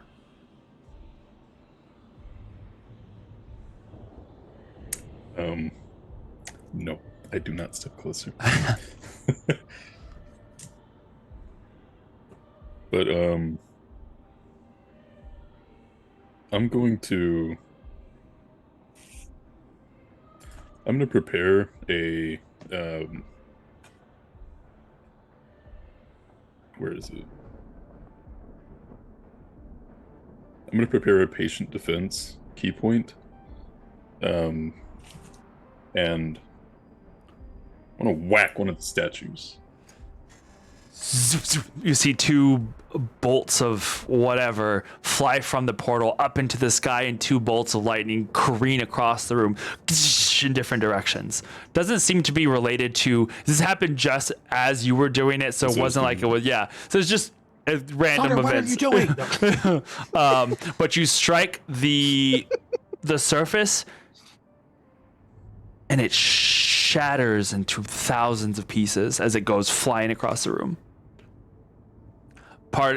No, I do not step closer. But I'm going to prepare a where is it? I'm going to prepare a patient defense key point. And I want to whack one of the statues. You see 2 bolts of whatever fly from the portal up into the sky, and 2 bolts of lightning careen across the room in different directions. Doesn't seem to be related to, this happened just as you were doing it, so it wasn't like it was, so it's just random Connor, events. what are you doing? But you strike the surface, and it shatters into thousands of pieces as it goes flying across the room.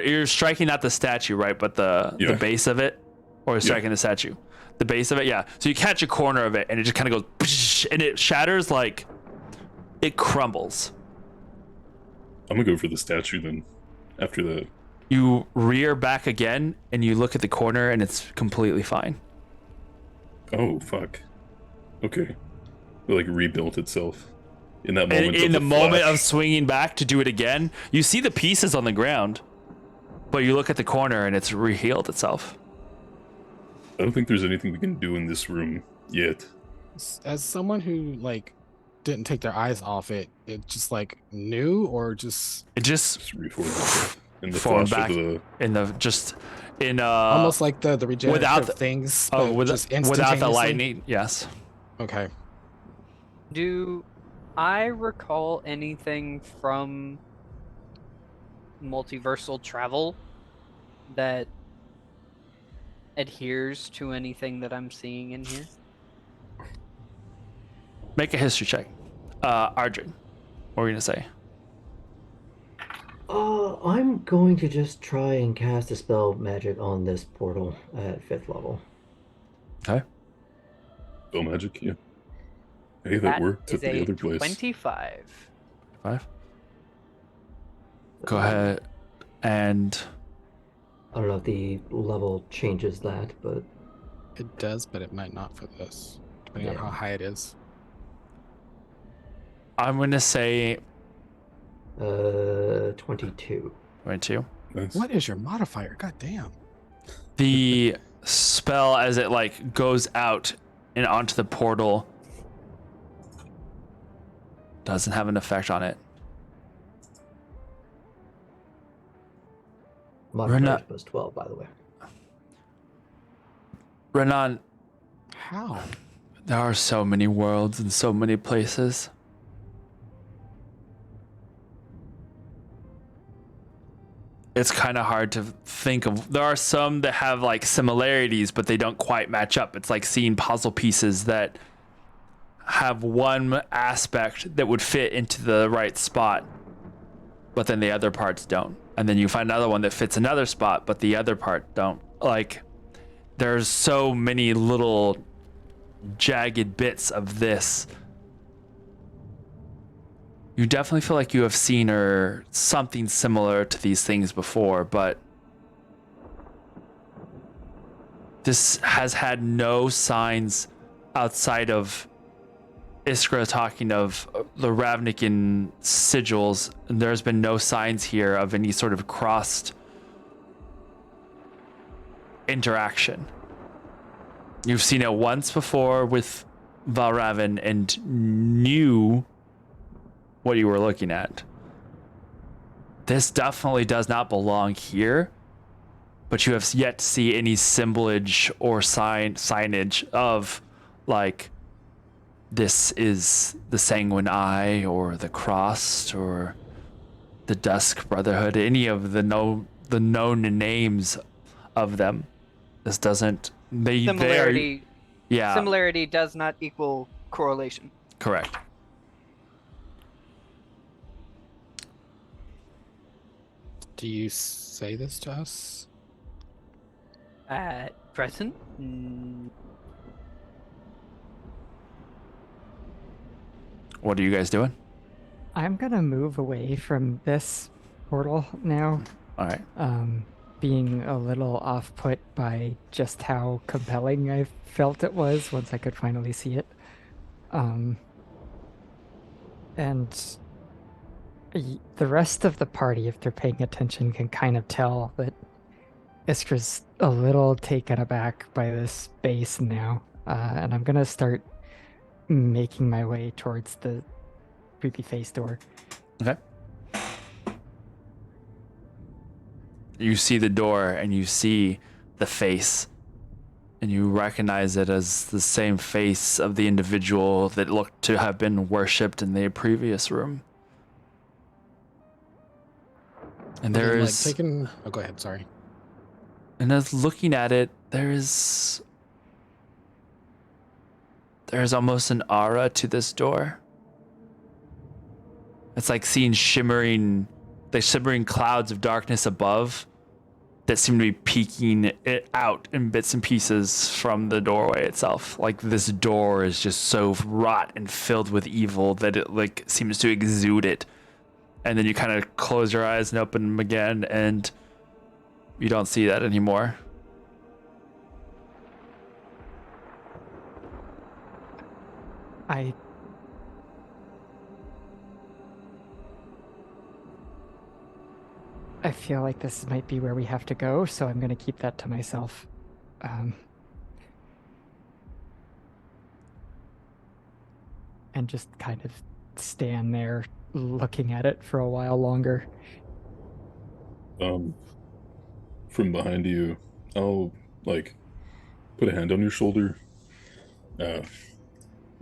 You're striking not the statue, right? But the base of it, or striking the statue, the base of it. Yeah. So you catch a corner of it, and it just kind of goes, and it shatters, like it crumbles. I'm gonna go for the statue then. After that, you rear back again, and you look at the corner, and it's completely fine. Oh fuck. Okay. It like rebuilt itself in that moment. In the moment of swinging back to do it again, you see the pieces on the ground, but you look at the corner and it's rehealed itself. I don't think there's anything we can do in this room yet. As someone who like didn't take their eyes off it, it just like knew, or just reformed itself in the formed flash back of the almost like the regenerative without the things. Without the instantaneously? lightning. Yes. Okay. Do I recall anything from multiversal travel that adheres to anything that I'm seeing in here? Make a history check. Arjun, what were you gonna say? I'm going to just try and cast a spell magic on this portal at 5th level. Okay. spell magic. Yeah. Hey, that worked at the other place. 25. 5. Go ahead and I don't know if the level changes that, but it does, but it might not for this, depending on how high it is. I'm gonna say 22. 22. Nice. What is your modifier? God damn. The spell, as it like goes out and onto the portal, doesn't have an effect on it. Modifier plus 12, by the way. Renan, How? there are so many worlds and so many places. It's kind of hard to think of. There are some that have like similarities, but they don't quite match up. It's like seeing puzzle pieces that have one aspect that would fit into the right spot, but then the other parts don't. And then you find another one that fits another spot, but the other part don't. Like, there's so many little jagged bits of this. You definitely feel like you have seen or something similar to these things before, but this has had no signs outside of Iskra talking of the Ravnican sigils. And there's been no signs here of any sort of crossed interaction. You've seen it once before with Valravn and knew what you were looking at. This definitely does not belong here, but you have yet to see any assemblage or signage of like, this is the Sanguine Eye or the Crossed or the Dusk Brotherhood, any of the known names of them. This doesn't. Similarity. Yeah. Similarity does not equal correlation. Correct. Do you say this to us? At present, What are you guys doing? I'm gonna move away from this portal now. All right. Being a little off-put by just how compelling I felt it was once I could finally see it. And the rest of the party, if they're paying attention, can kind of tell that Iskra's a little taken aback by this space now. And I'm gonna start making my way towards the creepy face door. Okay. You see the door and you see the face, and you recognize it as the same face of the individual that looked to have been worshipped in the previous room. And there is taken. Oh, go ahead. Sorry. And as looking at it, there's almost an aura to this door. It's like seeing shimmering clouds of darkness above that seem to be peeking it out in bits and pieces from the doorway itself. Like this door is just so wrought and filled with evil that it like seems to exude it. And then you kind of close your eyes and open them again, and you don't see that anymore. I feel like this might be where we have to go, so I'm going to keep that to myself. And just kind of stand there looking at it for a while longer. From behind you, I'll like put a hand on your shoulder. I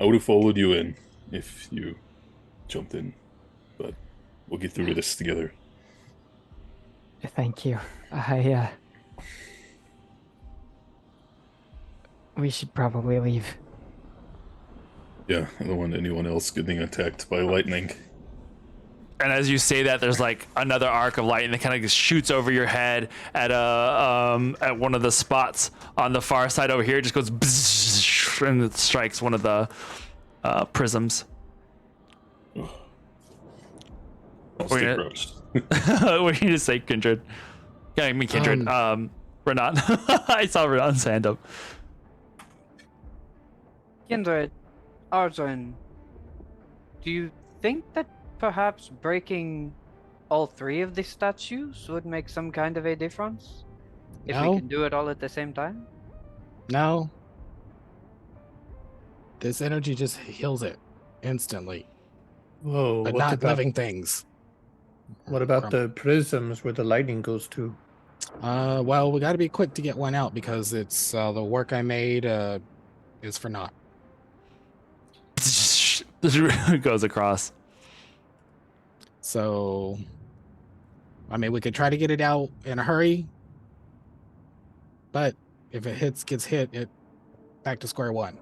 would have followed you in if you jumped in, but we'll get through this together. Thank you. We should probably leave. Yeah, I don't want anyone else getting attacked by lightning. And as you say that, there's like another arc of lightning that kind of just shoots over your head at one of the spots on the far side over here. It just goes bzzz, and it strikes one of the prisms. What are you gonna say, Kindred? Yeah, I mean Kindred. Renan. I saw Renan's hand up. Kindred, Arjun, do you think that perhaps breaking all three of the statues would make some kind of a difference? If No. we can do it all at the same time? No. This energy just heals it instantly, Whoa, but what not about, living things. what about the prisms where the lightning goes to? Well, we got to be quick to get one out because it's the work I made is for naught. Goes across. So, I mean, we could try to get it out in a hurry, but if it gets hit, it back to square one.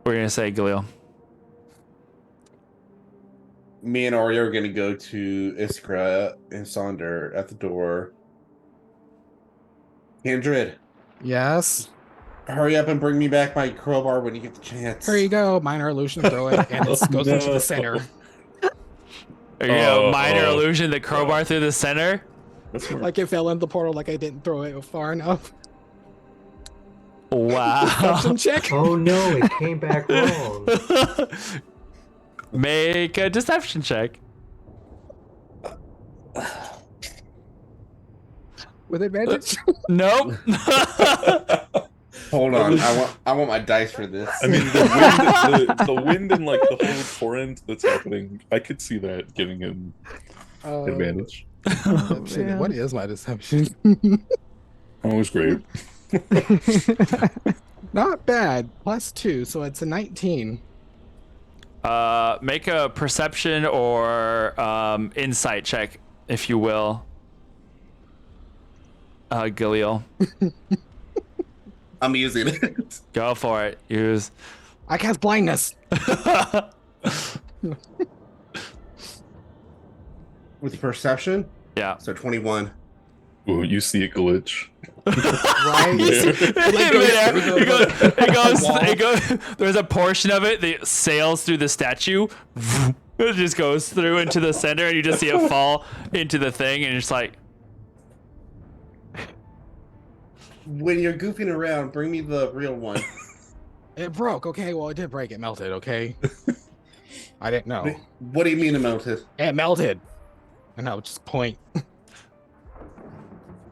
What are you gonna say, Galil? Me and Arya are going to go to Iskra and Sonder at the door. Kindred, Yes. hurry up and bring me back my crowbar when you get the chance. Here you go. Minor illusion. Throw it, and it goes into the center. Are you gonna minor illusion the crowbar through the center? That's smart. Like it fell in the portal, like I didn't throw it far enough. Wow. Deception check. Oh no, it came back wrong. Make a deception check. With advantage. Nope. Hold on, I want my dice for this. I mean, the wind and like the whole torrent that's happening, I could see that giving him advantage. Deception. What is my deception? Oh, it was great. Not bad. +2, so it's a 19. Make a perception or insight check, if you will. Gilliel. I'm using it. Go for it. Use. I cast blindness. With perception, Yeah. so 21. Oh, you see a glitch. Right? It goes. There's a portion of it that sails through the statue. It just goes through into the center, and you just see it fall into the thing, and you're just like, When you're goofing around, bring me the real one. It broke. Okay, well, it did break. It melted. Okay. I didn't know. What do you mean it melted? It melted. And I would just point.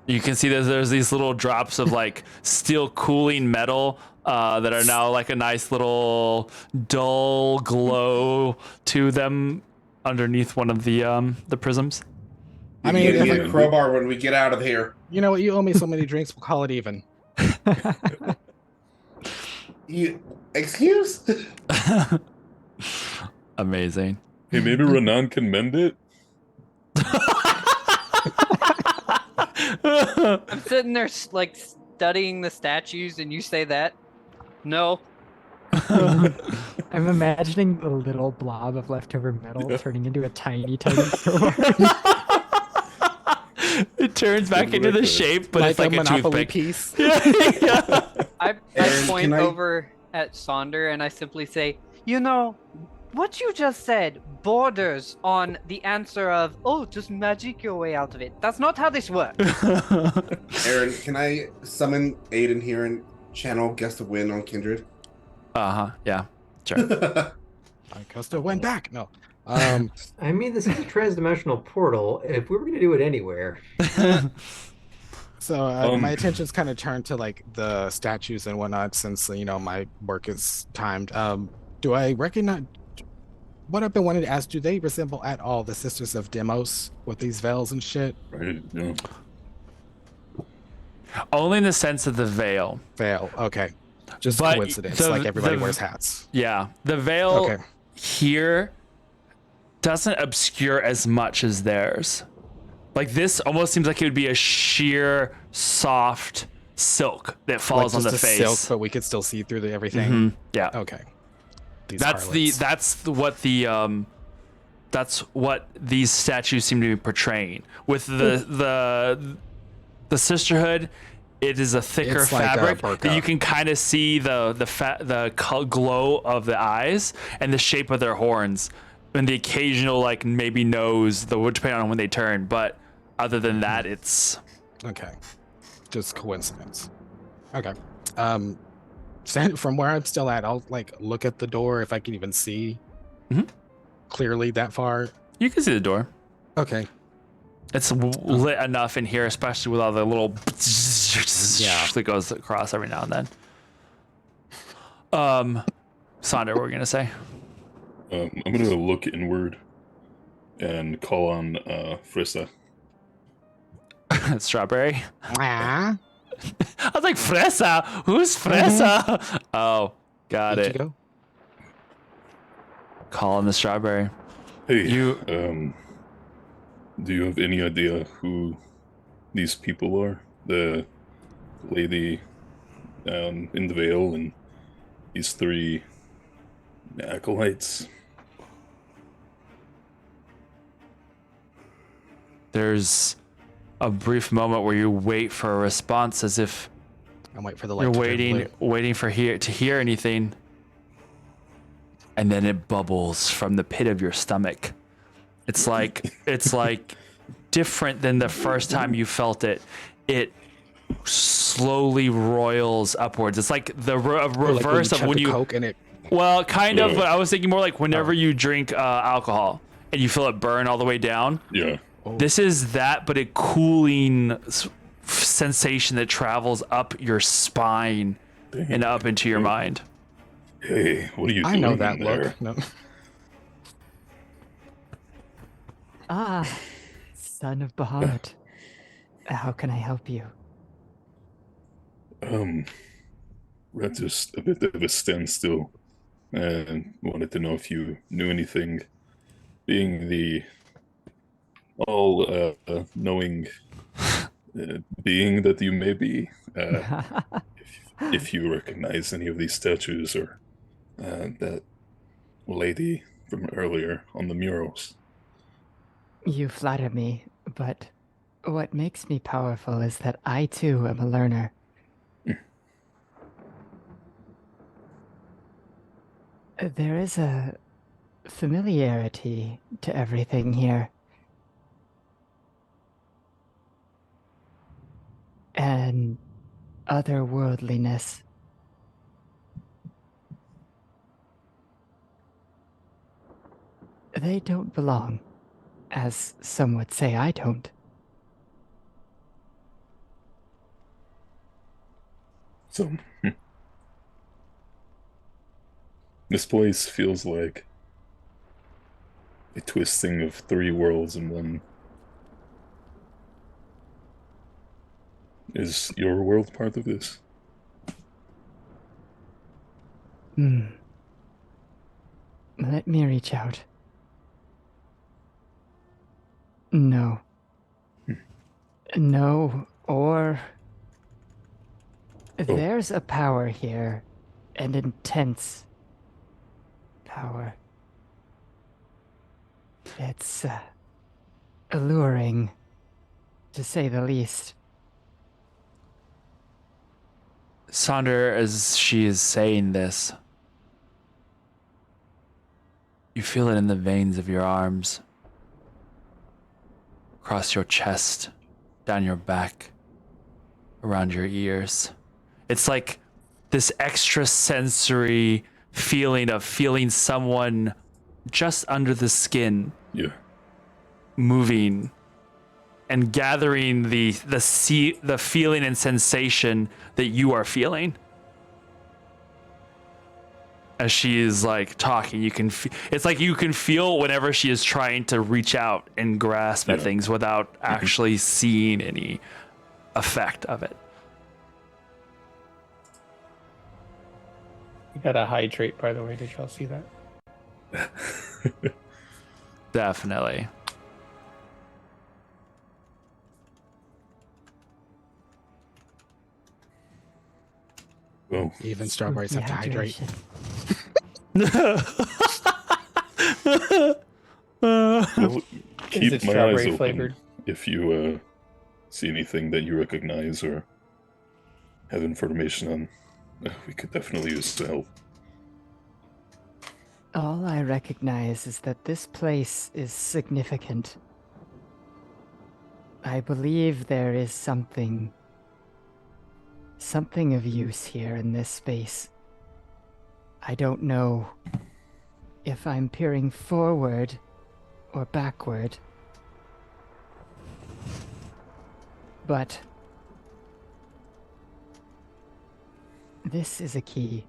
you can see there's these little drops of like steel cooling metal that are now like a nice little dull glow to them underneath one of the prisms. I mean, Give if me I- a crowbar when we get out of here. You know what? You owe me so many drinks. We'll call it even. You excuse? Amazing. Hey, maybe Renan can mend it? I'm sitting there like studying the statues, and you say that? No. I'm imagining the little blob of leftover metal turning into a tiny crowbar. It turns back into the shape, but it's like a Monopoly toothpick. piece. Yeah. I Aaron, point can I- over at Sonder and I simply say, you know, what you just said borders on the answer of, oh, just magic your way out of it. That's not how this works. Aaron, can I summon Aiden here and channel Guess the Wind on Kindred? Yeah. Sure. I must have went back. No. I mean, this is a transdimensional portal. If we were going to do it anywhere, So my attention's kind of turned to like the statues and whatnot since my work is timed. Do I recognize? What I've been wanting to ask: do they resemble at all the Sisters of Demos with these veils and shit? Right, yeah. Only in the sense of the veil. Veil. Okay. Just But coincidence. the- Like everybody the- wears hats. Yeah. The veil Okay. here doesn't obscure as much as theirs. Like this almost seems like it would be a sheer, soft silk that falls Like on the just a face. silk, but we could still see through everything. Mhm. Yeah. Okay. These That's what these statues seem to be portraying. With the sisterhood, it is a thicker It's like a fabric burqa. that you can kind of see the glow of the eyes and the shape of their horns and the occasional like maybe nose, depending on when they turn. But other than that, it's Okay. Just coincidence. Okay. From where I'm still at, I'll like look at the door if I can even see clearly that far. you can see the door. Okay. It's lit enough in here, especially with all the little that goes across every now and then. Sonder, what were we gonna say? I'm gonna look inward and call on Frissa. Strawberry. Ah, I was like, Fresa? Who's Fresa? Oh, got did it. you go? Calling the strawberry. Hey, You- do you have any idea who these people are? The lady in the veil and these three acolytes? There's a brief moment where you wait for a response as if I'm waiting for the light. you're to turn waiting to hear anything. And then it bubbles from the pit of your stomach. It's like different than the first time you felt it. It slowly roils upwards. It's like the reverse of when you Coke and it. Well, kind of, but I was thinking more like whenever you drink alcohol and you feel it burn all the way down. Yeah. This is that, but a cooling sensation that travels up your spine and up into your mind. Hey, what are you doing? I know that in there? look. No. Ah, son of Bahamut. How can I help you? We're at just a bit of a standstill, and wanted to know if you knew anything, being the all-knowing being that you may be. If you recognize any of these statues or that lady from earlier on the murals. You flatter me, but what makes me powerful is that I too am a learner. There is a familiarity to everything here. And otherworldliness. They don't belong, as some would say I don't. So, this place feels like a twisting of 3 worlds in one. Is your world part of this? Let me reach out. No. No, or... There's a power here, an intense power. It's alluring, to say the least. Sonder, as she is saying this, you feel it in the veins of your arms, across your chest, down your back, around your ears. It's like this extra sensory feeling of feeling someone just under the skin. Yeah. Moving and gathering the feeling and sensation that you are feeling. As she is like talking, you can it's like you can feel whenever she is trying to reach out and grasp at things without actually seeing any effect of it. You gotta hydrate, by the way. Did y'all see that? Definitely. Oh, Even strawberries have to hydrate. well, keep it my eyes strawberry open flavored? if you see anything that you recognize or have information on. We could definitely use the help. All I recognize is that this place is significant. I believe there is something of use here in this space. I don't know if I'm peering forward or backward, but this is a key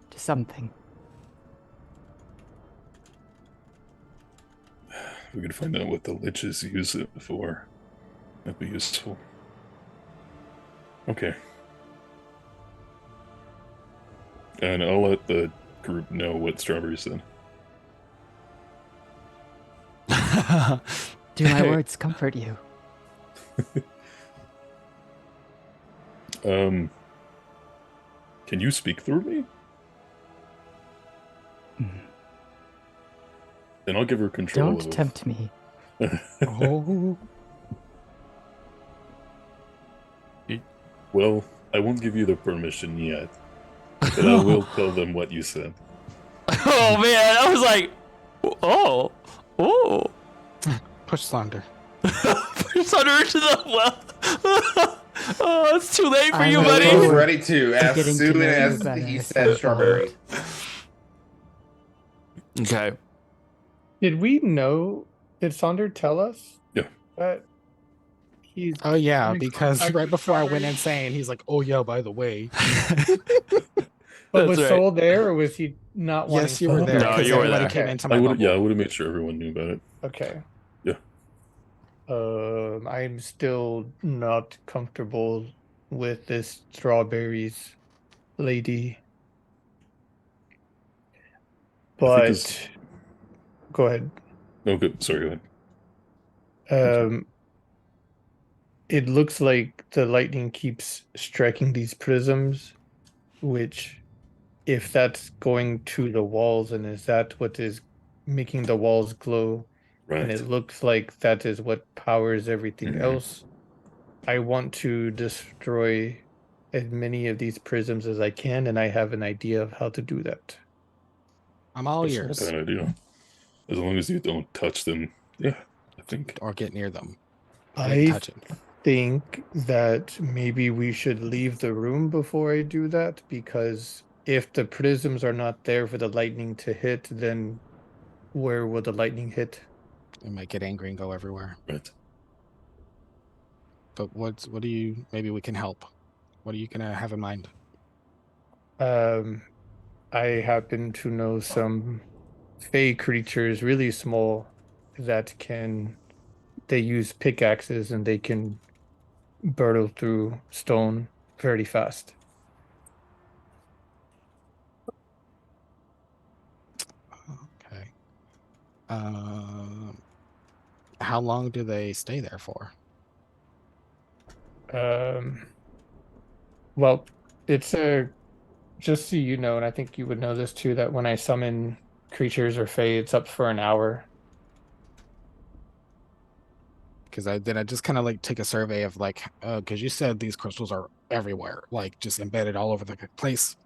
to something. We could find out what the liches use it for. That'd be useful. Okay. And I'll let the group know what Strawberry said. Do my words comfort you? Can you speak through me? Then I'll give her control. Don't tempt me. Oh. Well, I won't give you the permission yet, but I will tell them what you said. Oh man, I was like, oh. Push Sonder. Push Thunder into the well. Oh, it's too late for I you, look buddy. I was forward ready to as getting to soon know you as better he at said some strawberry. point. Okay. Did we know? Did Sonder tell us Yeah. that he's? Oh yeah, in because contact right with before I went strawberries? insane, he's like, "Oh yeah, by the way, But That's was right. Soul there, or was he not wanting? yes, you were Soul there No, because you were everybody there. came Okay. into I my would, bubble." yeah, I would have made sure everyone knew about it. Okay. Yeah. I'm still not comfortable with this strawberries lady. I think But go ahead. no good. Sorry, go ahead. Um, it looks like the lightning keeps striking these prisms, which, if that's going to the walls, and is that what is making the walls glow, and Right. it looks like that is what powers everything Mhm. else. I want to destroy as many of these prisms as I can, and I have an idea of how to do that. I'm all That's not a ears, bad idea. As long as you don't touch them. Yeah, I think. or get near them. I didn't I touch it. think that maybe we should leave the room before I do that, because if the prisms are not there for the lightning to hit, then where will the lightning hit? It might get angry and go everywhere. Right. But what do you? Maybe we can help. What are you gonna have in mind? Um, I happen to know some fey creatures, really small, that they use pickaxes and they can burrow through stone very fast. Okay. How long do they stay there for? Um, well, it's a just so you know, and I think you would know this too, that when I summon creatures or fey, it's up for an hour. Because I just kind of like take a survey of like, because you said these crystals are everywhere, like just embedded all over the place.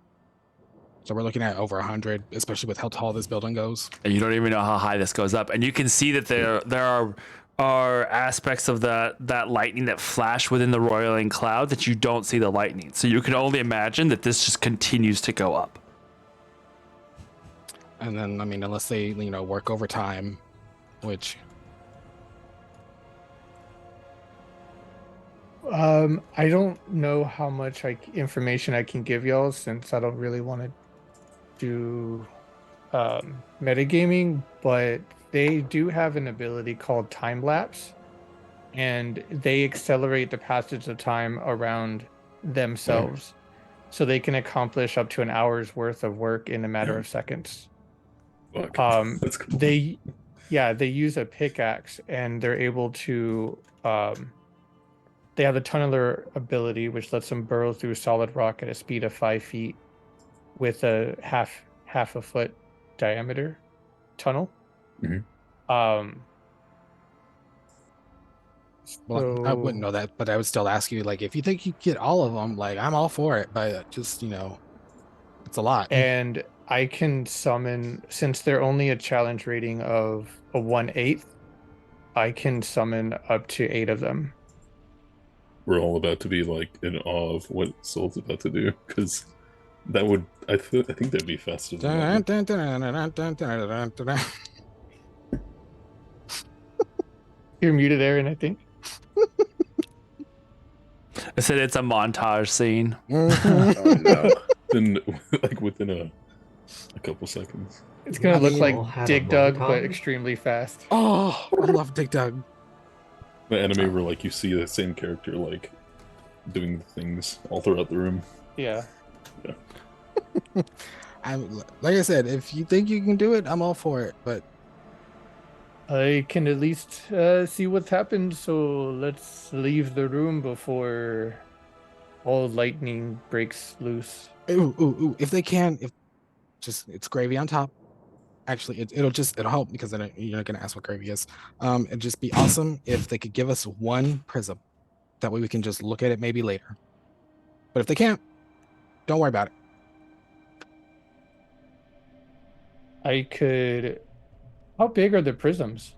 So we're looking at over 100, especially with how tall this building goes. And you don't even know how high this goes up. And you can see that there are aspects of that lightning that flash within the roiling cloud that you don't see the lightning. So you can only imagine that this just continues to go up. And then, I mean, unless they, work overtime, which I don't know how much information I can give y'all, since I don't really want to do metagaming, but they do have an ability called time lapse, and they accelerate the passage of time around themselves, so they can accomplish up to an hour's worth of work in a matter of seconds. Fuck. That's cool. They use a pickaxe, and they're able to they have a tunneler ability, which lets them burrow through solid rock at a speed of 5 feet with a half a foot diameter tunnel. Mhm. Well, I wouldn't know that, but I would still ask you, like, if you think you get all of them, like, I'm all for it, but just, it's a lot. And I can summon, since they're only a challenge rating of a 1/8, I can summon up to 8 of them. We're all about to be like in awe of what Soul's about to do, because that would I think that'd be faster than that. You're muted, Aaron, I think. I said it's a montage scene. Oh no. Then like within a couple seconds. It's gonna I look mean, like we'll have Dig a Dug, but montage. extremely fast. Oh, I love Dig Dug. The anime where like you see the same character like doing things all throughout the room. Yeah. Like I said, if you think you can do it, I'm all for it. But I can at least see what's happened, so let's leave the room before all lightning breaks loose. ooh, if they can, it's gravy on top. Actually, it'll help, because then you're not gonna ask what gravy is. It'd just be awesome if they could give us one prism. That way we can just look at it maybe later. But if they can't, don't worry about it. I could. How big are the prisms?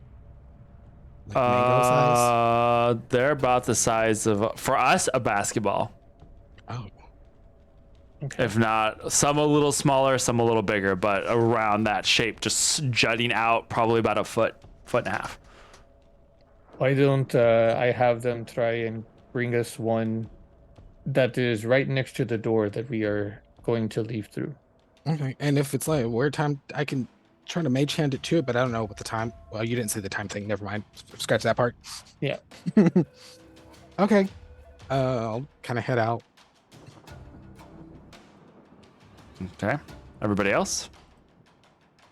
Like mango size? They're about the size of, for us, a basketball. Oh. Okay. If not, some a little smaller, some a little bigger, but around that shape, just jutting out probably about a foot and a half. Why don't I have them try and bring us one that is right next to the door that we are going to leave through? Okay. And if it's like a weird time, I can try to mage hand it to it, but I don't know what the time. Well, you didn't say the time thing. Never mind. Scratch that part. Yeah. Okay. I'll kind of head out. Okay. Everybody else?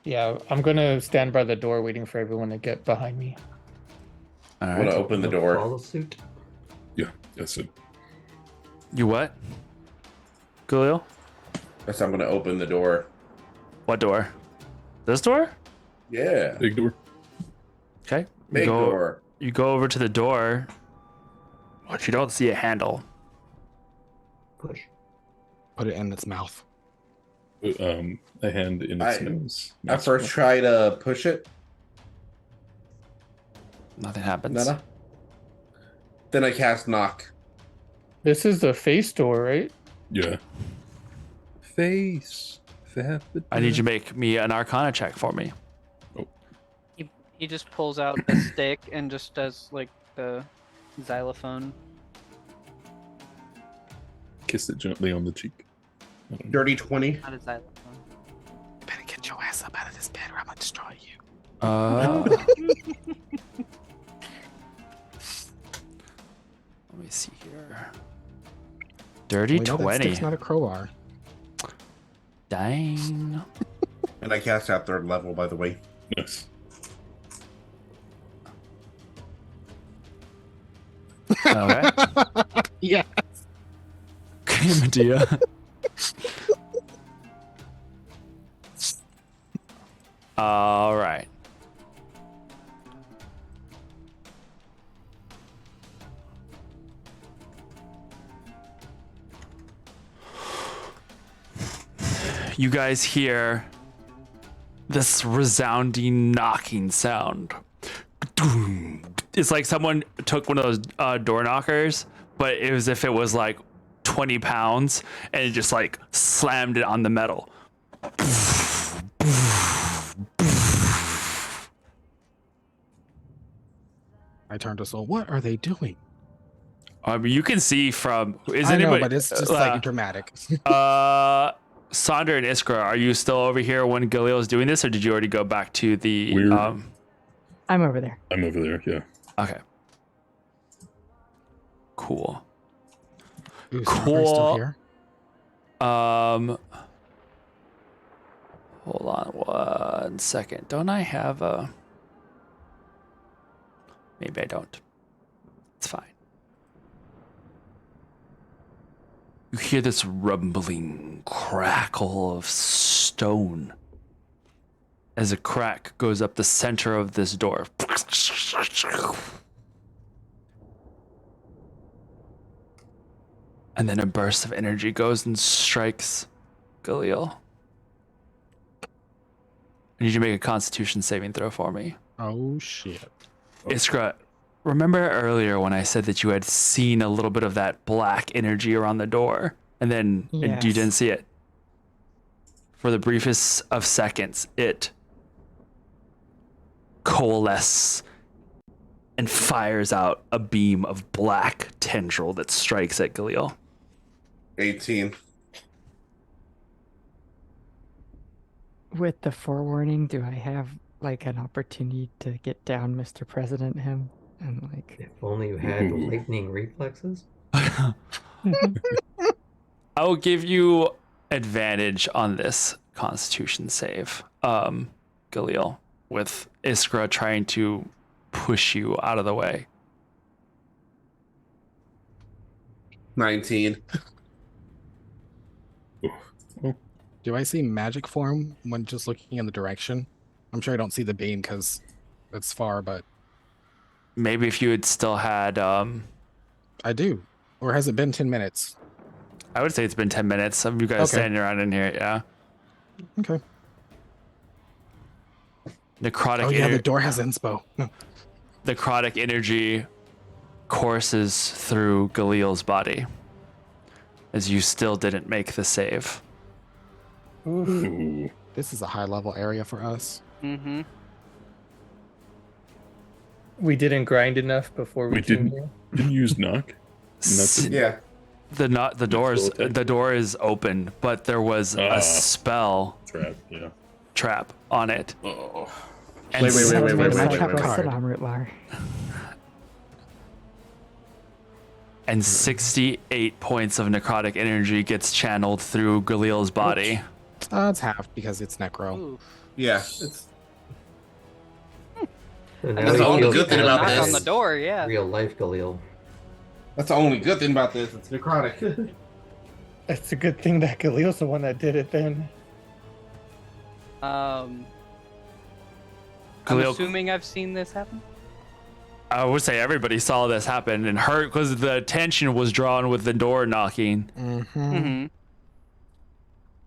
Yeah, I'm gonna stand by the door waiting for everyone to get behind me. All I'm gonna right. open the door. Follow suit. Yeah, that's it. You what? Galil? Guess I'm gonna open the door. What door? This door? Yeah. Big door. Okay. Big door. You go over to the door, but you don't see a handle. Push. Put it in its mouth. A hand in its nose. I first try to push it. Nothing happens. Nada. Then I cast knock. This is the face door, right? Yeah. Face. I need you to make me an Arcana check for me. He just pulls out a stick and just does like the xylophone. Kiss it gently on the cheek. Dirty 20. Not a xylophone. Better get your ass up out of this bed or I'm gonna destroy you. Let me see here. Dirty We know that 20. stick's not a crowbar. Dang. And I cast out third level, by the way. Yes. Okay. Yeah. Okay, Medea. All right. You guys hear this resounding knocking sound. It's like someone took one of those door knockers, but it was if it was like 20 pounds and it just like slammed it on the metal. I turned to Soul. What are they doing? You can see from. Is I know, anybody? but it's just like dramatic. Sandra and Iskra, are you still over here when Galil is doing this, or did you already go back to the? We're- I'm over there. I'm over there, yeah. Okay. Cool. Ooh, Cool. Still here? Hold on 1 second. Don't I have a? Maybe I don't. It's fine. You hear this rumbling crackle of stone as a crack goes up the center of this door. And then a burst of energy goes and strikes Galil. I need you to make a Constitution saving throw for me. Oh shit. Iskra, remember earlier when I said that you had seen a little bit of that black energy around the door, and then you Yes. didn't see it? For the briefest of seconds, it coalesces and fires out a beam of black tendril that strikes at Galil. 18. With the forewarning, do I have like an opportunity to get down Mr. President him? And like If only you had Ooh. lightning reflexes. I will give you advantage on this Constitution save, Galil, with Iskra trying to push you out of the way. 19. Do I see magic form when just looking in the direction? I'm sure I don't see the beam because it's far, but Maybe if you had still had, I do. Or has it been 10 minutes? I would say it's been 10 minutes. Some of you guys Okay. standing around in here, yeah. Okay. Necrotic Oh yeah, the ener- door has inspo. No. necrotic energy courses through Galil's body, as you still didn't make the save. Ooh. This is a high level area for us. Mm-hmm. We didn't grind enough before we We came didn't here. didn't use knock. Nothing. Yeah. The attack. door is open, but there was a spell Trap. Yeah. trap on it. Oh. And Wait. Rutlar. And 68 points of necrotic energy gets channeled through Galil's body. It's half because it's necro. Oof. Yeah. It's So now That's he the only feels good thing kind of about Knock this. on the door, yeah. Real life Galil. that's the only good thing about this. It's necrotic. It's a good thing that Galil's the one that did it then. I'm Galil, assuming I've seen this happen. I would say everybody saw this happen and hurt because the attention was drawn with the door knocking, Mm-hmm. Mm-hmm.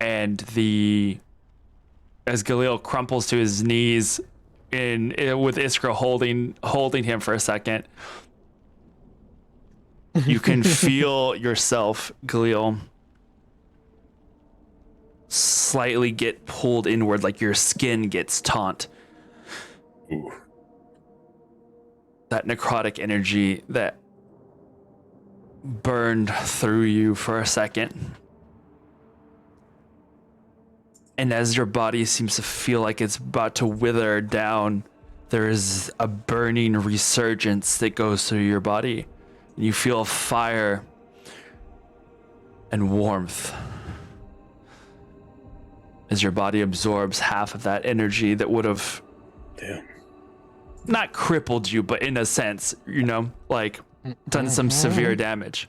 and as Galil crumples to his knees with Iskra holding him for a second, you can feel yourself, Galil, slightly get pulled inward, like your skin gets taut. Ooh. That necrotic energy that burned through you for a second. And as your body seems to feel like it's about to wither down, there is a burning resurgence that goes through your body. And you feel fire and warmth as your body absorbs half of that energy that would have Damn. not crippled you, but in a sense, like done some severe damage.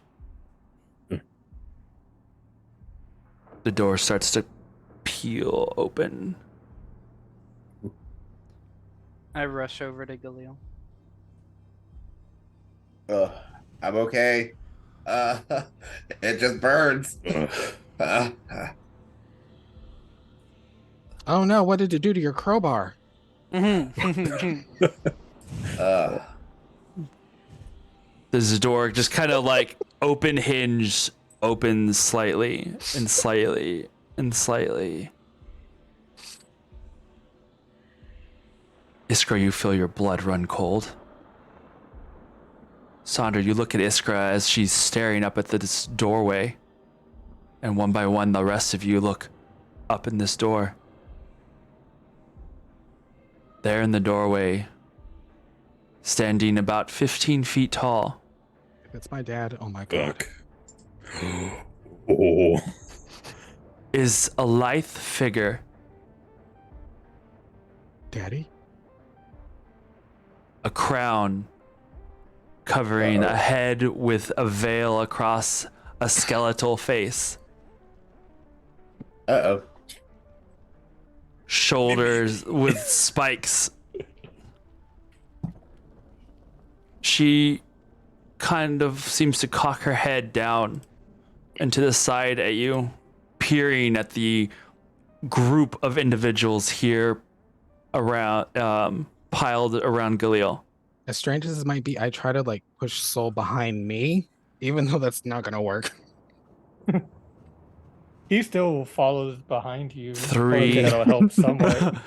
The door starts to peel open. I rush over to Galil. I'm okay. It just burns. Oh no, what did it do to your crowbar? Mm-hmm. This door just kind of like open hinge opens slightly and slightly and slightly. Iskra, you feel your blood run cold. Sandra, you look at Iskra as she's staring up at this doorway. And one by one, the rest of you look up in this door. There in the doorway, standing about 15 feet tall. It's my dad. Oh my god. Fuck. Oh. Is a lithe figure. Daddy? A crown covering a head with a veil across a skeletal face. Uh-oh. Shoulders with spikes. She kind of seems to cock her head down and to the side at you, peering at the group of individuals here around, piled around Galil. As strange as this might be, I try to like push Soul behind me, even though that's not gonna work. He still follows behind you. Three. That'll help somewhat.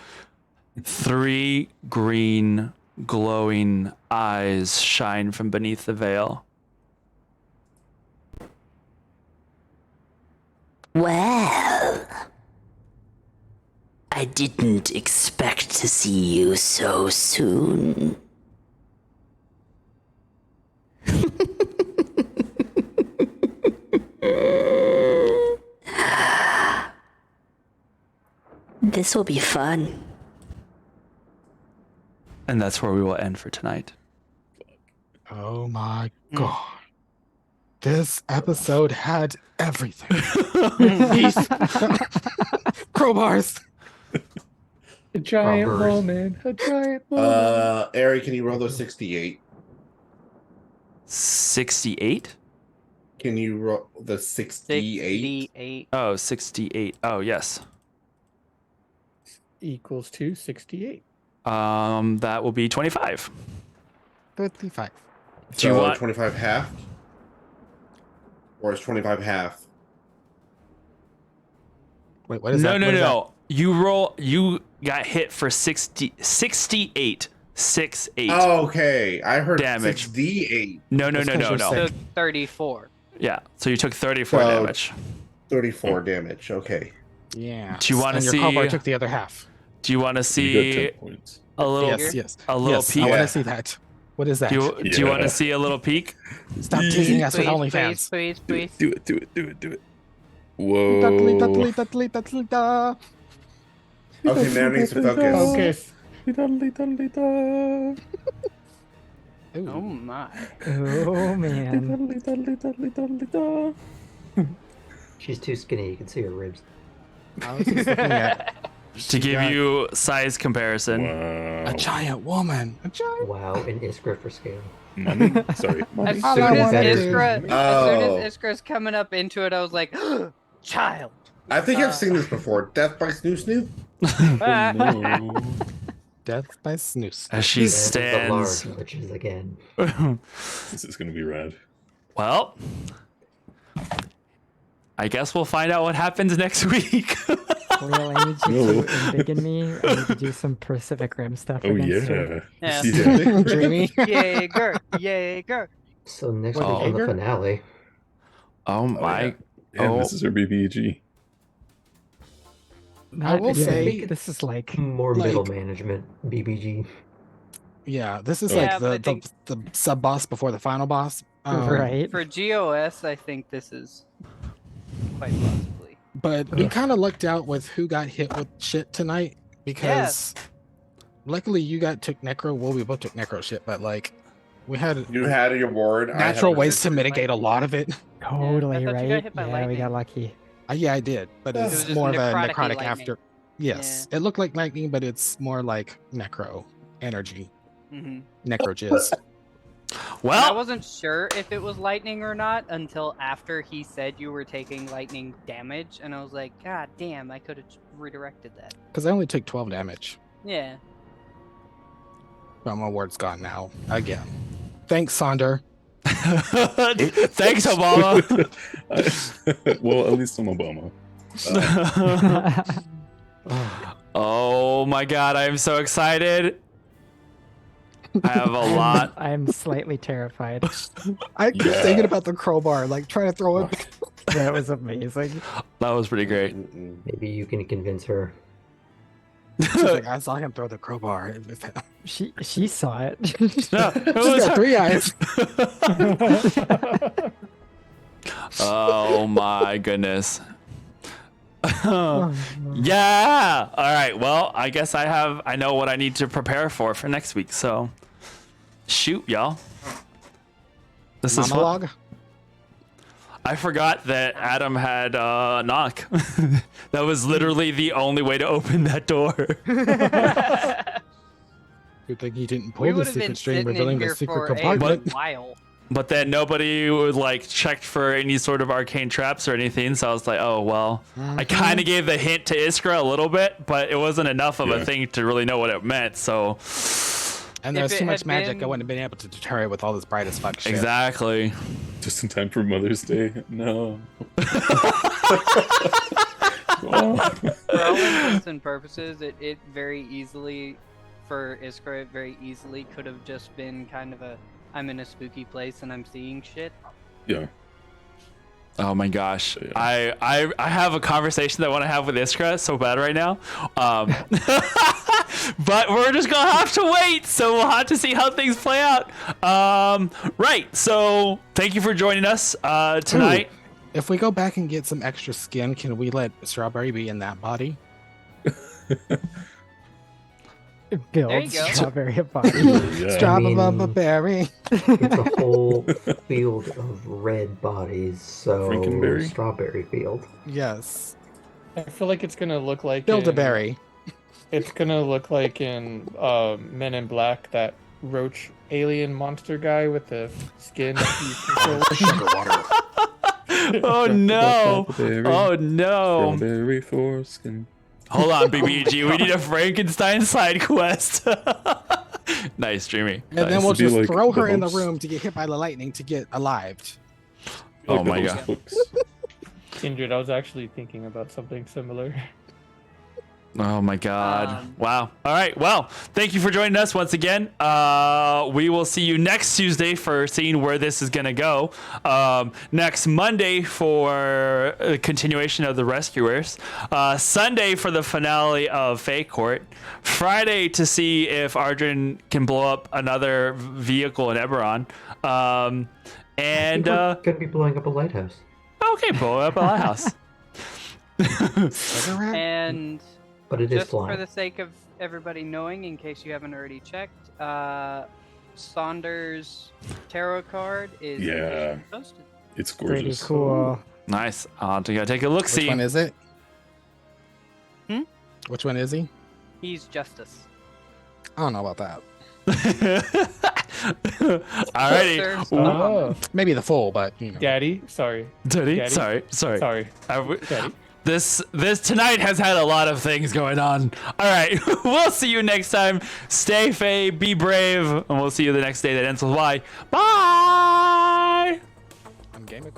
3 green glowing eyes shine from beneath the veil. Well, I didn't expect to see you so soon. This will be fun. And that's where we will end for tonight. Oh my god. This episode had everything. Peace. Crowbars. A giant Rubbers. moment. A giant moment. Ari, can you roll those 68? 68? Can you roll the 68? 68. Oh, 68. Oh, yes. Equals to 68. That will be 25. 25. Do you So want- 25 half? Or is 25 half? Wait, what is No, that? no, What is that? no. You got hit for 68. 68. Oh, okay. I heard Damage. 6d8. No, no, That's no, 'cause no, you're no. sick. So 34. Yeah. So you took 34 So- damage. 34 damage. Okay. Yeah. Do you wanna and see- your crowbar took the other half. Do you want to You got see 10 points. a little Figure? Yes. a little yes, peek? I want Yeah. to see that. What is that? Do you want Yeah. to see a little peek? Stop teasing us with Please, OnlyFans. please, Do please. it, do it, do it, do it, do it. Whoa. Dudley, Dudley, Dudley, Dudley, da. Okay, man needs to focus. Focus. Ooh. Oh my. Oh man. She's too skinny. You can see her ribs. I was just looking at To give got- you size comparison. Wow. a giant woman. A giant. Wow, an Iskra for scale. Mommy? Sorry. Mommy. As All soon I as wanna do- Iskra, Oh. as soon as Iskra's coming up into it, I was like, child. I think I've seen this before. Death by Snoop Snoop. Ah. No. Death by snooze. As she And the large stands. witches again. This is gonna be rad. Well, I guess we'll find out what happens next week. Well, I need you No. to embiggen me. I need to do some Pacific Rim stuff Oh against her. yeah. Yeah. Dreamy. Jaeger, Jaeger. So next What, week on the Jaeger? finale, Oh my. Damn, Oh. this is her BBG. Not will really. say- This is like more Like- middle management, BBG. Yeah, this is Oh. like Yeah, but I the, think- the sub boss before the final boss. right. For GOS, I think this is quite possibly. But we kind of lucked out with who got hit with shit tonight because luckily you took necro. Well, we both took necro shit, but like we had You had your ward. I had natural a ways to resistance. mitigate a lot of it. Totally I thought you got right. hit by Yeah, we lightning. got lucky. Yeah, I did, but It it's was just more of a necrotic-y necrotic lightning. after. Yes, it looked like lightning, but it's more like necro energy, hmm necro jizz. I Well, wasn't sure if it was lightning or not until after he said you were taking lightning damage, and I was like, God damn, I could have redirected that. Because I only took 12 damage, Yeah. but my ward's gone now again. Thanks, Sonder. thanks, Obama. Well, at least I'm Obama. Oh my god, I am so excited. I have a lot. I'm slightly terrified. I keep Yeah. thinking about the crowbar, like trying to throw it. That was amazing. That was pretty great. Mm-mm. Maybe you can convince her. She's like, I saw him throw the crowbar. She saw it. No, it She's was got 3 eyes. Oh my goodness. Oh, Yeah. All right. Well, I guess I know what I need to prepare for next week. So, shoot, y'all. This is fun. Monologue. I forgot that Adam had knock. That was literally the only way to open that door. Good thing he didn't pull We the would have been secret string, sitting in revealing the here secret for a compartment. while. But then nobody would like check for any sort of arcane traps or anything. So I was like, oh well. I kind of gave the hint to Iskra a little bit, but it wasn't enough of a Yeah. thing to really know what it meant. So And If there's it too much had magic, I been- wouldn't have been able to deter it with all this bright as fuck shit. exactly. Just in time for Mother's Day. No. Oh. For all intents and purposes, it very easily, for Iskra, it very easily could have just been kind of a, I'm in a spooky place and I'm seeing shit. Yeah. Oh my gosh. Yeah. I have a conversation that I want to have with Iskra so bad right now. But we're just gonna have to wait, so we'll have to see how things play out. Right. So thank you for joining us tonight. Ooh, if we go back and get some extra skin, can we let Strawberry be in that body? Build There you go. strawberry body. Yeah. Strawberry. It's a whole field of red bodies, so Frankenberry? strawberry field. Yes. I feel like it's gonna look like Build-A-Berry. It's gonna look like in Men in Black, that roach alien monster guy with the skin. that you control. Sugar water. Oh no. Strawberry, Oh no. Strawberry foreskin. Hold on, BBG. We need a Frankenstein side quest. Nice, Dreamy. And then Nice. we'll To be just like throw the her in the host. room to get hit by the lightning to get alive. Oh Like the my host God. books. Kindred, I was actually thinking about something similar. Oh my God. Um, Wow. All right. Well, thank you for joining us once again. We will see you next Tuesday for seeing where this is going to go. Next Monday for a continuation of The Rescuers. Sunday for the finale of Fey Court. Friday to see if Ardrin can blow up another vehicle in Eberron. And, We're gonna be blowing up a lighthouse. okay, blow up a lighthouse. Cigarette? And But it is just for flying. the sake of everybody knowing, in case you haven't already checked, Saunders' tarot card is Yeah. officially posted. It's Pretty gorgeous. cool. Nice. I'll take a look. Which See. one is it? Hmm? Which one is he? He's Justice. I don't know about that. Alrighty. Sir, Oh, Maybe the full, but you know. Daddy, sorry. Daddy? Daddy? Sorry. Sorry. Daddy. This tonight has had a lot of things going on. All right, we'll see you next time. Stay fey, be brave, and we'll see you the next day that ends with Y. Bye. I'm gaming.